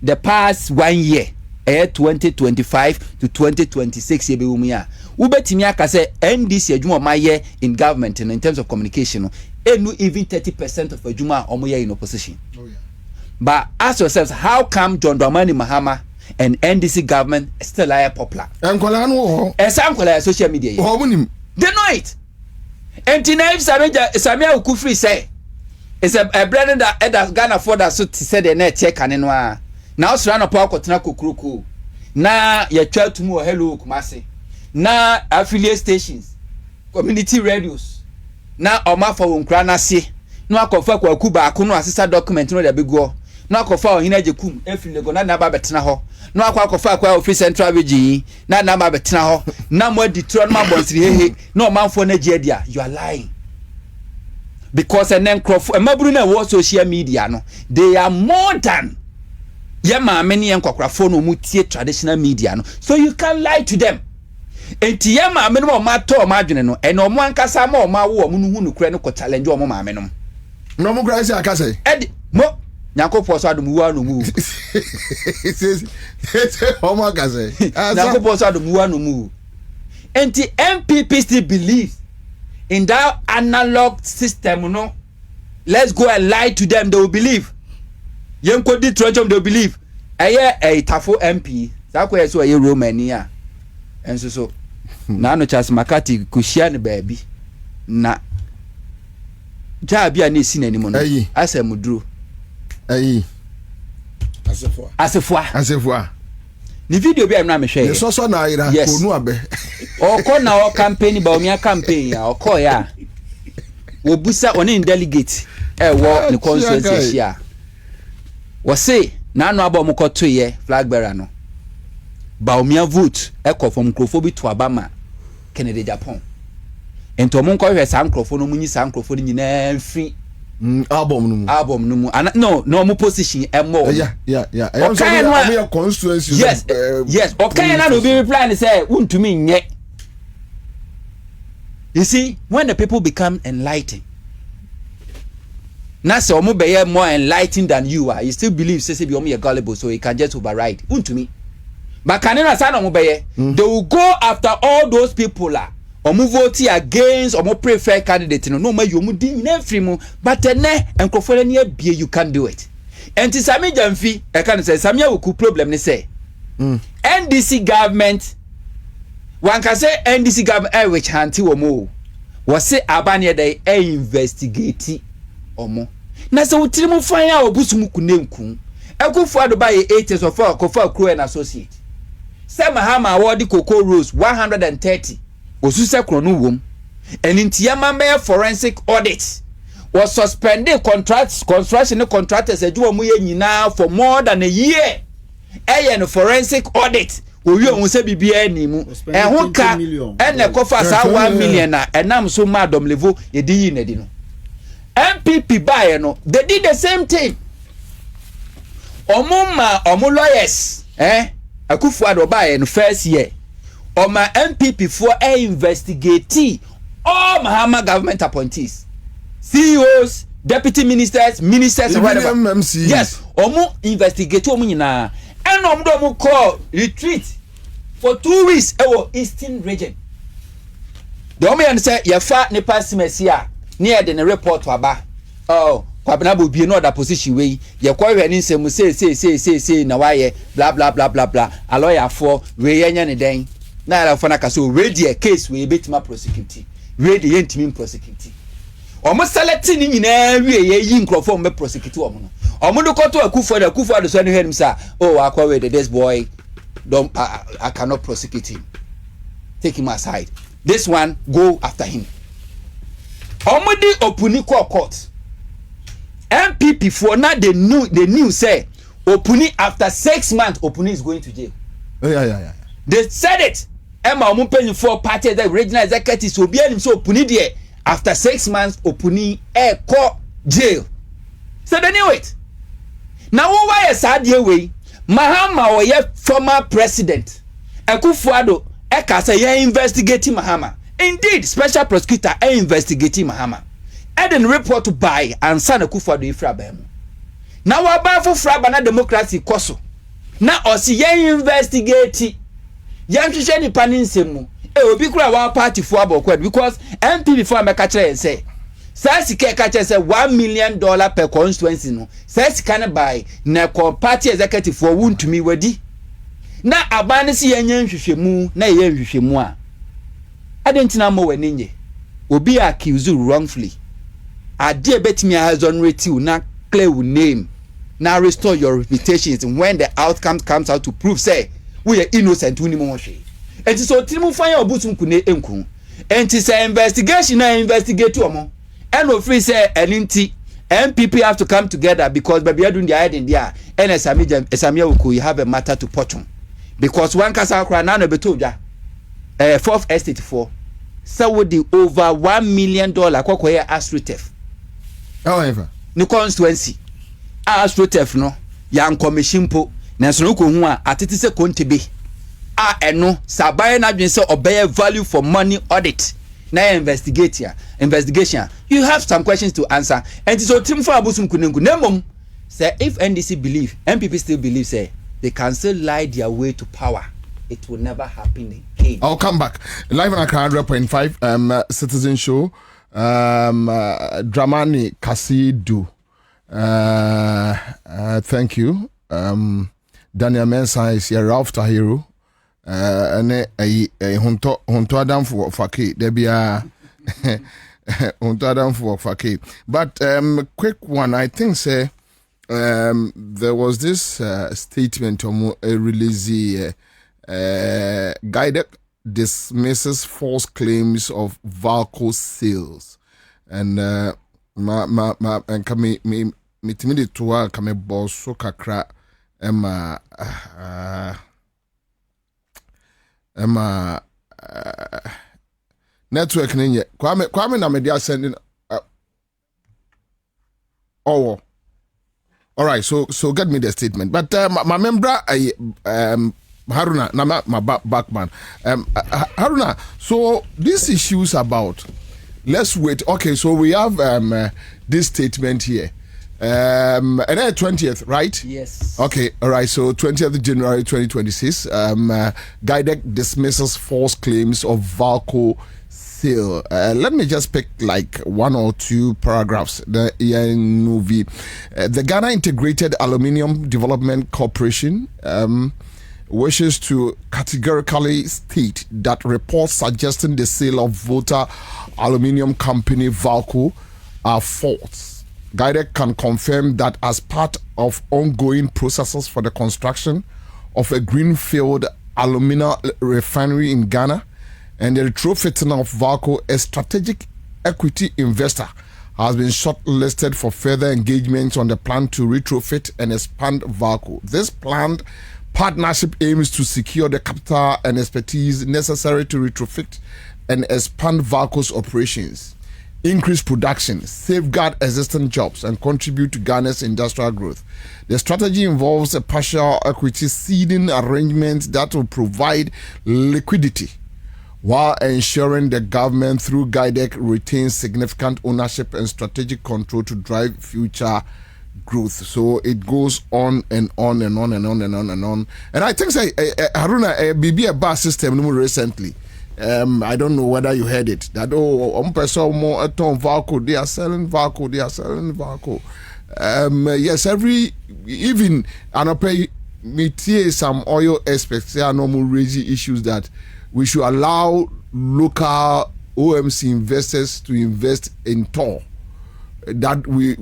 the past 1 year. 2025 to 2026 ye be umia ubetimi aka say NDC adwuma maye in government in terms of communication no even 30% of adwuma omoye in opposition. But ask yourselves, how come John Dramani Mahama and NDC government still are popular? Enkola no ho social media ye they know it. And tonight Samia Ukufri say it's a brand that Ghana for that so to say the net check and now surround up kotena kokruku na ya twa tumu hello Kumasi na affiliate stations community radios na omafa wonkra na se no akofa kwaku ba ko no asesa document no da bego na akofa ohina jekum efiri lego na ba betena ho na akofa akwa office central region na ba betena ho na mo ditro na mabonsiri hehe na omanfo na gie dia you are lying because enen crofo emaburu na wo social media no they are more than ye ma many enkwakwarafo no mu tie traditional media no so you can lie to them enti ye ma many mo ma to ma adwene no eno mo ankasa ma o ma wo mo nu hunu kure no ko challenge o mo ma me no no mo kra se akase edi mo nyankopɔ so adom wa no mu o mo akase nyankopɔ so adom wa no mu enti MPP still believe in that analog system no let's go and lie to them they will believe yenko di trojom they will believe eye tafo MP sako yeso eye Romania enso so na no Charles Makati kushia ne baabi na jabia na si nanimo no asemuduro asefua ni video bi na me hwe ye so na ira konu abe okọ na o campaign ba omia campaign ya okọ ya obusa oni delegate wo ni constituency ya wo say na anu aba omukoto ye flag bearer no ba omia vote from microphone to abama Kennedy Japan ento mo nko hwe sa microphone no munyi sa microphone nyina mfi album no mu no mo position emo yeah okay no am constituency yes okay na no be reply say untumi nye. You see, when the people become enlightened, now say omo be more enlightened than you are, you still believe say be omo you gullible, so you can just override. Untumi. But kanina say omo be they will go after all those people la. Omo vote against omo prefer candidate no ma you omo din na free mu, but ene enkrofo ne bie you can do it. Enti Sami Jamfi e kan say Sami awoku problem ne say NDC government one can say NDC government which hanti omo was say abanye dey investigate omo na say wotiri mu fan ya obusum kunenku ekufu adoba ye 8 of kofa crew and associate say mahama award Coco Rose 130 osuse krono wom enintiyama me forensic audit was suspended construction contractors ejuwa mu ye nyina for more than a year no forensic audit owi ohun se bibia ni mu ehun ka ene kofa sa 1 million na enam so ma dom level yedi yi na di no MPP buy no they did the same thing omo lawyers akufu ado buy no first year oma MPP for investigate all Mahama government appointees CEOs deputy ministers and whatever yes omo investigate omo nyina and omo call retreat for 2 weeks ewo Eastern region the omo yan say ye fa ne pasimesi a near the report aba Kwabena Bobie no other position we ye kwa hwe ni nsem say na waye blah blah blah blah blah a lawyer for we yenya ne den na ala for na kaso we die case we betima prosecute we dey yentimi prosecute omo select ni nyina wie ye yi nkrofo me prosecute omo no omo do koto akufo do so ne hwenim sa akwa we this boy don't I cannot prosecute him, take him aside, this one go after him. Omudi opuni court MPP for now they knew say opuni after 6 months opuni is going to jail. Yeah. They said it. Emma omupenyi for party the regional executive so be him so opuni there after 6 months opuni court jail. So they knew it. Now why is sad way Mahama or ye former president Akufo-Addo eka say ye investigating Mahama. Indeed, special prosecutor investigating Mahama. Eden report by Ansah Akufo-Addo ifraba mu. Na waba for fraba na democracy koso. Na osi ye investigate. Ye nhwehwe ni panin mu. Obi kura wa party for abokwa because MP before make kire say Sasika catches $1 million per constituency no. Sasika na buy na party executive for won to me wedi. Na abane si yenye nhwehwemu na ye nhwehwemu a. Adentina mo wenye. Obi accused wrongfully. Ade betimi exonerate you na clear your name. Now restore your reputation when the outcome comes out to prove say we are innocent we ni mo hwe. Enti so tirimu fan ya obutum kune enku. Enti say investigation na investigate omo. And no free say eninti MPP have to come together because baby are doing the head in there. And Esamia Uku, you have a matter to potton. Because one casa cry now betoja. 4th estate for. So with the over $1 million kwakwa astrotef. However, no constituency. Astrotef no. Yang commission po. Nanso no ko hu a atete se kontebe. Eno sabaye na dwen se obey value for money audit. Na investigation. You have some questions to answer. And so team for abusum kunengu nemom say if NDC believe, MPP still believe say they can still lie their way to power. It will never happen again. I'll come back. Live on Accra 100.5 Citizen Show. Dramani Kasidu. Thank you. Daniel Mensah is here. Ralph Tahiru. And Honto Adam for Faki. There be a Honto Adam for Faki. But quick one. I think say there was this statement on a release. Guided dismisses false claims of Valco sales, and and kame timide toa kame bosso kakra Emma network ninye kwame na media sending all right, so get me the statement, but my member Haruna, my backman. Haruna, so these issues about, let's wait. Okay, so we have this statement here. And then 20th, right? Yes. Okay, all right. So 20th January 2026, Guidec dismisses false claims of Valco sale. Let me just pick like one or two paragraphs. The Ghana Integrated Aluminium Development Corporation wishes to categorically state that reports suggesting the sale of Volta Aluminium Company Valco are false. Guidec can confirm that as part of ongoing processes for the construction of a greenfield alumina refinery in Ghana and the retrofitting of Valco, a strategic equity investor has been shortlisted for further engagement on the plan to retrofit and expand Valco. This planned partnership aims to secure the capital and expertise necessary to retrofit and expand Valco's operations, increase production, safeguard existing jobs, and contribute to Ghana's industrial growth. The strategy involves a partial equity seeding arrangement that will provide liquidity while ensuring the government through Guidec retains significant ownership and strategic control to drive future growth. So it goes on and on and on and on and on and on. And I think Haruna BB a bar system recently. I don't know whether you heard it. That person more Valco, they are selling Valco. Yes, even pay me some oil experts. There are normal raising issues that we should allow local OMC investors to invest in Tor. That we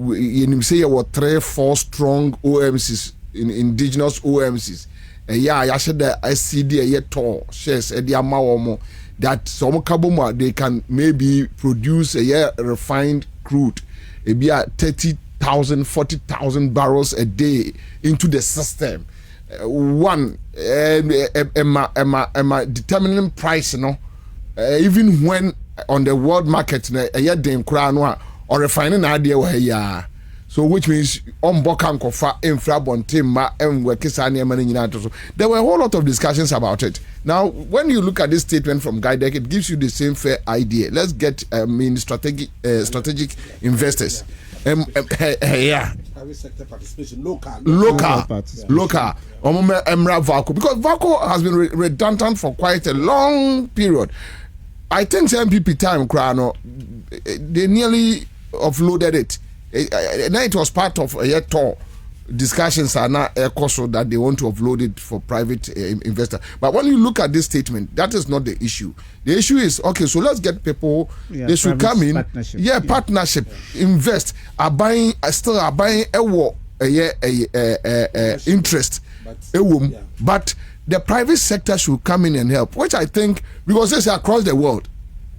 say what 3-4 strong OMCs, in indigenous OMCs. I said that SCD a Tor shares that some kaboma they can maybe produce a refined crude, be 30,000, 40,000 barrels a day into the system. One determining price, even when on the world market, or refining idea. So which means infra bontima and there were a whole lot of discussions about it. Now, when you look at this statement from Guidec, it gives you the same fair idea. Let's get strategic investors. Yeah. Private sector participation, local. Valco, because Valco has been redundant for quite a long period. I think MPP time, they nearly offloaded it. Now it was part of a tour discussions are now so that they want to offload it for private investor. But when you look at this statement, that is not the issue. The issue is okay. So let's get people. They should come in. Partnership. Invest. Are buying interest. But the private sector should come in and help, which I think because this is across the world.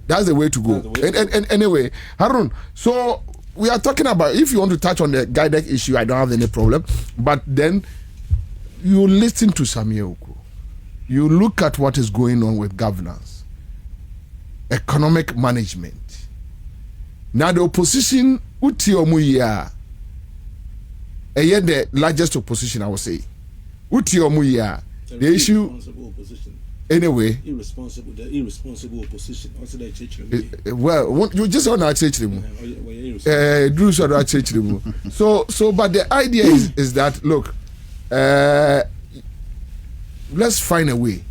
That's the way to go. And anyway, Harun. So we are talking about, if you want to touch on the guided issue, I don't have any problem. But then you listen to Samuel Oku. You look at what is going on with governance, economic management. Now the opposition, the largest opposition, I would say. The issue, anyway. The irresponsible opposition. Well, you just want to change them. So, but the idea is that, look, let's find a way.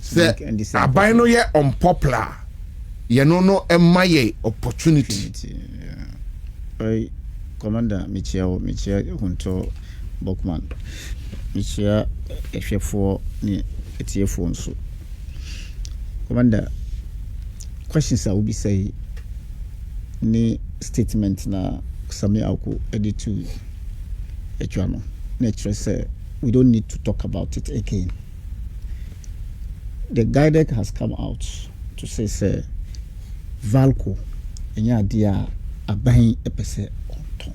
Say, abino ye unpopular. You no emaye opportunity. Hey, Commander Michel Hunto Bokman. Michel F4 ni ETF so. Commander, questions I will be say ni statement na Sami Auku edit to Echuano. Nature say we don't need to talk about it again. The guidance has come out to say Valco enya dia aban epese onton.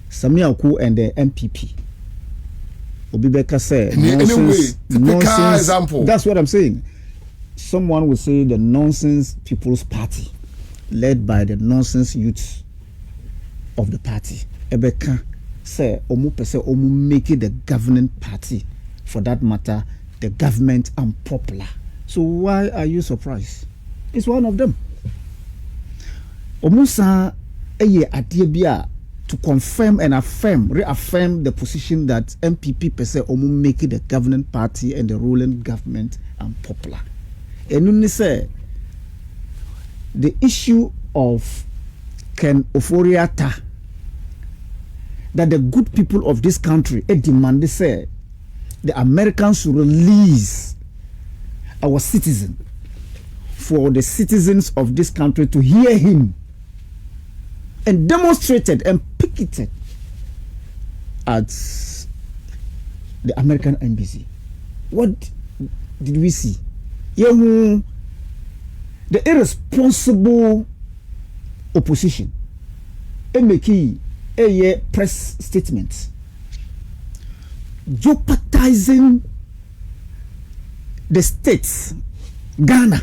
Sami Auku and the MPP Obibeka say nonsense, typical example. That's what I'm saying. Someone will say the Nonsense People's Party, led by the nonsense youths of the party. Ebeka say omu pese omu make it the governing party, for that matter, the government unpopular. So why are you surprised? It's one of them. Omu sa eye adie to confirm and reaffirm the position that MPP per se omu make it the governing party and the ruling government unpopular. And when they say the issue of Ken Oforiata, that the good people of this country demand, they say the Americans should release our citizen, for the citizens of this country to hear him, and demonstrated and picketed at the American embassy. What did we see? The irresponsible opposition making a press statement jeopardizing the states, Ghana,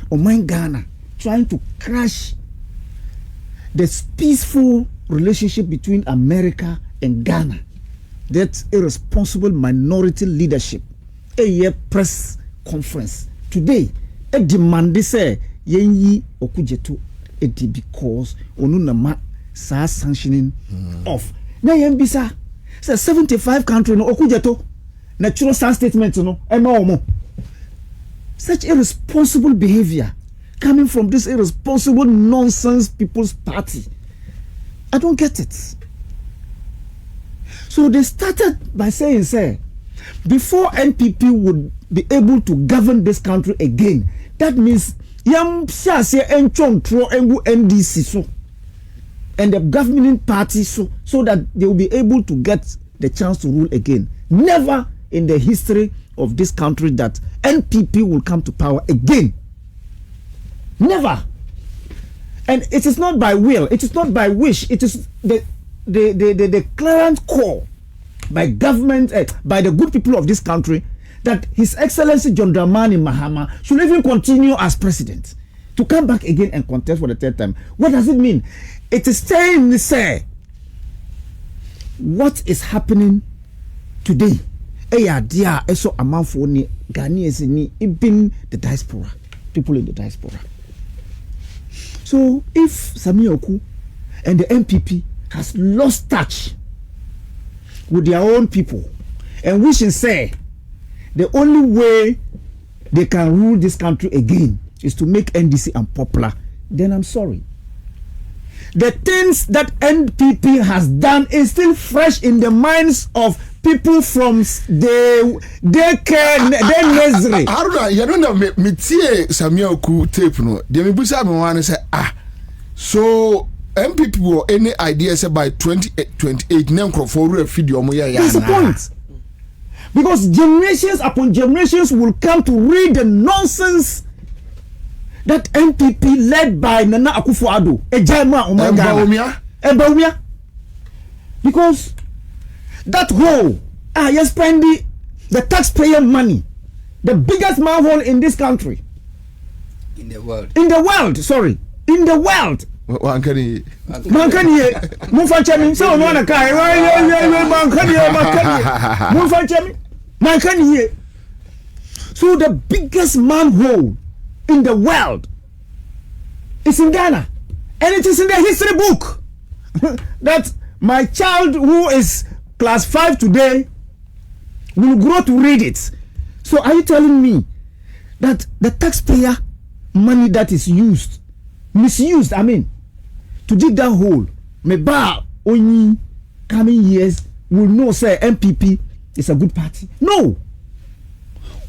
trying to crash the peaceful relationship between America and Ghana. That irresponsible minority leadership, a press conference today, a demand they say yenyi okujetu edi because onunama sa sanctioning off. Na yembisa say 75 country no okujeto natural statement no ema. Such irresponsible behavior coming from this irresponsible nonsense People's Party. I don't get it. So they started by saying, before NPP would be able to govern this country again, that means NDC so and the governing party so that they will be able to get the chance to rule again. Never in the history of this country that NPP will come to power again. Never. And it is not by will, it is not by wish, it is the clearance call by government, by the good people of this country, that His Excellency John Dramani Mahama should even continue as president, to come back again and contest for the third time. What does it mean? It is saying, say, what is happening today? Dear, so amount for ni Ghanaians ni even the diaspora, people in the diaspora. So if Sami Oku and the MPP has lost touch with their own people and wishing say the only way they can rule this country again is to make NDC unpopular, then I'm sorry. The things that NPP has done is still fresh in the minds of people from the nursery. Haruna, you don't know me tie Samuel Oku tape no. They me busa me wan say so MPP will any idea say by 2028 nem crofo re video mo ya. That's the point. Because generations upon generations will come to read the nonsense that MPP led by Nana Akufo-Addo, Embawumia, because that hole, you're spending the taxpayer money, the biggest manhole in this country. In the world. Sorry. In the world. Mankani. Mufanchemi. So no na kai. Mankani. So the biggest manhole in the world is in Ghana. And it is in the history book that my child who is class 5 today will grow to read it. So are you telling me that the taxpayer money that is misused, to dig that hole, only coming years will know, say, MPP is a good party? No.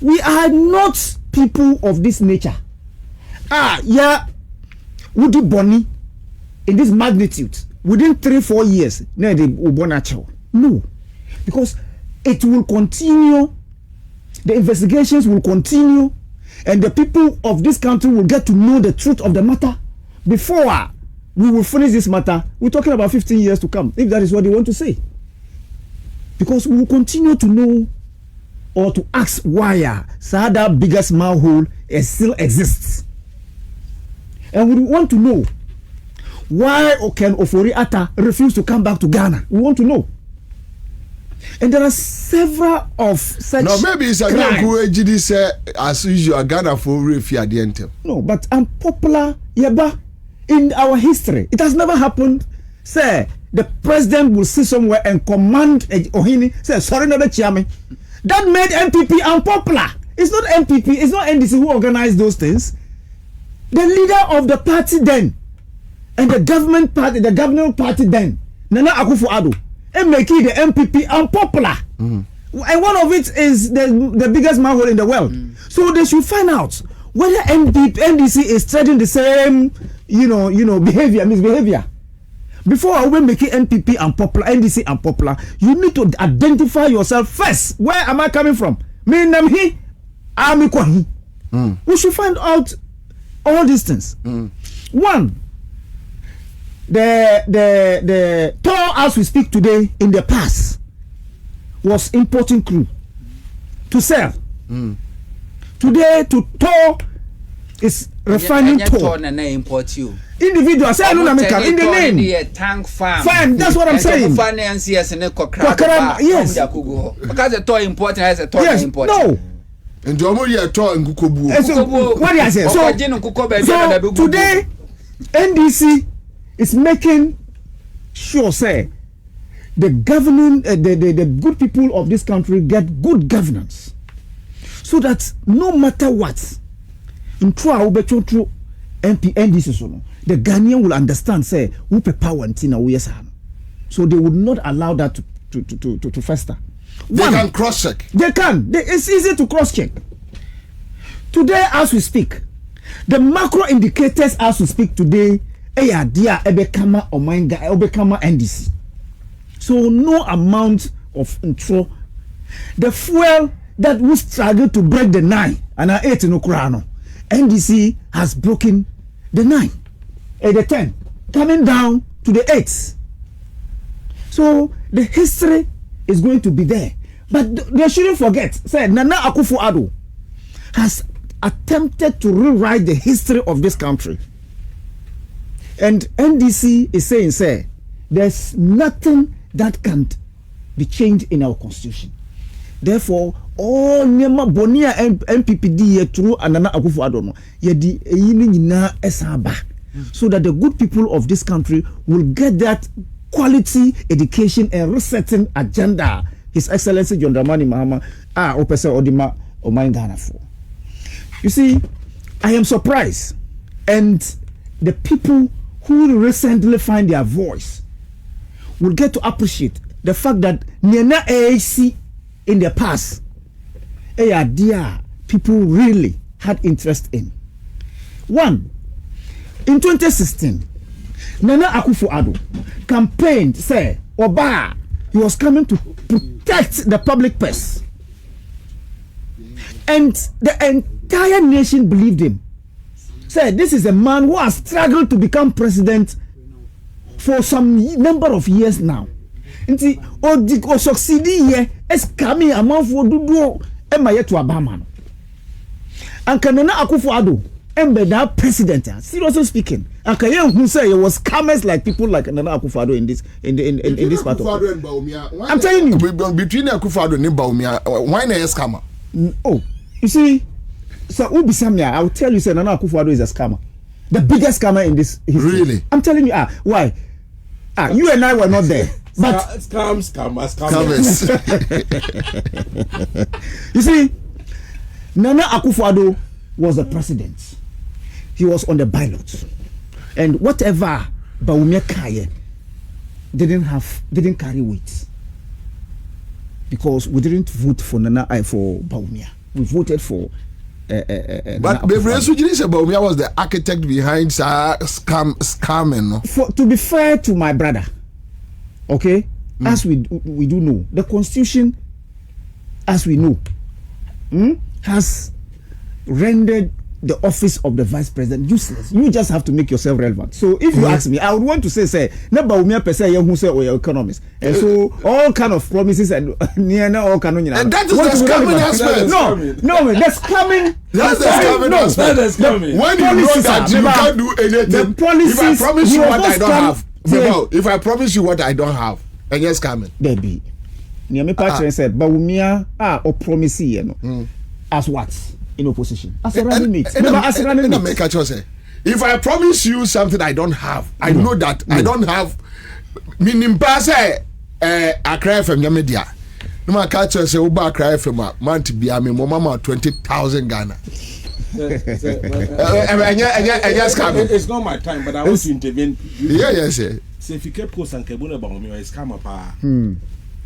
We are not people of this nature. Woody Bonnie in this magnitude within 3-4 years, no, because it will continue, the investigations will continue, and the people of this country will get to know the truth of the matter before we will finish this matter. We're talking about 15 years to come, if that is what they want to say. Because we will continue to know or to ask why Sada biggest manhole still exists. And we want to know why Oken Ofori Atta refused to come back to Ghana. We want to know. And there are several of such. No, maybe it's a GD say as usual Ghana for refugee. No, but unpopular yeba in our history. It has never happened. Say the president will sit somewhere and command Ohini say sorry never chiame. That made MPP unpopular. It's not MPP, it's not NDC who organized those things. The leader of the party then and the government party, the governing party then, Nana Akufo-Addo, and making the MPP unpopular. And one of it is the biggest manhole in the world. So they should find out whether NDC is treading the same, misbehavior. Before I will make it MPP unpopular, NDC unpopular, you need to identify yourself first. Where am I coming from? Me namhi, ami kwahi. We should find out all these things. One, the tour as we speak today in the past was importing crude to sell. Today to tour is refining tour. Individual say no in the name tank farm. Fine, that's what I'm saying. Yes. Because the tour important has a tour import. No. And the tour in Kukobu. What do I say? So today NDC is making sure say the governing the good people of this country get good governance, so that no matter what in true NDC so the Ghanaian will understand say who pay power until we yes. So they would not allow that to fester. They can cross check. They can. It's easy to cross check. Today as we speak, the macro indicators as we speak today dia ebekama ominga obekama NDC. So no amount of intro. The fuel that we struggle to break the 9 and I 8 no krano. NDC has broken the 9 and the 10, coming down to the 8. So the history is going to be there. But they shouldn't forget, say Nana Akufo-Addo has attempted to rewrite the history of this country. And NDC is saying, say, there's nothing that can't be changed in our constitution. Therefore, all Nema Bonia MPPD through Nana Akufo-Addo no yedi eyini esaba, so that the good people of this country will get that quality education and resetting agenda His Excellency John Dramani Mahama opese odima oman Ghana for. You see, I am surprised, and the people who recently find their voice will get to appreciate the fact that Nena AAC in the past, dear people really had interest in. One, in 2016, Nana Akufo-Addo campaigned, say, Oba, he was coming to protect the public purse. And the entire nation believed him. Say this is a man who has struggled to become president for some number of years now. Nti o succeed here is coming among for dudu e ma yeto abama no. Anka Nana Akufo-Addo embeda president, seriously speaking. Anka ye who say it was scammers like people like Nana Akufo-Addo in this part of I'm telling you, between Akufo-Addo and Bawumia, why na scammer? Oh, you see, so Ubisamia, I will tell you, say Nana Akufo-Addo is a scammer, the biggest scammer in this history. Really? I'm telling you, why? You and I were not there. But scammers. You see, Nana Akufo-Addo was the president. He was on the ballot, and whatever Bawumia Kaye didn't carry weight because we didn't vote for for Bawumia. We voted for. But Bawumia was the architect behind scamming. To be fair to my brother, okay, as we do know, the Constitution, as we know, has rendered the office of the vice president useless. You just have to make yourself relevant. So if you ask me, I would want to say Bawumia per se who say we are economists, and so all kind of promises and all kind of and that is the scamming aspect. No, that's coming. That's the scamming aspect. That's coming. When you know that you can't do anything, if I promise you what I don't have, if I promise you what I don't have, and you're scamming. Baby, Niame Patrick said Bawumia or promise as what? In opposition. As a running mate. If I promise you something I don't have, I know that I don't have. Meaning, pass I cry from your media. No man catch us say Uba cry from a man to be a me mama 20,000 Ghana. It's not my time, but I want to intervene. Yes. So if you kept Coast and Kwabena Bawumia is scammer pa.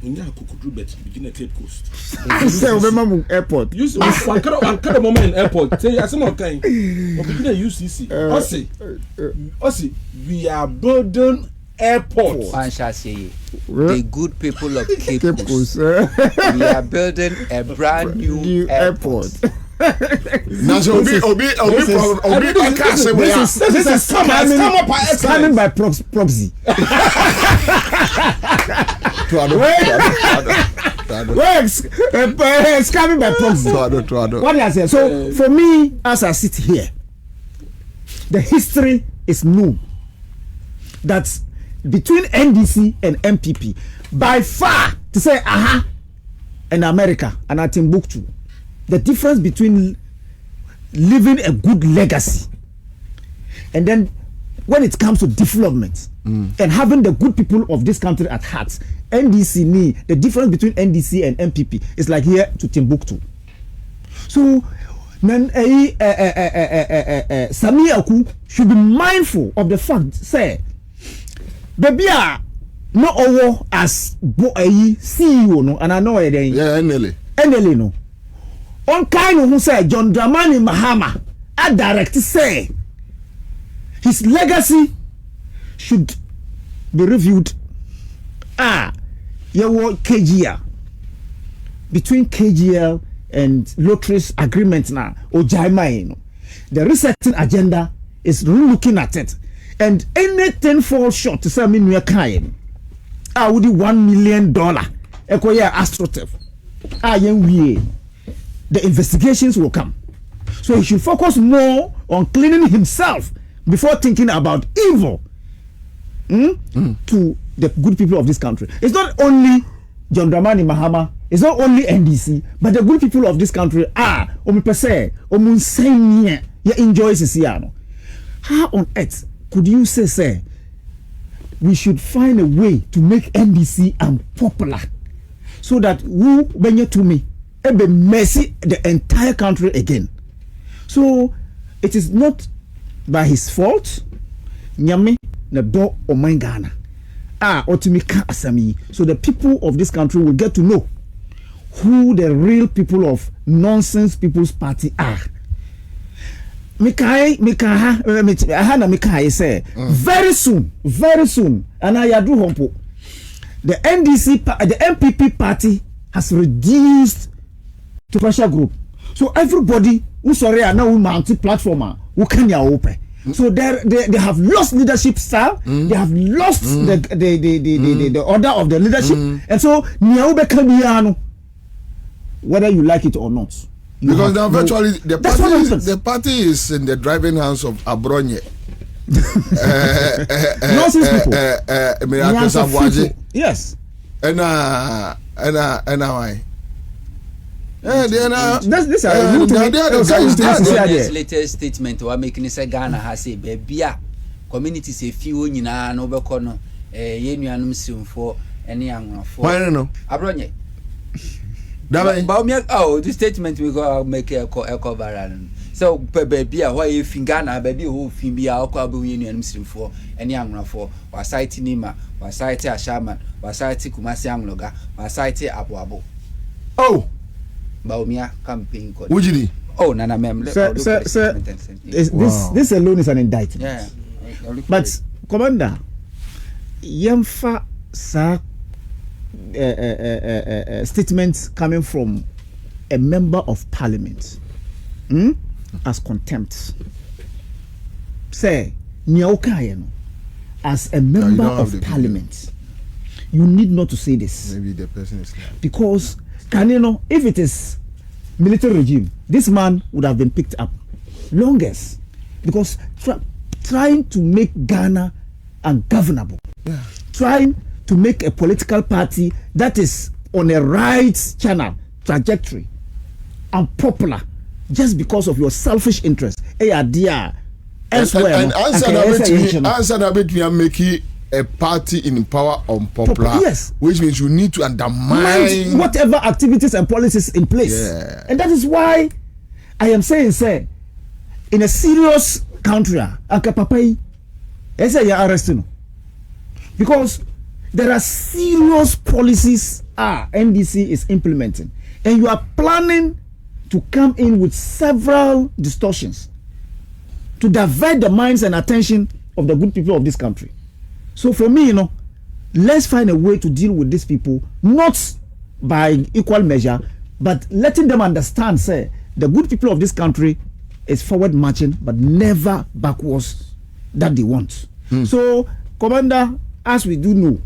Onya Kukudu bet begin at Cape Coast. Say Obema Airport. Use one kind of moment airport. Say as some kind. Begin at UCC. Osi, we are building airport. Ansah say the good people of Cape Coast. We are building a brand new airport. This is scamming by proxy. Scamming by proxy. What I say? So for me, as I sit here, the history is known that between NDC and MPP, by far to say in America and at Timbuktu, the difference between living a good legacy and then when it comes to development and having the good people of this country at heart, NDC the difference between NDC and MPP is like here to Timbuktu. So Sami Aku should be mindful of the fact say baby no owo as CEO no and I know it NLA no on kind who say John Dramani Mahama a direct say his legacy should be reviewed. Your KGL between KGL and Lotteries agreement now or Jaima, the resetting agenda is looking at it, and anything falls short to say we are kind. I would $1 million. Ekoya astroturf. The investigations will come. So he should focus more on cleaning himself before thinking about evil to the good people of this country. It's not only John Dramani Mahama, it's not only NDC, but the good people of this country are enjoy Sisiano. How on earth could you say we should find a way to make NDC unpopular so that who benye to me be messy the entire country again? So it is not by his fault. Nyame na do omangana. Otimika asami. So the people of this country will get to know who the real people of nonsense people's party are. Mikai say very soon, and I do hope the NDC, the MPP party has reduced to pressure group. So everybody who sorry now will mount platform who can you open. So they have lost leadership style. They have lost the order of the leadership, and so Niaube Kabiano, whether you like it or not. Because now virtually the party is in the driving hands of Abronye. Nonsense people. Yes. And why? This latest statement we making say Ghana has say baby community say few nyina no be kono ye nuanum simfo ene anwafo. Why no? Abronye. The statement we go make a cover. So baby why if in Ghana baby who fin be a kwa be nuanum simfo ene anwafo wa site Nima wa site Ashaman wa site Kumasi Angloga wa site Aboabo. Oh, Baumia campaign code. Ujidi. Oh, Nana mem. Sir, this alone is an indictment. Yeah. But Commander, Yemfa sa statements coming from a member of parliament as contempt. Say, Nyaokayeno, as a member of parliament, you need not to say this. Maybe the person is lying. Because can you know, if it is military regime, this man would have been picked up longest, because trying to make Ghana ungovernable, trying to make a political party that is on a right channel trajectory unpopular just because of your selfish interest. Elsewhere, and Ansah making a party in power unpopular, yes, which means you need to undermine whatever activities and policies in place. Yeah. And that is why I am saying, say, in a serious country, Ankapapai, I say you're arresting, because there are serious policies NDC is implementing, and you are planning to come in with several distortions to divert the minds and attention of the good people of this country. So for me, let's find a way to deal with these people, not by equal measure, but letting them understand, say, the good people of this country is forward marching, but never backwards that they want. So, Commander, as we do know,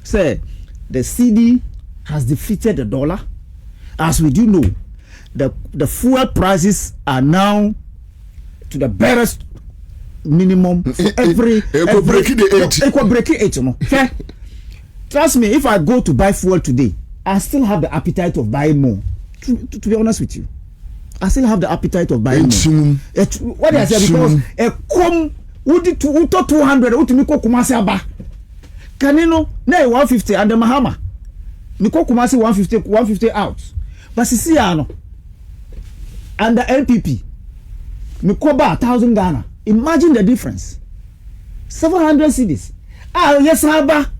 say, the CD has defeated the dollar. As we do know, the fuel prices are now to the barest minimum for every breaking 8. Okay? Trust me, if I go to buy fuel today, I still have the appetite of buying more. To be honest with you, I still have the appetite of buying more. What I say, because a come would 200 would me Kumasi aba. Can you know? Now 150 and the Mahama. Niko Kumasi 150 out. But see ano. And the LPP. Mikoba 1,000 Ghana. Imagine the difference. 700 cedis. Yes, Haba.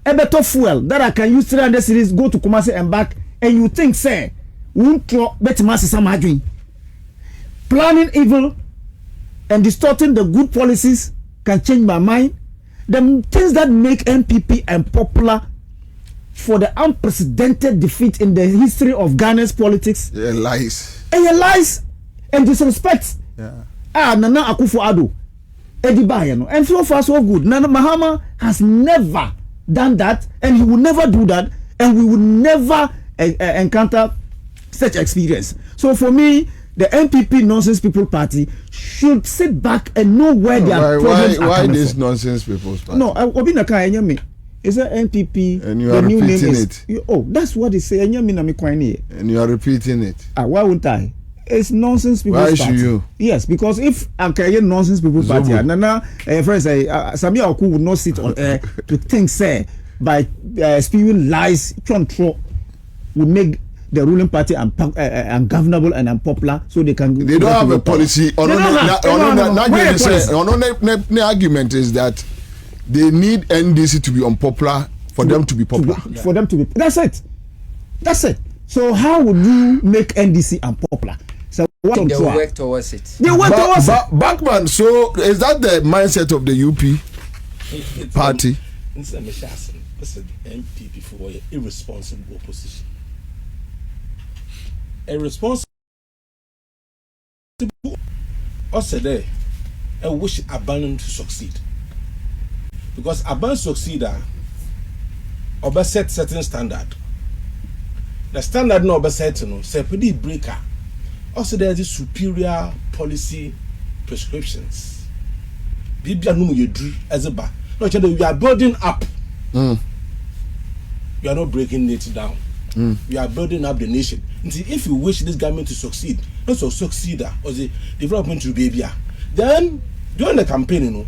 A better fuel that I can use 300 cedis, go to Kumasi and back, and you think, say, won't bet mass some planning evil and distorting the good policies can change my mind. The things that make MPP unpopular for the unprecedented defeat in the history of Ghana's politics. Lies. And disrespect. Nana Akufo-Addo, Eddie Bayano, and so far so good. Nana Mahama has never done that, and he will never do that, and we will never encounter such experience. So for me, the MPP Nonsense People Party should sit back and know where their problems are coming from. Why this Nonsense People's Party? No, Obina Kanyame is a NPP. And you are repeating it. That's what they say. And you are repeating it. Why won't I? It's Nonsense People's Party. Why should you? Yes, because if I'm carrying Nonsense People's Party, Nana, friends, Samia Oku would not sit on air to think, say, by spewing lies, control would make the ruling party ungovernable and unpopular, so they can. They don't have a policy. The argument is that they need NDC to be unpopular for them to be popular. For them to be. That's it. So how would you make NDC unpopular? So they work towards it. They work towards it. Backman. So is that the mindset of the UP party? Listen, MPP for irresponsible opposition. A responsible also there I wish Aban to succeed. Because Aban succeeder, Oba set certain standard. The standard no Oba set no, say pretty breaker. Also there is superior policy prescriptions. Bibia no you do as a bar. No, we are building up. We are not breaking it down. We are building up the nation. And see, if you wish this government to succeed, not so succeeder or the development to be here, then during the campaign, you know,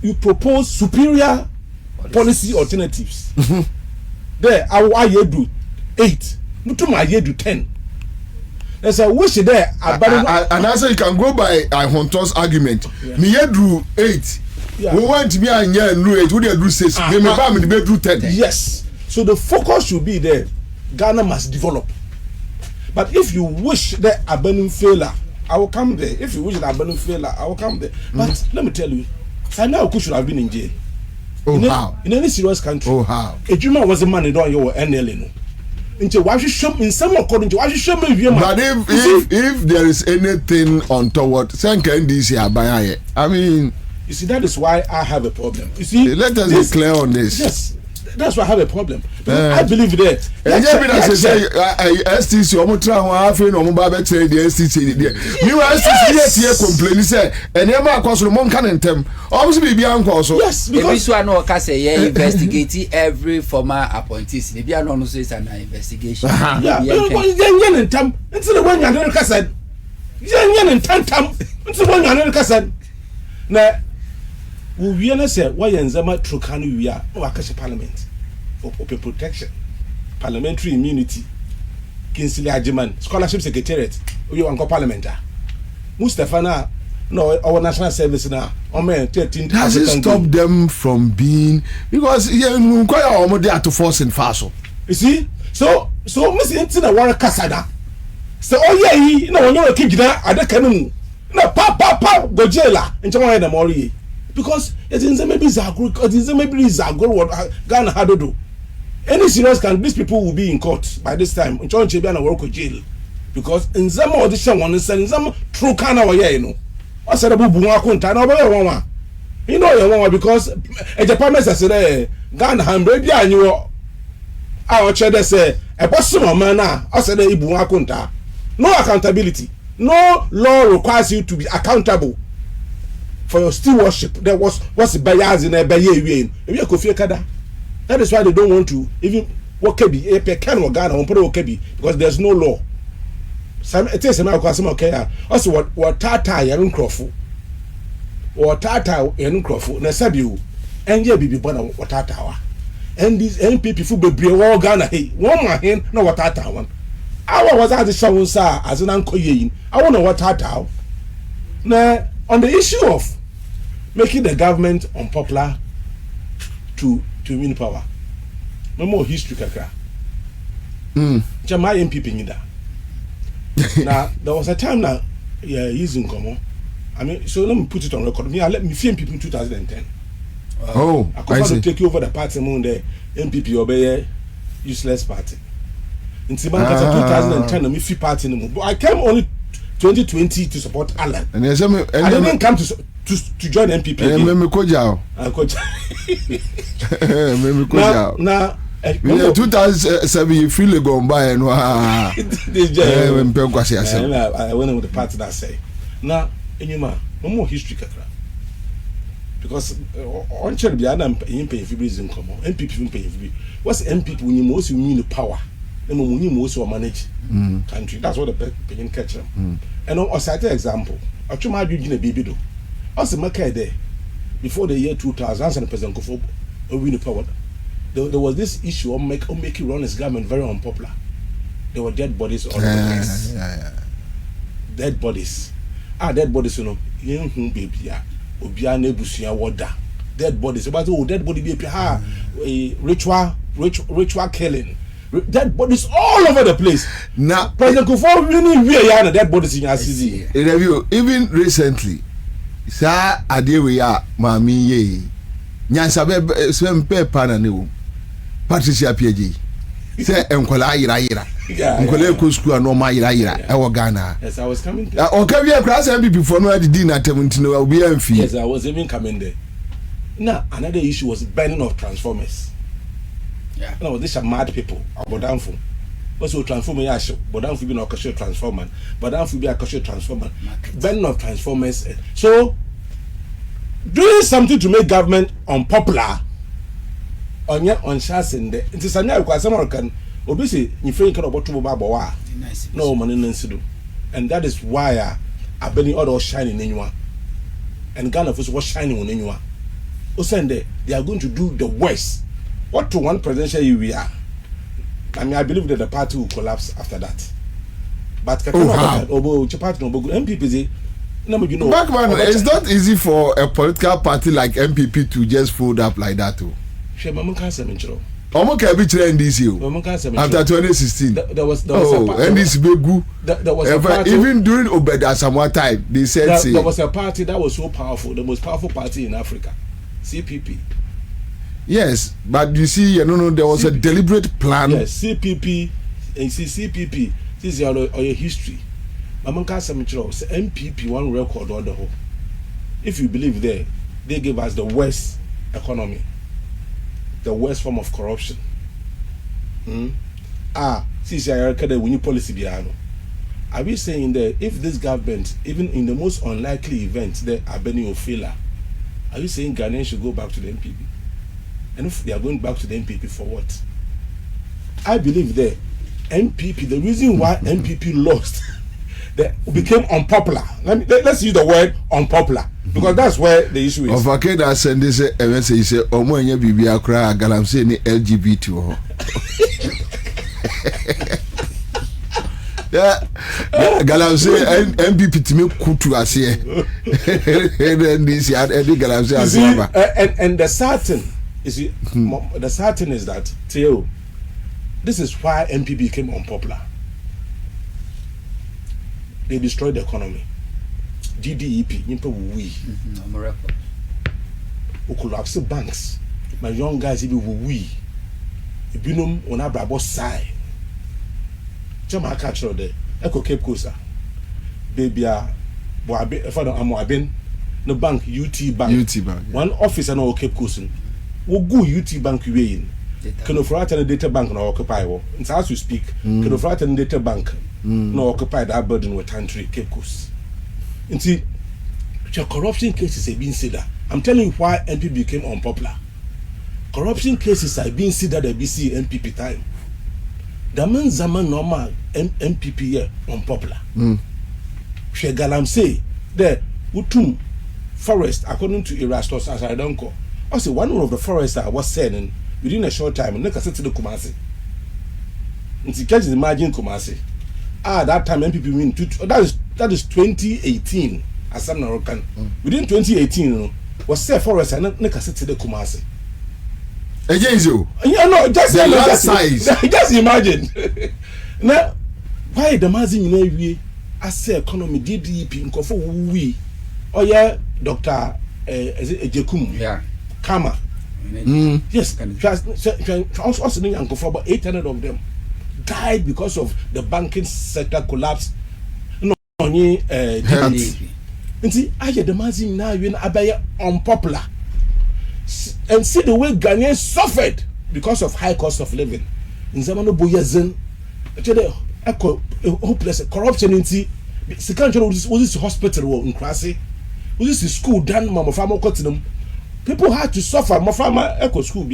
you propose superior policy alternatives. There, I do 8. I do 10. There's a wish there. And also you can go by Hontor's argument. Me do 8. Yeah. We want to be a year and do 8. We do 6. We may do 10. Yes. So the focus should be there. Ghana must develop. But if you wish that Abanu failure, I will come there. If you wish that Abanu failure, I will come there. But let me tell you, Sanaku should have been in jail. How? In any serious country. How? A Juma was a man in your NLN. Into why should show in some according to why should show me. But if there is anything untoward, I mean, you see, that is why I have a problem. You see, let us be clear on this. Yes. That's why I have a problem. I believe that. STC, I'm trying to have the STC. You STC complain, say, and Emma Cosmo Moncan and Tem. Obviously, be uncle. Yes, because one or Casse investigate every former appointees. Maybe I don't say it's an investigation. Yeah, Yan and Tam, into the one America said. Yan and Tantam, into the one America said. Now, we are say why Ansah Trukanu we are Wakashi Parliament for open protection, parliamentary immunity, Kinsley Ajiman, scholarship secretariat, we are parliamentar. Mustafana, no, our national service now. Does it stop them from being because you quite to force in Faso? You see, so Miss Intina Wara Casada. So you know, no keep that at the canoe. No, papa, go jailer, and Chama the Mori. Because it is maybe Zagro, it is maybe Zagro what Ghana had to do. Any serious can these people will be in court by this time. John Chebiana work with jail. Because in some audition one is in some true kind of way, you know. I said about Bunga no one. You know your one because a Japanese said Ghana Hambre, and you our cheddar say a possible man. I said Bunga no accountability. No law requires you to be accountable for your stewardship. There was what's bias in a baye. That is why they don't want to even what can be a can or Ghana because there's no law. Some it is a okay. Also what tata yarun crofo or tata yarun crofo na sabiu and ye be born what tata and these NPP fu be all Ghana hey one man no what tata one. I was at the show sir as an uncle yin. I want to what tata. Now on the issue of making the government unpopular to win power. No more history kakra. Jamai MPP in that. Now there was a time now using common. I mean, so let me put it on record. Me, I let me see MPP in 2010. I could take over the party among the MPP obey useless party. In 2010, me free party anymore. But I came only 2020 to support Alan. And I didn't come to join MPP. Now, 2007 you feel it going by and I went with the party that say now no more history kakra because on church be adam pay fibris in common MPP pay fibris what's MPP when you most you mean the power then when you most manage country that's what the paying catch them and on cite example achuma do gina baby do also make there before the year 2000 and president Kofo win the power. There was this issue of making run his government very unpopular. There were dead bodies all over the place. Dead bodies. Dead bodies, you know. Baby, Obia Nebusia water. Dead bodies. About dead body baby. A ritual killing. Dead bodies all over the place. Now, President Kofo really weird dead bodies in RCZ. Even recently, Sir Adeweya Mami Ye. Nyansa swim paper na ne wo Patricia PG say enkola yira nkole ko school and normal yira e wo Ghana. Yes, I was coming. Okay, we cross MPP for no the din atem ntino obi amfi. Yes, I was even coming there. Now, another issue was burning of transformers. Yeah. No, these are mad people. Abodanfo. Also transformer ya show. Abodanfo be no cashier transformer. Abodanfo be a cashier transformer. Burning of transformers. So doing something to make government unpopular on chance in there. It is a new because someone can obviously you think about to Baba. No money do. And that is why I been all shining in you. And Ghana was shining in you. Osende, they are going to do the worst. What to one presidential year we are. I mean, I believe that the party will collapse after that. But MPP, you know, Backman, it's not easy for a political party like MPP to just fold up like that. After 2016, there was NDC Begu. There was a party, even during Obeda Samoa time, they said there was a party that was so powerful, the most powerful party in Africa, CPP. Yes, but you see, there was a deliberate plan. Yes, CPP, and CPP. This is your history. MPP one record on the whole. If you believe there, they gave us the worst economy, the worst form of corruption. Since I record we need policy behind. Are we saying that if this government, even in the most unlikely event, there are Benny failure, are you saying Ghanaians should go back to the MPP? And if they are going back to the MPP for what? I believe that MPP, the reason why MPP lost, they became unpopular. Let's use the word unpopular because that's where the issue is. Of that send this he say omo enye bibia kra galam say ni LGBT ho. Yeah, galam say MPP timi kutu ase. And this galam say ase. And the certain is the certain is that Theo, this is why MPP became unpopular. They destroyed the economy. GDP, we collapse banks. My young guys, we binum on a brabo side. Jama catch there. Echo Cape Coast. Baby, Boabin, no bank, UT Bank. One office and all Cape Coast. We go UT Bank way in. Can offer and data bank no occupy. And as we speak, can offer and data bank no occupy that building with country Cape Coast. And see, your corruption cases have been said that. I'm telling you why MPP became unpopular. Corruption cases have been said that the BC MPP time. The man zaman normal MPP here unpopular. Galam say the Utum forest according to Erastus as I don't call. Also one of the forests I was selling within a short time and look at the Kumasi. And you can't imagine Kumasi. That time MPP win that is 2018 as some American. Within 2018 was set forest and look at the Kumasi. No, just size. Just imagine. Now, why the Mazin I say economy DDP in Kofo we yeah, Dr. Ejekum. Yeah. Kama. Yes. Also about 800 of them died because of the banking sector collapse. No, and see, I hear the Mazin now you know unpopular. And see the way Ghanaians suffered because of high cost of living. In Zamano Boyazen, actually, hopeless corruption in see. Was this hospital in Krasi? Was this school done? Mama Farmer Cottonum. People had to suffer. My farmer echo school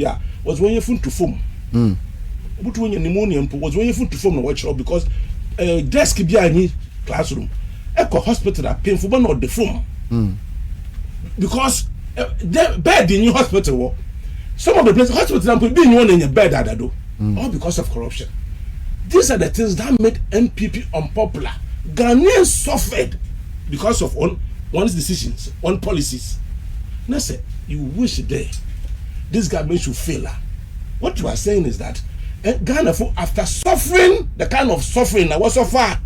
was when you food to form. But when you pneumonia was when you food to form the workshop because desk be classroom. Echo hospital are painful, but not the form. Because the bed in your hospital, some of the places hospital being one in your bed all because of corruption. These are the things that made MPP unpopular. Ghanaians suffered because of one's decisions, one policies. Now say you wish this government should fail. What you are saying is that Ghana, after suffering the kind of suffering that was so far,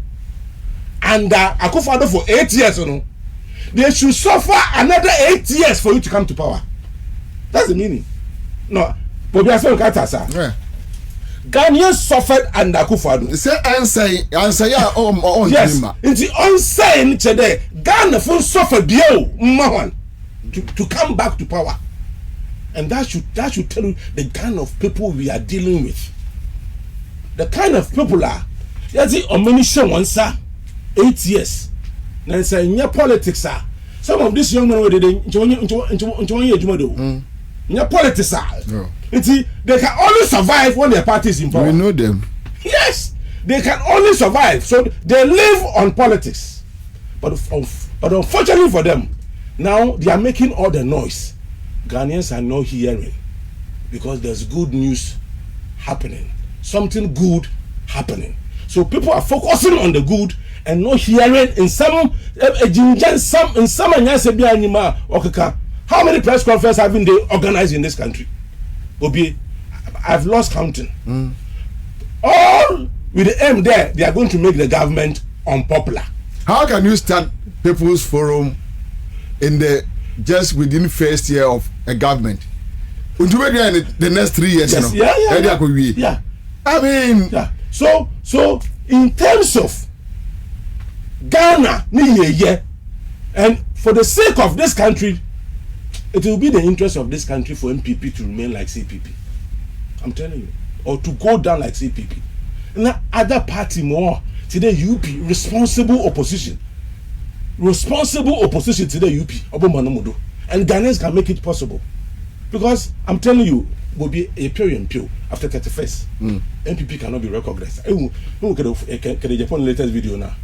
and Akufo-Addo for 8 years, they should suffer another 8 years for you to come to power. That's the meaning. No, Bobie, Ghanaians suffered under Akufo-Addo. Say Ansah ya yes. Nti Ansah ni chede Ghana fun suffer bio mmawan to come back to power. And that should tell you the kind of people we are dealing with. The kind of people are yati omenisha wansa 8 years. Na say nya politics are. Some of these young men were they nya politics are. They can only survive when their party is in power. We know them. Yes, they can only survive. So they live on politics. But unfortunately for them, now they are making all the noise. Ghanaians are not hearing because there's good news happening. Something good happening. So people are focusing on the good and not hearing in some how many press conferences have they organized in this country? Bobie, I've lost counting. All with the aim there, they are going to make the government unpopular. How can you start People's Forum in the just within first year of a government? In the next 3 years, yes, you know? Yeah. I mean, yeah. So in terms of Ghana, and for the sake of this country, it will be the interest of this country for MPP to remain like CPP. I'm telling you, or to go down like CPP. Now, other party more today, UP responsible opposition to the UP, and Ghanaians can make it possible. Because I'm telling you, will be a period after 31st. MPP cannot be recognized. Who can the Japan latest video now?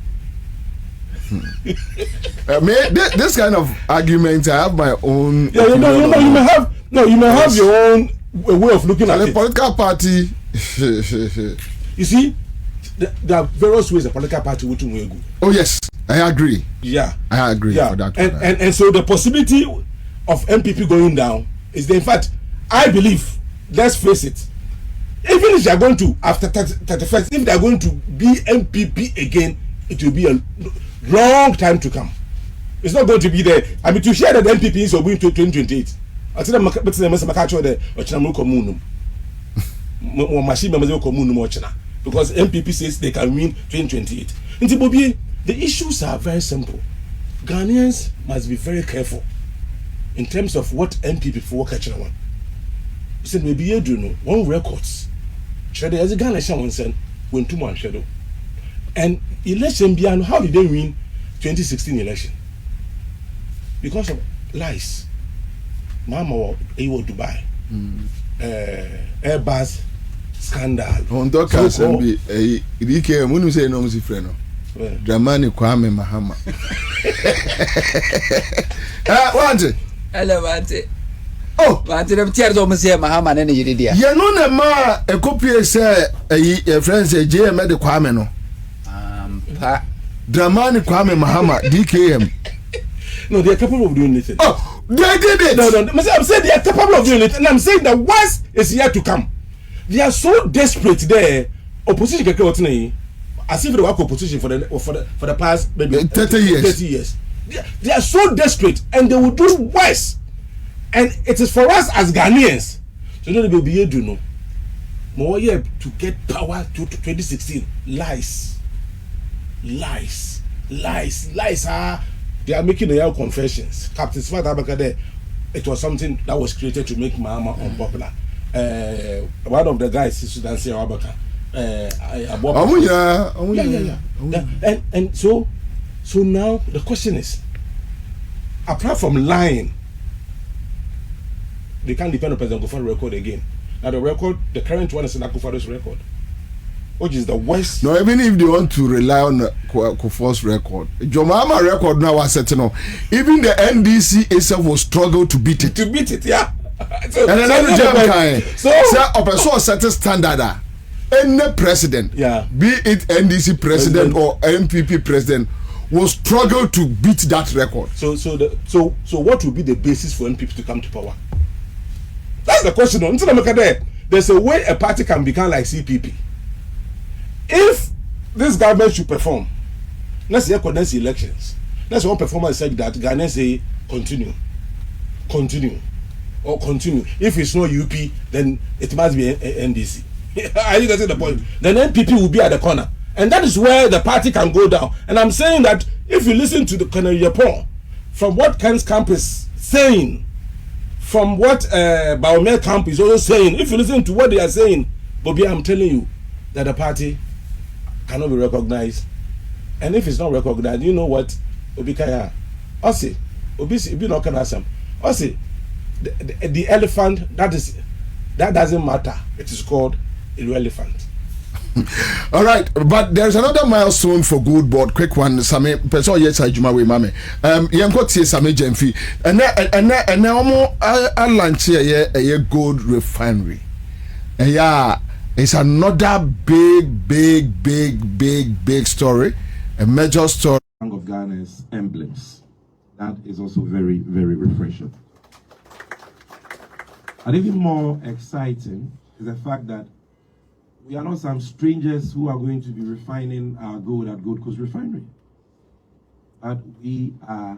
This kind of argument, I have my own. Yeah, you may have your own way of looking at it. The political party. You see, there are various ways a political party would go. Oh yes, I agree. Yeah, I agree. Yeah, for that and so the possibility of MPP going down is in fact, I believe. Let's face it. Even if they are going to after 31st, if they are going to be MPP again, it will be a long time to come. It's not going to be there. I mean, to share that MPP is going to 2028. I tell them, but the because MPP says they can win 2028. In Bobie, the issues are very simple. Ghanaians must be very careful in terms of what MPP for catching one. Said maybe you do know one records. Shade as a Ghana one send when 2 months shadow. And election beyond how did they win 2016 election? Because of lies. Mama Ewo Dubai. Airbus scandal. On talk as be a DK Munu say no music friend. Dramani Kwame Mahama. What? Hello, what? Oh, but them tears almost here, Mahama, and any idea. You know, the ma a copy say a friend say JM the Kwame no. Dramani Kwame Mahama DKM. No, they are capable of doing it. Oh, they did it. No. I'm saying they are capable of doing it, and I'm saying the worst is yet to come. They are so desperate there. Opposition can come as if they work opposition for the past maybe 30 years. 30 years. They are so desperate, and they will do worse. And it is for us as Ghanaians to know the baby do know more year to get power to 2016. Lies. They are making their own confessions. Captain Smart Abaka there, it was something that was created to make Mahama unpopular. One of the guys is Sudan Abaka. Yeah. And so now the question is, apart from lying, they can't depend on President Akufo-Addo record again. Now the current one is in Akufo-Addo's record, which is the worst. No, even if they want to rely on Akufo's record, Jomama record now was set. Even the NDC itself will struggle to beat it. Yeah. And another German so a certain standard. Any president, be it NDC president or MPP president, will struggle to beat that record. So what will be the basis for MPP to come to power? That's the question. There's a way a party can become like CPP. If this government should perform, let's say condense elections. Let's one performance said that Ghana say continue. If it's not UP, then it must be NDC. Are you getting the point? Then NPP will be at the corner. And that is where the party can go down. And I'm saying that if you listen to the Colonel Japan, from what Ken's camp is saying, from what Baumel camp is also saying, if you listen to what they are saying, Bobie, I'm telling you that the party cannot be recognized. And if it's not recognized, you know what? Obikaya, Osi, Obi no can ask him. Osi, the elephant that doesn't matter. It is called irrelevant. All right, but there's another milestone for Good Board. Quick one, Same. Person yes, I juma we mame. Yanko tie Same Jemfi. And now more a launch here a gold refinery. And yeah, it's another big story, a major story. Of Ghana's emblems. That is also very, very refreshing. And even more exciting is the fact that we are not some strangers who are going to be refining our gold at Gold Coast Refinery. But we are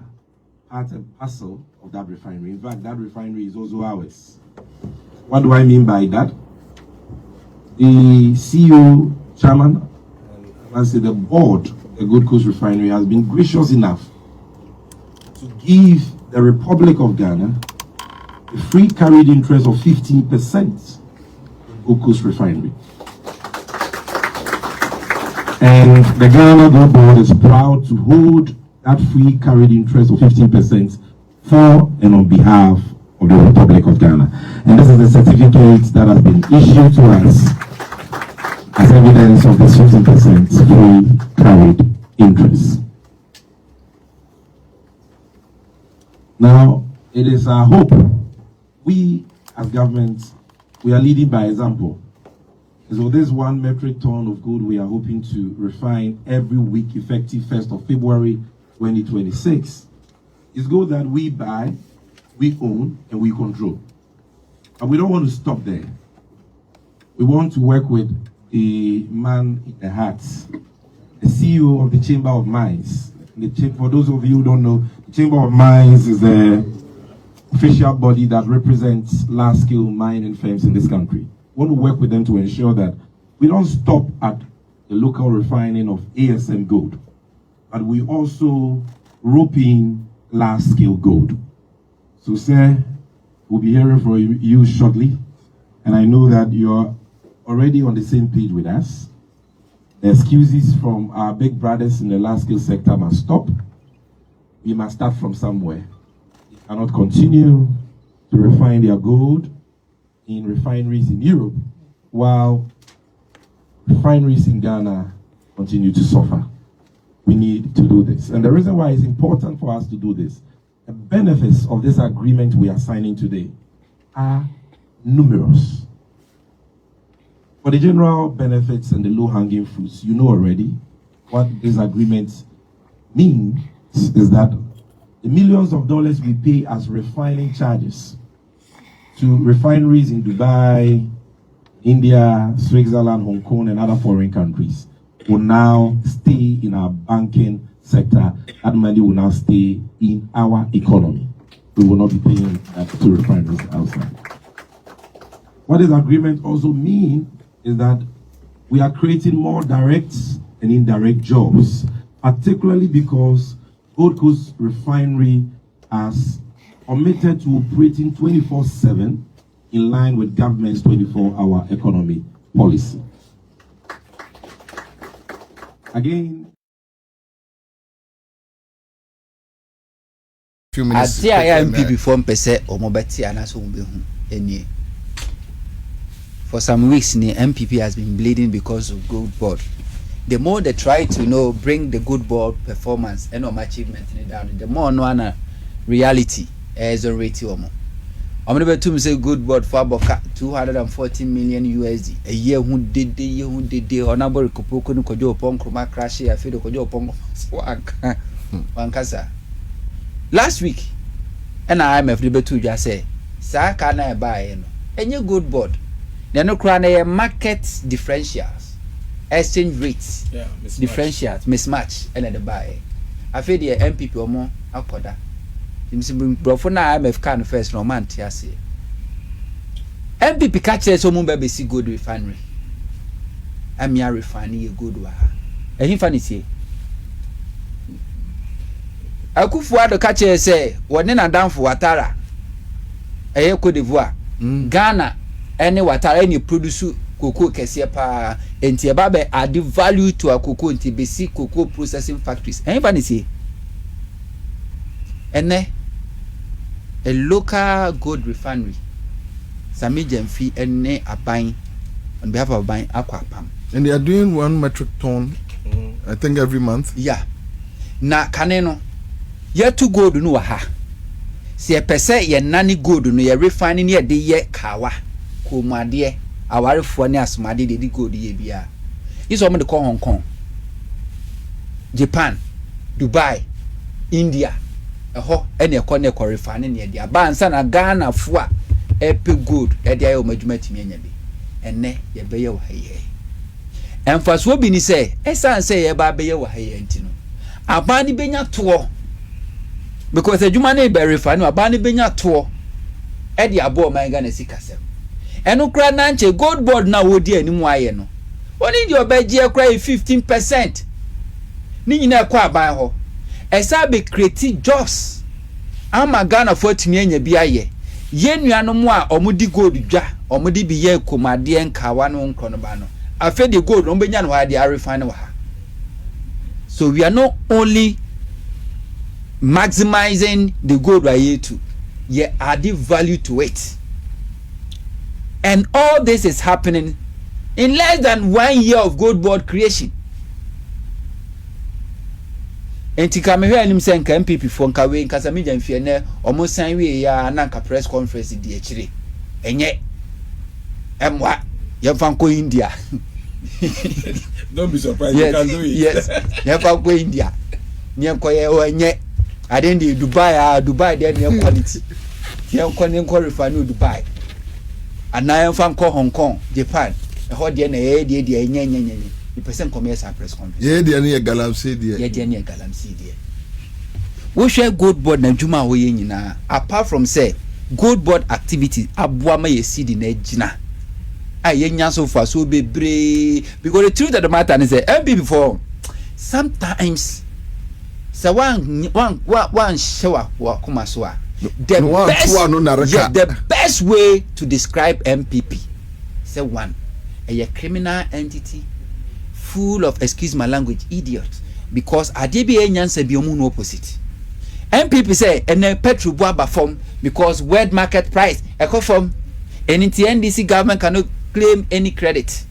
part and parcel of that refinery. In fact, that refinery is also ours. What do I mean by that? The CEO, chairman, and I say the board of the Gold Coast Refinery has been gracious enough to give the Republic of Ghana a free carried interest of 15% in Gold Coast Refinery. And the Ghana Gold Board is proud to hold that free carried interest of 15% for and on behalf of the Republic of Ghana. And this is the certificate that has been issued to us as evidence of this 15% free carried interest. Now, it is our hope, we as government, we are leading by example. So this 1 metric ton of gold we are hoping to refine every week effective 1st of February 2026 is gold that we buy, we own, and we control. And we don't want to stop there. We want to work with the man in the hat, the CEO of the Chamber of Mines. For those of you who don't know, the Chamber of Mines is the official body that represents large-scale mining firms in this country. We want to work with them to ensure that we don't stop at the local refining of ASM gold, but we also rope in large-scale gold. So, sir, we'll be hearing from you shortly, and I know that you're already on the same page with us. The excuses from our big brothers in the large-scale sector must stop. We must start from somewhere. They cannot continue to refine their gold in refineries in Europe, while refineries in Ghana continue to suffer. We need to do this. And the reason why it's important for us to do this, the benefits of this agreement we are signing today are numerous. For the general benefits and the low-hanging fruits, you know already what this agreement means is that the millions of dollars we pay as refining charges to refineries in Dubai, India, Switzerland, Hong Kong, and other foreign countries will now stay in our banking sector. That money will now stay in our economy. We will not be paying that to refineries outside. What this agreement also means is that we are creating more direct and indirect jobs, particularly because Gold Coast Refinery has committed to operating 24/7 in line with government's 24-hour economy policy. Again, few minutes. I am before MPC or Mobati and as any. For some weeks, the MPP has been bleeding because of Good Board. The more they try to bring the Good Board performance and achievement down, the more no reality is a ratio. I'm going to say Good Board for about 240 million USD a year. Who did the honorable Kupoko Kojo upon Kroma crash? I feel the Kojo upon Wankasa last week, and I'm a free to just say, Sir, can I buy any Good Board? They no crown market differentials, exchange rates, differentials, mismatch, and the buy. I feel the MPP or more akoda. For now, IMF can first no man tia say. MPP catches some baby see good refinery. amia refine ye gold wa ha ehin fa ne tie akufu ado ka che se woni na danfo watara eye Cote d'Ivoire Ghana ene watara ene produce cocoa kese pa enti eba be add value to a cocoa enti basic cocoa processing factories ehin fa ne tie ene a local gold refinery Sami Jemfi ene aban on behalf of aban akwapam and they are doing 1 metric ton I think every month. Yeah. Na kane no ye to gold no wa ha. Se ye pese ye nani gold no ye refine ne ye de ye kawa. Komade awarefo ne asomade de gold ye bia. Iso mo de ko Hong Kong, Japan, Dubai, India. Eho ene ko ne ko refine ne de aba ansa na Ghana fo a epe gold e de ayo madwuma timi anya bi. Enne ye be ye wa ye. Emfaso bi ni se esan se ye ba be ye wa haye ntino abani benya to because adwuma na verify no abani benya to e de abo man ga na sikasem eno kra na nche gold board na wodi animu aye no oni di obagie kra 15% ni nyina kwa aban ho esa be create jobs ama Ghana for timi anya bi aye ye nuanom a omudi gold dwa omudi bi ye komade nkawa no nkrono ba no after the gold on benya no ha dey refine wa. So we are not only maximizing the gold we are to, yet adding value to it. And all this is happening in less than 1 year of gold board creation. Enti kamehwe anim se nka MPP fo nka we nka Sami Jemfi ne omo san we ya na nka press conference di akire enye emwa Yafanko India. Don't be surprised. Yes, You can do it. Yes. Yafanko India. Nyenko ye onye. Adendi Dubai there near quality. Nyenko refine Dubai. And now Yafanko Hong Kong, Japan. E ho de na ye de nye. The person come here press conference. Ye de na galamsey de. Ye de na galamsey de. We share gold board na djuma ho ye nyina. Apart from say gold board activity aboa ma ye seed na gina. Yen so far so be because the truth of the matter is that before sometimes so one shower come so the best way to describe MPP say one a criminal entity full of, excuse my language, idiot, because adebi enyansa bi omu no opposite. MPP say and petrol boaba form because world market price eco form and in the NDC government cannot claim any credit.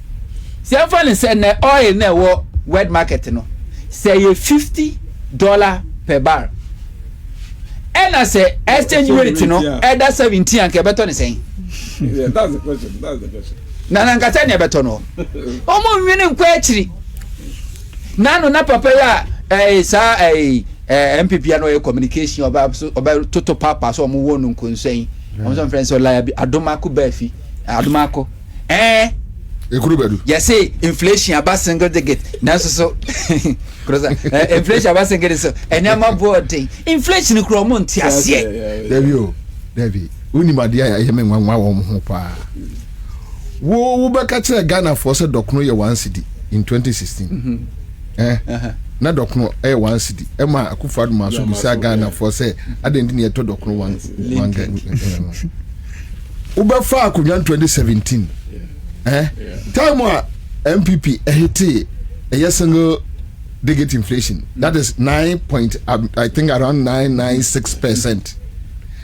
See, I'm finally saying that oil in the world market, no, say $50 per barrel. And I say, exchange rate, no, either 17 and Kebeton is saying. Yeah, that's the question. That's the question. Nanankatanya Betono. Omo winning question. Nano na papa sa MPP no communication about total papa so mo wonu concern. On some friends so liable adomako befi adomako Ekurubedu. Yes, say inflation about single digit. Now so inflation about single digit. And I'm aboard thing. Inflation kromon ti asie. Devi. Unimade ya yeme nwanwa wo ho pa. Wo be ka kire Ghana for say dokno ye 1 cedi in 2016. Na dokno 1 cedi. E ma akufadu ma so bisa Ghana for say adendi ne to dokno 1 Ghana. Ubefa akunya 2017. Time MPP hit a single digit inflation. That is 9 point, I think around 996%.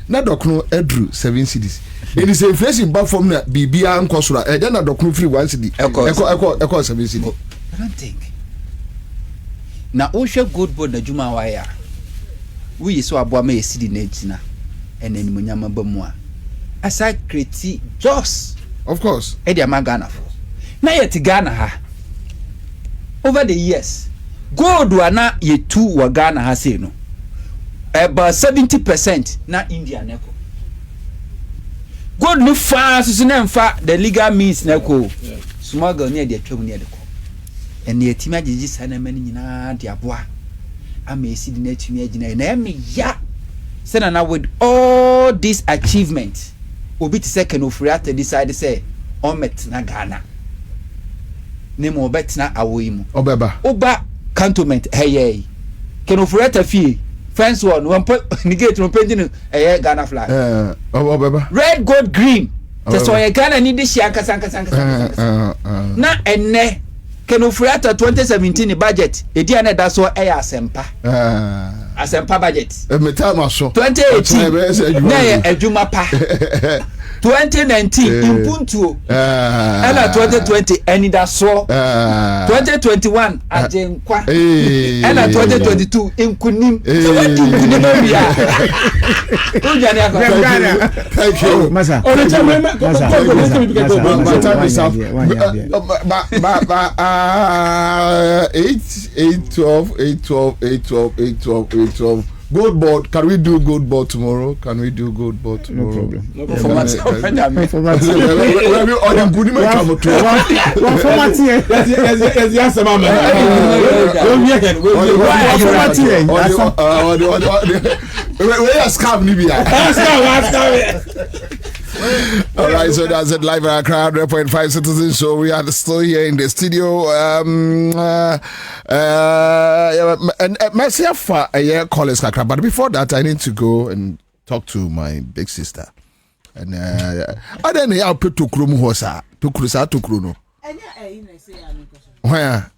Na dokno edru 7 cedis. It is inflation back from the BBA and Kosura. Then a dokno free 1 cedi. Echo 7 cedi. I don't think. Na oshe good board na juma waya. We so aboa me cedi na ejina. Ene ni munyama bamwa. Aside create jobs. Of course. Eddie Ghana for. Na yet Ghana ha. Over the years, gold wana ye 2 wa Ghana ha say no. About 70% na India neko. Gold no fast so na mfa the legal means neko. Smuggle near the twem near the ko. And the team agiji sana mani nyina de aboa. Amesi de na tumi agina na me ya. Say na with all this achievement obi ti second ofuri after decide say omet na Ghana ne mo betna awoyimu obeba cantonment hey kenofureta fee fence one one negate no painting Ghana flag obeba red gold green te so ye Ghana ni de shia kasa na enne kenofureta 2017 budget edi ana da so asempa budget metama so 2018 na adwuma pa 2019 impuntuo ela 2020 enida so 2021 ajenkwa ela 2022 inkunim so what inkunim bia unjani akwa thank you masa $8 gold board. Can we do gold board tomorrow? No problem. No All right, so that's it. Live at Accra 100.5 Citizen Show. We are still here in the studio. And myself for a year college Accra. But before that, I need to go and talk to my big sister. And I don't know how to Krum Hosa to Krusa to Kruno. Where?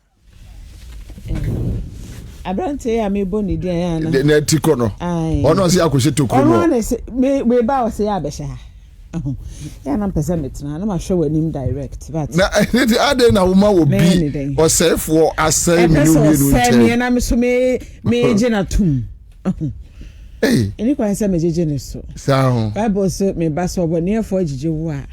Abrante ya me boni dia ya na. De tikono. Ono si akwese to Kruno. Ono ne me ba o se ya besha. Ya na mpesa metina na ma hwe wanim direct but na ade na wo ma wo bi o self for asay me no bi no nche na me so me je na tum eh eni kwa se me je ne so sao bible so me ba so bo ne fo jije wo a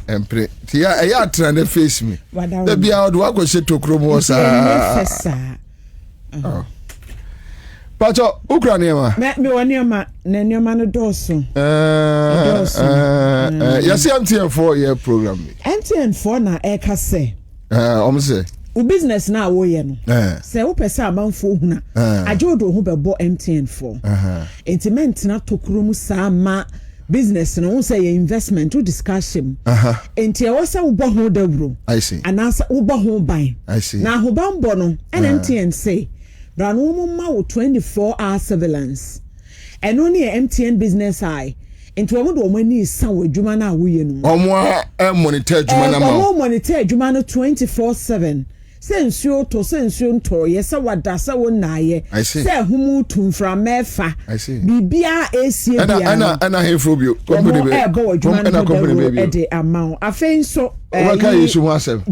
empre ti ya trend face me da bia o do akose to kromo sa Pacho, Ukrainian. Me wanioma, nenioma no doso. Yes, MTN4 year program. MTN4 na eka se. Say. U business na wo ye no. Se wo pese amanfo huna. Ajodo ho bebo MTN4. Entiment na tokuro sa ma business no say your investment to discussion. Enti e wo se wo bo ho dawro. I see. Anasa wo bo ho ban. I see. Na ho ban bo no, MTN say Brano ma 24-hour surveillance. And only MTN business eye. Into a do many sa we dwuma na wo ye no. Omo monitor dwuma na ma. Omo monitor dwuma no 24/7. Sensuo to sensuo nto ye se wada se wo na ye. Se humu tumfra mefa. Bibia esie bia. Ana hefrobio. Company baby. E de amount. Afen so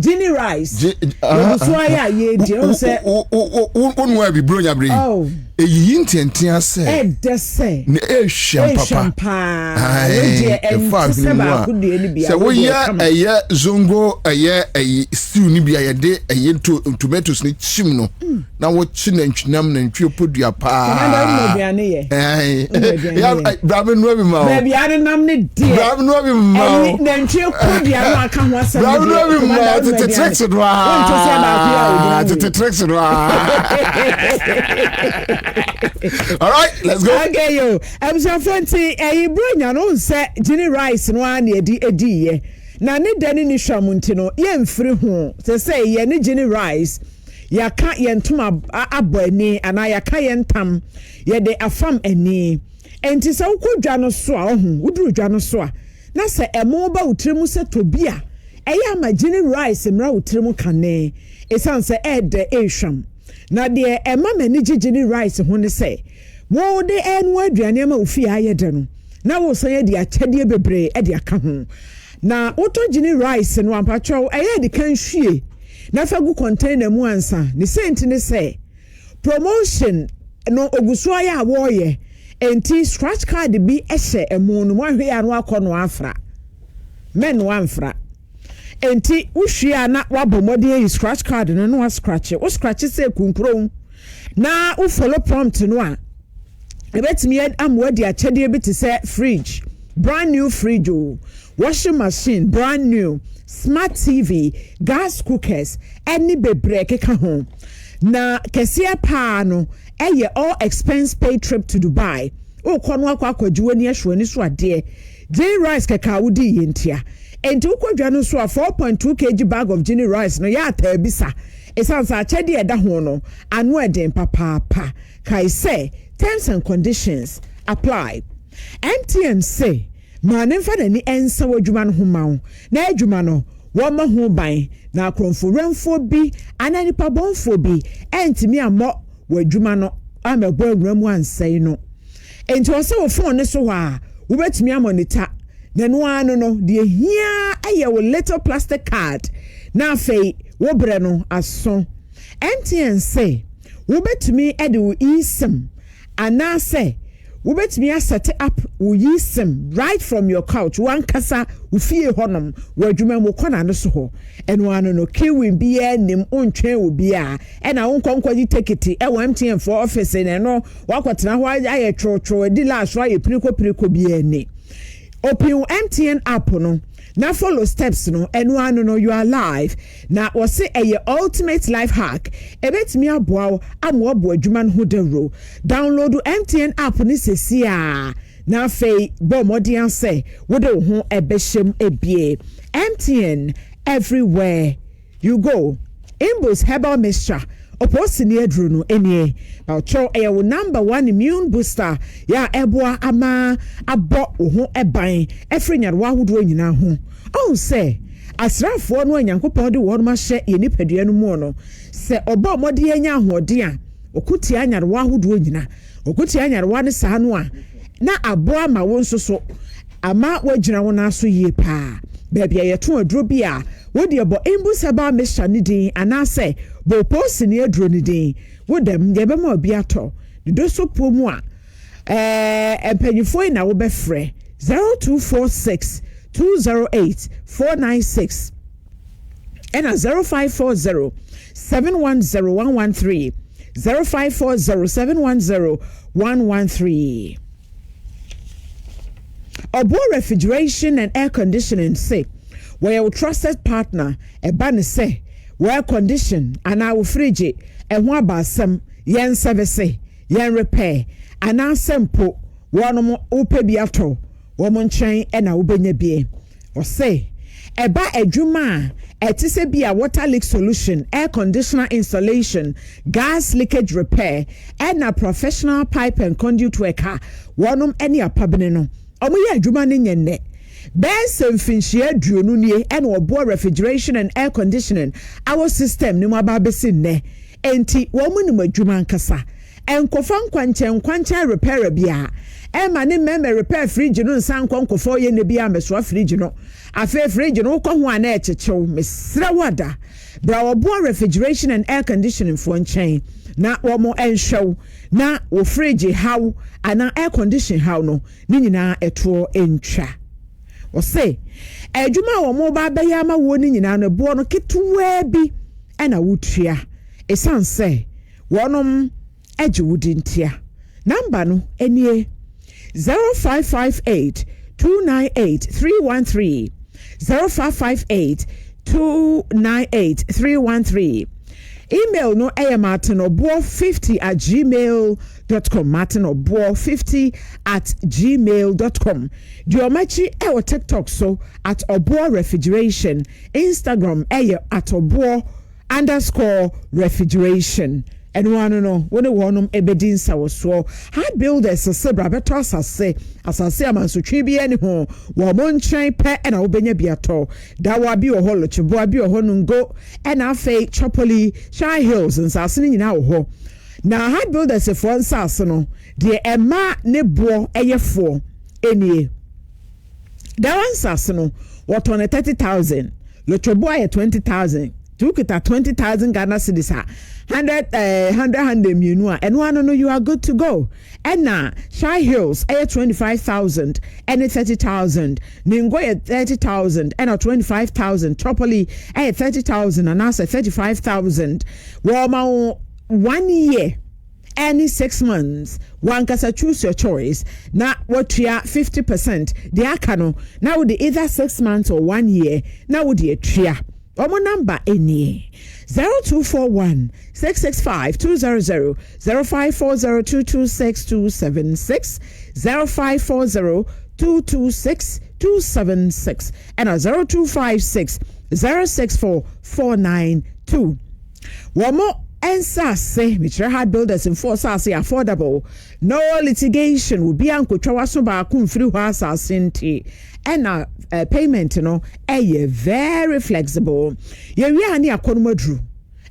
Ginny Rice. So ya ye di o se onwa bi bronya bre. Oh. Eyi ntentia se. E de se. Ne ehwam papa. Se wo ya eye zongo eye stew ni bia ye de eye tomatoes ni chim no. Na wo chi na ntwinam na ntwe podua pa. Ya brabe no bi ma. Baby ade nam ne die. Brabe no bi ma. Na ntwe podua no aka ho asem. Brabe no bi ma. Tete tricks no. All right, let's go. Okay, yo. I'm so fancy. Bronya no say Ginny Rice no an edi ye. Na ne dani ni hwamunti no ye mfiri ho. Say ye ne Ginny Rice. Ya ka ye ntoma abani ana ya ka ye ntam. Ye de afam ani. Enti se ukodwa no so a ohu. Uduru dwa no so a. Na se emo ba utremu se tobia. Eya ma Ginny Rice mra utremu kane. Esan se ede ehwam. Na de ema mani Ginny Rice ho ne se wo de enu aduane ma ofi ayede no na wo san ye de akyede bebre e de aka ho na woto Ginny Rice no ampacho eye de kan hwie na fagu container mu ansa ne sent ne se promotion no oguso ya wo ye enti scratch card bi ehye emu no mo hwe ya no akono afra men no amfra enti uhwia na wabomode yi scratch card no wa scratch o scratch say kunkron na u follow prompt no a ebetimi amwadi akyede bi te say fridge brand new fridge washing machine brand new smart TV gas cookers any bebre keka ho na kesia pa no eye all expense paid trip to Dubai o kono akwajuo ni ehwo ni so ade Ginny Rice keka wudi yentia enti ukwadwa no so a 4.2 kg bag of Jenny rice no ya ata bisa esansa achede eda ho no anu eden papa kai say terms and conditions apply. MTN say ma ne mfa nani ensa wadwuma no ho mawo na adwuma no woma ho ban na akromfo renfo bi ananipa bonfo bi entimi amọ wadwuma no amebo awuramu ansai no enti wo se wo phone ne so ha wo betimi amonita na no ano no de hia aye wo little plastic card na afei wo bre no aso. MTN say wo betimi ede wo eSIM ana say wo betimi set up wo eSIM right from your couch one kasa wo fie honom wo adwuma mo kona no so ho eno ano no kiwin bia nim ontwen wo bia e na wonkonkwaji ticket e wo MTN for office ne no wakotena ho aye twotwo di last aye piriko bia ni open MTN app no na follow steps no eno ano no you are live na wo se eye ultimate life hack ebetimi aboa amwo bo adwuma no ho dero download MTN app ni sesi a na fei bo modian say wo de ho ebeshem ebie. MTN everywhere you go. Imbus herbal mixture oposini edru no enie cho ewo number 1 immune booster ya eboa ama abo ho eban efrinyar wa hodo nyina ho on say asrafo no anyankopon de won ma hye ye nipadua no mu no se oba mode anya ahode a okuti anyar wa hodo nyina okuti anyar wa ne sa no a na abo ama won soso ama wagina won aso yie pa baby yeto aduro bi a wodi ebo imbus herbal mixture ni din anase bo post ni aduro ni din wodam ye be ma obi ato do so pomu a empanyifo na wo be frɛ 0246 208 496 and 0540 710 113 0540 710 113. Obo Refrigeration and Air Conditioning say where your trusted partner a ban say well condition and our fridge and one basam yen service yen repair and our sample one more upe biato woman chain and a ubenya bie or say eba edwuma etise bia water leak solution air conditioner installation gas leakage repair and a professional pipe and conduit worker one any apabene no omoye adwuma ne nyenne benson finchie aduonu nie and obo refrigeration and air conditioning our system ni mo besi ne enti wo mu ni adwuma nkasa enkofa nkwanche repair bia ema ne meme repair fridge no nsan konkofo ye ne bia meso fridge no afa fridge no ko ho ana echechew mesra wada bra obo refrigeration and air conditioning for nchen na wo mo enhwew na wo fridge how ana air condition how no ni nyina eto entwa wo say adwuma wo mo ba ba ya ma wo ni nyina no bo no ketuwa bi ana wutua esan say wonom age wudintia number no enie 0558 298 313 0558 298 313. Email no martinobo50@gmail.com martinobo50@gmail.com. Diomachi ewo TikTok so at obo refrigeration. Instagram at obo_refrigeration. And one no when one ebedin sawo hard builders sebra beto asase amanso bi ani ho wo mo ntwen pe na obenya biato da wa bi oholo chebo bi ohonu ngo na afei chopoli shy hills nsase ni nyina wo ho na hard builders for nsase no de ema ne bo eyefo enie da wan nsase no what on 30,000 lo chebo ay 20,000 took it at 20,000 Ghana cedis 100 minua and one no you are good to go and now Shy Hills 25,000 and 30,000 Ningo 30,000 and 25,000 Tropoli 30,000 and also 35,000 Woma 1 year any 6 months one can choose your choice now what you are 50% the akano now with either 6 months or 1 year now with the tria Omo number any 0241 665 200 0540 226 276 0540 226 276 and 0256 064 492. Wamo Ansah say Mr. Hard Builders in Force are affordable. No litigation will be uncle Chawasuba Kumfri Hasa Sinti. And payment, very flexible. We are near Conmodru,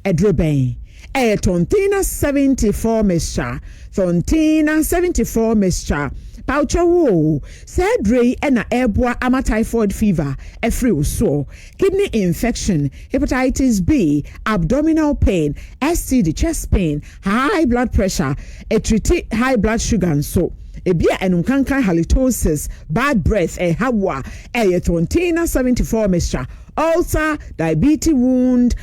Edrobane. Tontina 74 Mr. Tontina 74 Mr. Poucha wo Cedre and airborne ama typhoid fever, a free so kidney infection, hepatitis B, abdominal pain, STD, chest pain, high blood pressure, a treat high blood sugar and so. Ebia enunkankan halitosis, bad breath, hawa, tontina 74 Mr. Ulcer, diabetes wound,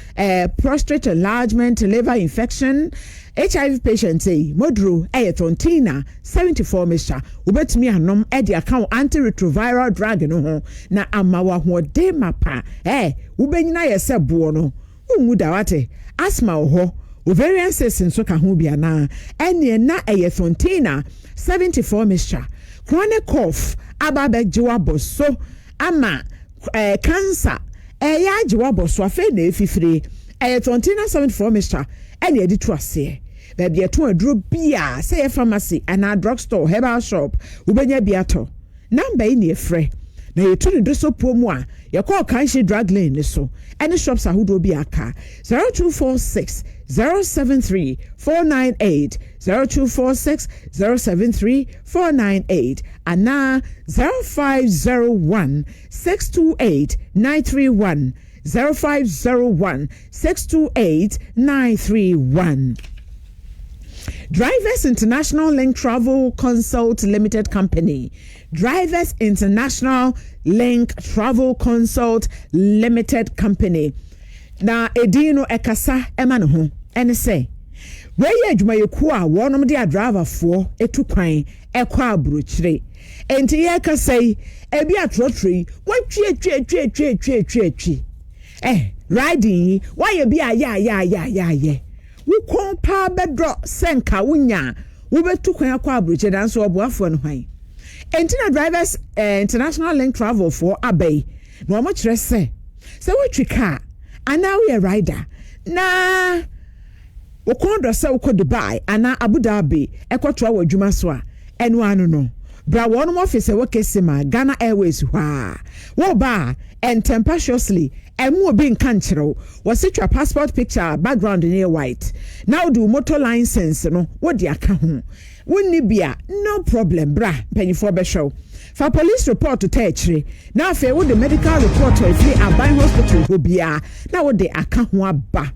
prostate enlargement, liver infection, HIV patient say modru tontina 74 Mr. Ubetumi anom the account antiretroviral drug no ho na amawa ho de mapa ubenyina yese buo no umuda wate asthma ho ovarian cyst nso ka ho bia na ene na tontina 74 Mr. Chronic cough ababe jiwa boso ama cancer ya jiwa boso afa na efifire tontina 74 Mr. ene edi to ase baby eto aduro bia say pharmacy and a drugstore herbal shop ubenya biato number ni efre na yetu ni doso promo a ye call Kanshi drug lane ni so any shops ahodo bi aka 0246 073 498 0246 073 498 ana 0501 628 931 0501 628 931. Drivers International Link Travel Consult Limited Company. Drivers International Link Travel Consult Limited Company. Na edino ekasa emano ene say we ye adwuma yeku a wonom de driver fo etu kwan ekwa abrochire enti ye kasai ebi atrotri watwie riding why ye bi ya wukon pa bedro senka wunya wubetu kwan akwa abrochire dan so oboafo no hwan entina drivers International Link Travel for abay no mo kire se watwi car ana we rider na wokondo se woko Dubai ana Abu Dhabi ekoto awadwuma so a eno anu no bra won mo office wokesima Ghana Airways hwa wo ba tempestuously emu obi nka nkyerɛw wɔsitwa passport picture background near white now do motor license no wo di aka ho wonni bia no problem bra panyifo bɛhwɛw for police report to techre na afi wo the medical report to free Aban hospital ho bia na wo de aka ho aba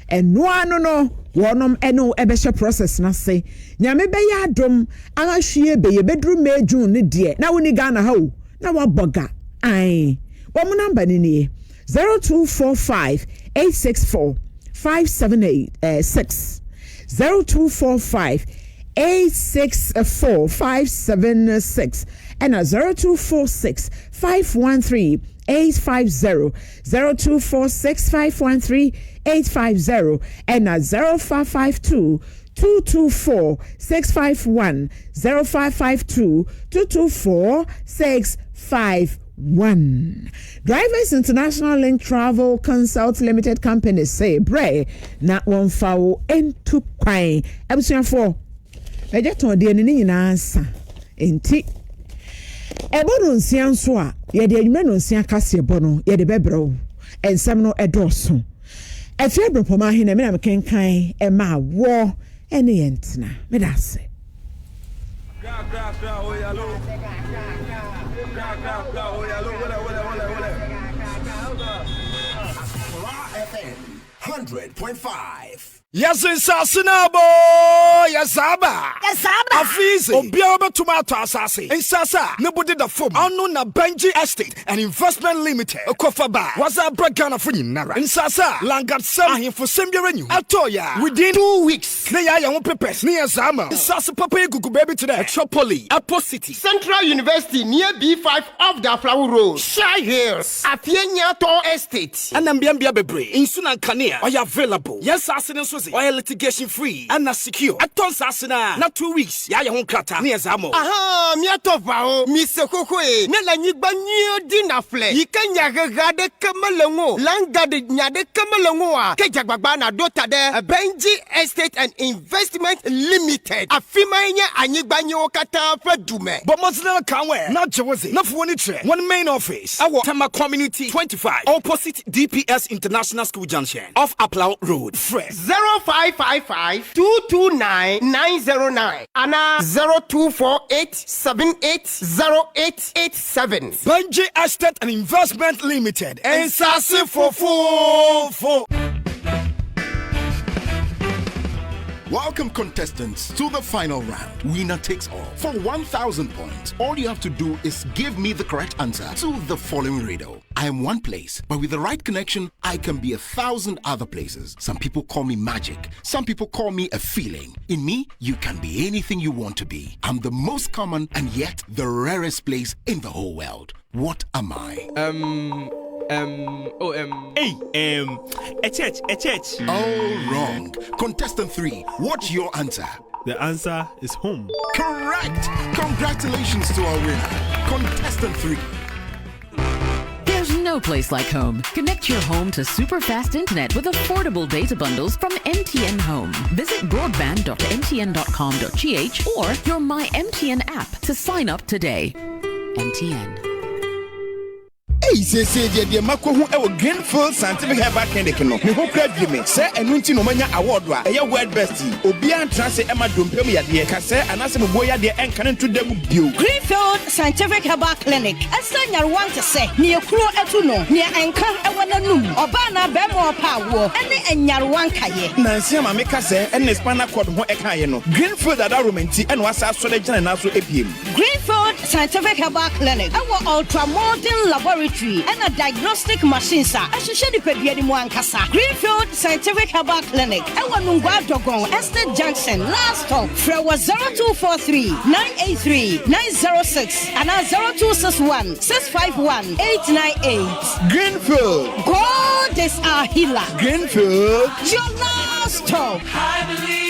eno anu no wonom eno ebehye process na se nyame be ya adom ahahwie be ye bedru May June ne de na woni Ghana ha o na waboga ai wo mo number ni nie 0245 864 578 0245 864 576 and 0246 513 850 0246 513 850 and 0552 224 651 0552 224 651. Drivers International Link Travel Consult Limited Company say bre na one foul into kwai abusuafo ejeton de ni nyina ansa enti ebono nsia nso a ye de adwuma no nsia kase ebono ye de bebrew ensem no edoso afie brepoma he na me na mekenkan e ma wo ene yentina me da se FM 100.5. Yes, it's Asinabo. Yes, Abba. Yes, Abba. Afizi. Obiaba tomato asasi. In Sasa. Nobody the form. Anu na Benji Estate and Investment Limited. Okofaba. Waza Bragana for Nara. In Sasa. Langat Sam. Ahin for Sembia Renew. Atoya. Within 2 weeks. Neya Yamu Pepes. Near Zama. In Sasa Papa Gugu Baby today. Metropoli. Apo City. Central University near B5 of the Flower Road. Shy Hills. Afienya To Estate. And Ambiambia Bebre. In Sunan Kania. Are you available? Yes, Asin deposit. Oil litigation free and not secure. At Tonsasina, not 2 weeks. Ya hon krata near Zamo. Aha, mi atofao, mi sekokwe. Nela nyigba nyo dinafle. Yikanya gade kamalongo. Langade nyade kamalongo. Kejagbagba dota de Benji Estate and Investment Limited. Afima nya anyigba nyo kata dume. But Muslim canwe, not Jersey, not for one main office. Our Tama Community 25, opposite DPS International School Junction, off Aplau Road. Fresh 0555 229 909 Anna 0248 780887. Benji Estate and Investment Limited. Ansah for. Welcome, contestants, to the final round. Winner takes all. For 1,000 points, all you have to do is give me the correct answer to the following riddle. I am one place, but with the right connection, I can be 1,000 other places. Some people call me magic. Some people call me a feeling. In me, you can be anything you want to be. I'm the most common and yet the rarest place in the whole world. What am I? A church. Oh, wrong. Contestant 3, what's your answer? The answer is home. Correct. Congratulations to our winner. Contestant 3. There's no place like home. Connect your home to super fast internet with affordable data bundles from MTN Home. Visit broadband.mtn.com.gh or your My MTN app to sign up today. MTN. Hey, say the Mako who ever Greenfield Scientific Herbal Clinic no. Me ho kra bi me. Say enunti no manya award wa. Eye word best. Obi an transe Emma dompem ya de. Ka say anase mo boya de enka ntu dem bio. Greenfield Scientific Herbal Clinic. Asa nyarwan te say ne ekuro etu no. Ne enka ewo nanum. Oba na be mo pa wo. Ene enyarwan kaye. Nansi ma me ka say ene spinal cord ho ekaye no. Greenfield ada romanti ene wasa so de gina na so epiem. Greenfield Scientific Herbal Clinic. Ewo ultra modern laboratory and a diagnostic machine sa ahwehwe ni pedua ni mu ankasa. Greenfield Scientific Herbal Clinic ewa Nungwa Dogon Estate Junction last stop fra 0243 983 906 and 0261 651 898. Greenfield, God is our healer. Greenfield, your last stop. I believe.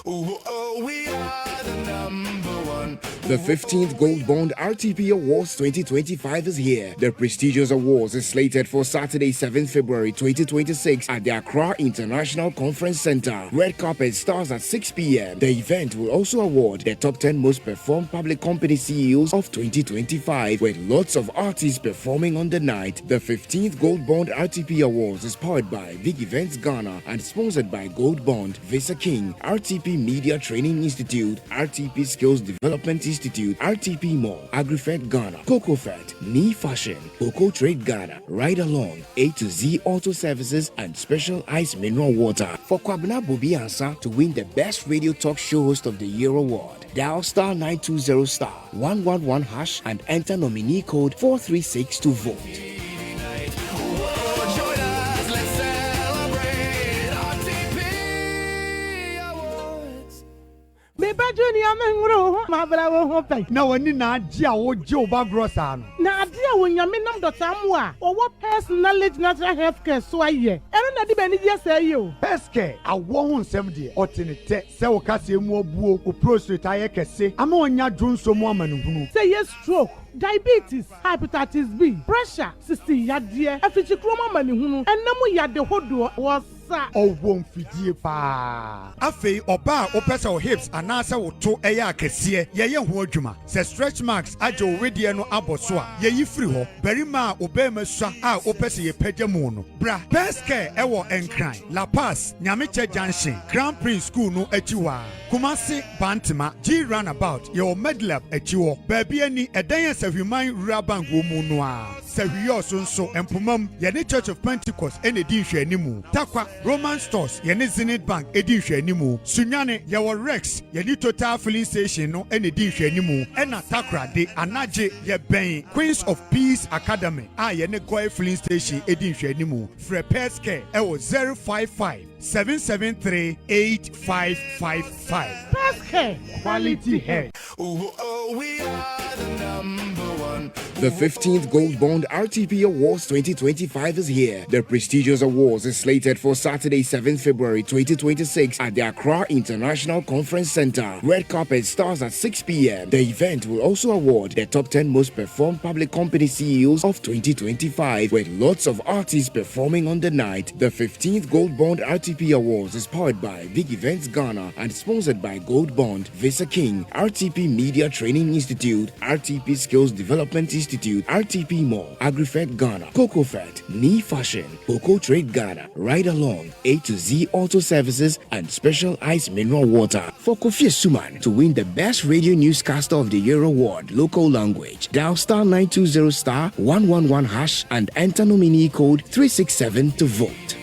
Oh, we are the number one. The 15th Gold Bond RTP Awards 2025 is here. The prestigious awards is slated for Saturday, 7th February 2026 at the Accra International Conference Center. Red carpet starts at 6 p.m. The event will also award the top 10 most performed public company CEOs of 2025 with lots of artists performing on the night. The 15th Gold Bond RTP Awards is powered by Big Events Ghana and sponsored by Gold Bond, Visa King, RTP Media Training Institute, RTP Skills Development Institute, RTP Mall, AgriFed Ghana, CocoFed, Knee Fashion, Coco Trade Ghana, Ride Along, A to Z Auto Services, and Special Ice Mineral Water. For Kwabena Bobie Ansah to win the Best Radio Talk Show Host of the Year award, dial star 920 star 111 hash and enter nominee code 436 to vote. Junior Mengro, my brother, no one in Nadia or Joe Bagrosan. Nadia, when you mean them the Samoa, or what personality natural health care so I hear. And not even just say you. Peske, I won't 70 or 10 so Cassie more boo, who prostrate I can say. I'm on your drone some woman who say yes, stroke. Diabetes, hepatitis B, pressure, 60 yadia, a future chroma money, and no more yard the whole was. Oh, won't feed you pa. Afe oba opesa o hips anasa wo to eya akese ye ho adwuma. Se stretch marks ajo wedie no aboso a ye yifiri ho. Berima obema sua a opesa ye pagyamu no. Bra, best care ewo enkran. La Paz, Nyameche Junction, Grand Prince School no achiwa. Kumasi Bantima, G Runabout, ye o Medlab achiwo. Baby ani edan Sahuman Rabank wo mu no a. Sahuyo so empomam ye ne Church of Pentecost ene di hwe animu. Takwa Roman Stores, Yeni Zenith Bank, Edi Shenimu, Sunyane, Yawa Rex, Yeni Total Filling Station, no, and Edi Shenimu, and Takra, de Anaje, Yeben, Queens of Peace Academy, Yeni Koi Filling Station, Edi Shenimu, Frepeske, Ewo 055 773 8555. Peske, quality hair. Oh, we are the number one. The 15th Gold Bond RTP Awards 2025 is here. The prestigious awards is slated for Saturday, 7th February 2026 at the Accra International Conference Center. Red carpet starts at 6 p.m. The event will also award the top 10 most performed public company CEOs of 2025, with lots of artists performing on the night. The 15th Gold Bond RTP Awards is powered by Big Events Ghana and sponsored by Gold Bond, Visa King, RTP Media Training Institute, RTP Skills Development Institute, RTP Mall, AgriFed Ghana, CocoFed, Knee Fashion, Coco Trade Ghana, Ride Along, A to Z Auto Services, and Special Ice Mineral Water. For Kofi Suman to win the Best Radio Newscaster of the Year award, local language, dial *920*111# and enter nominee code 367 to vote.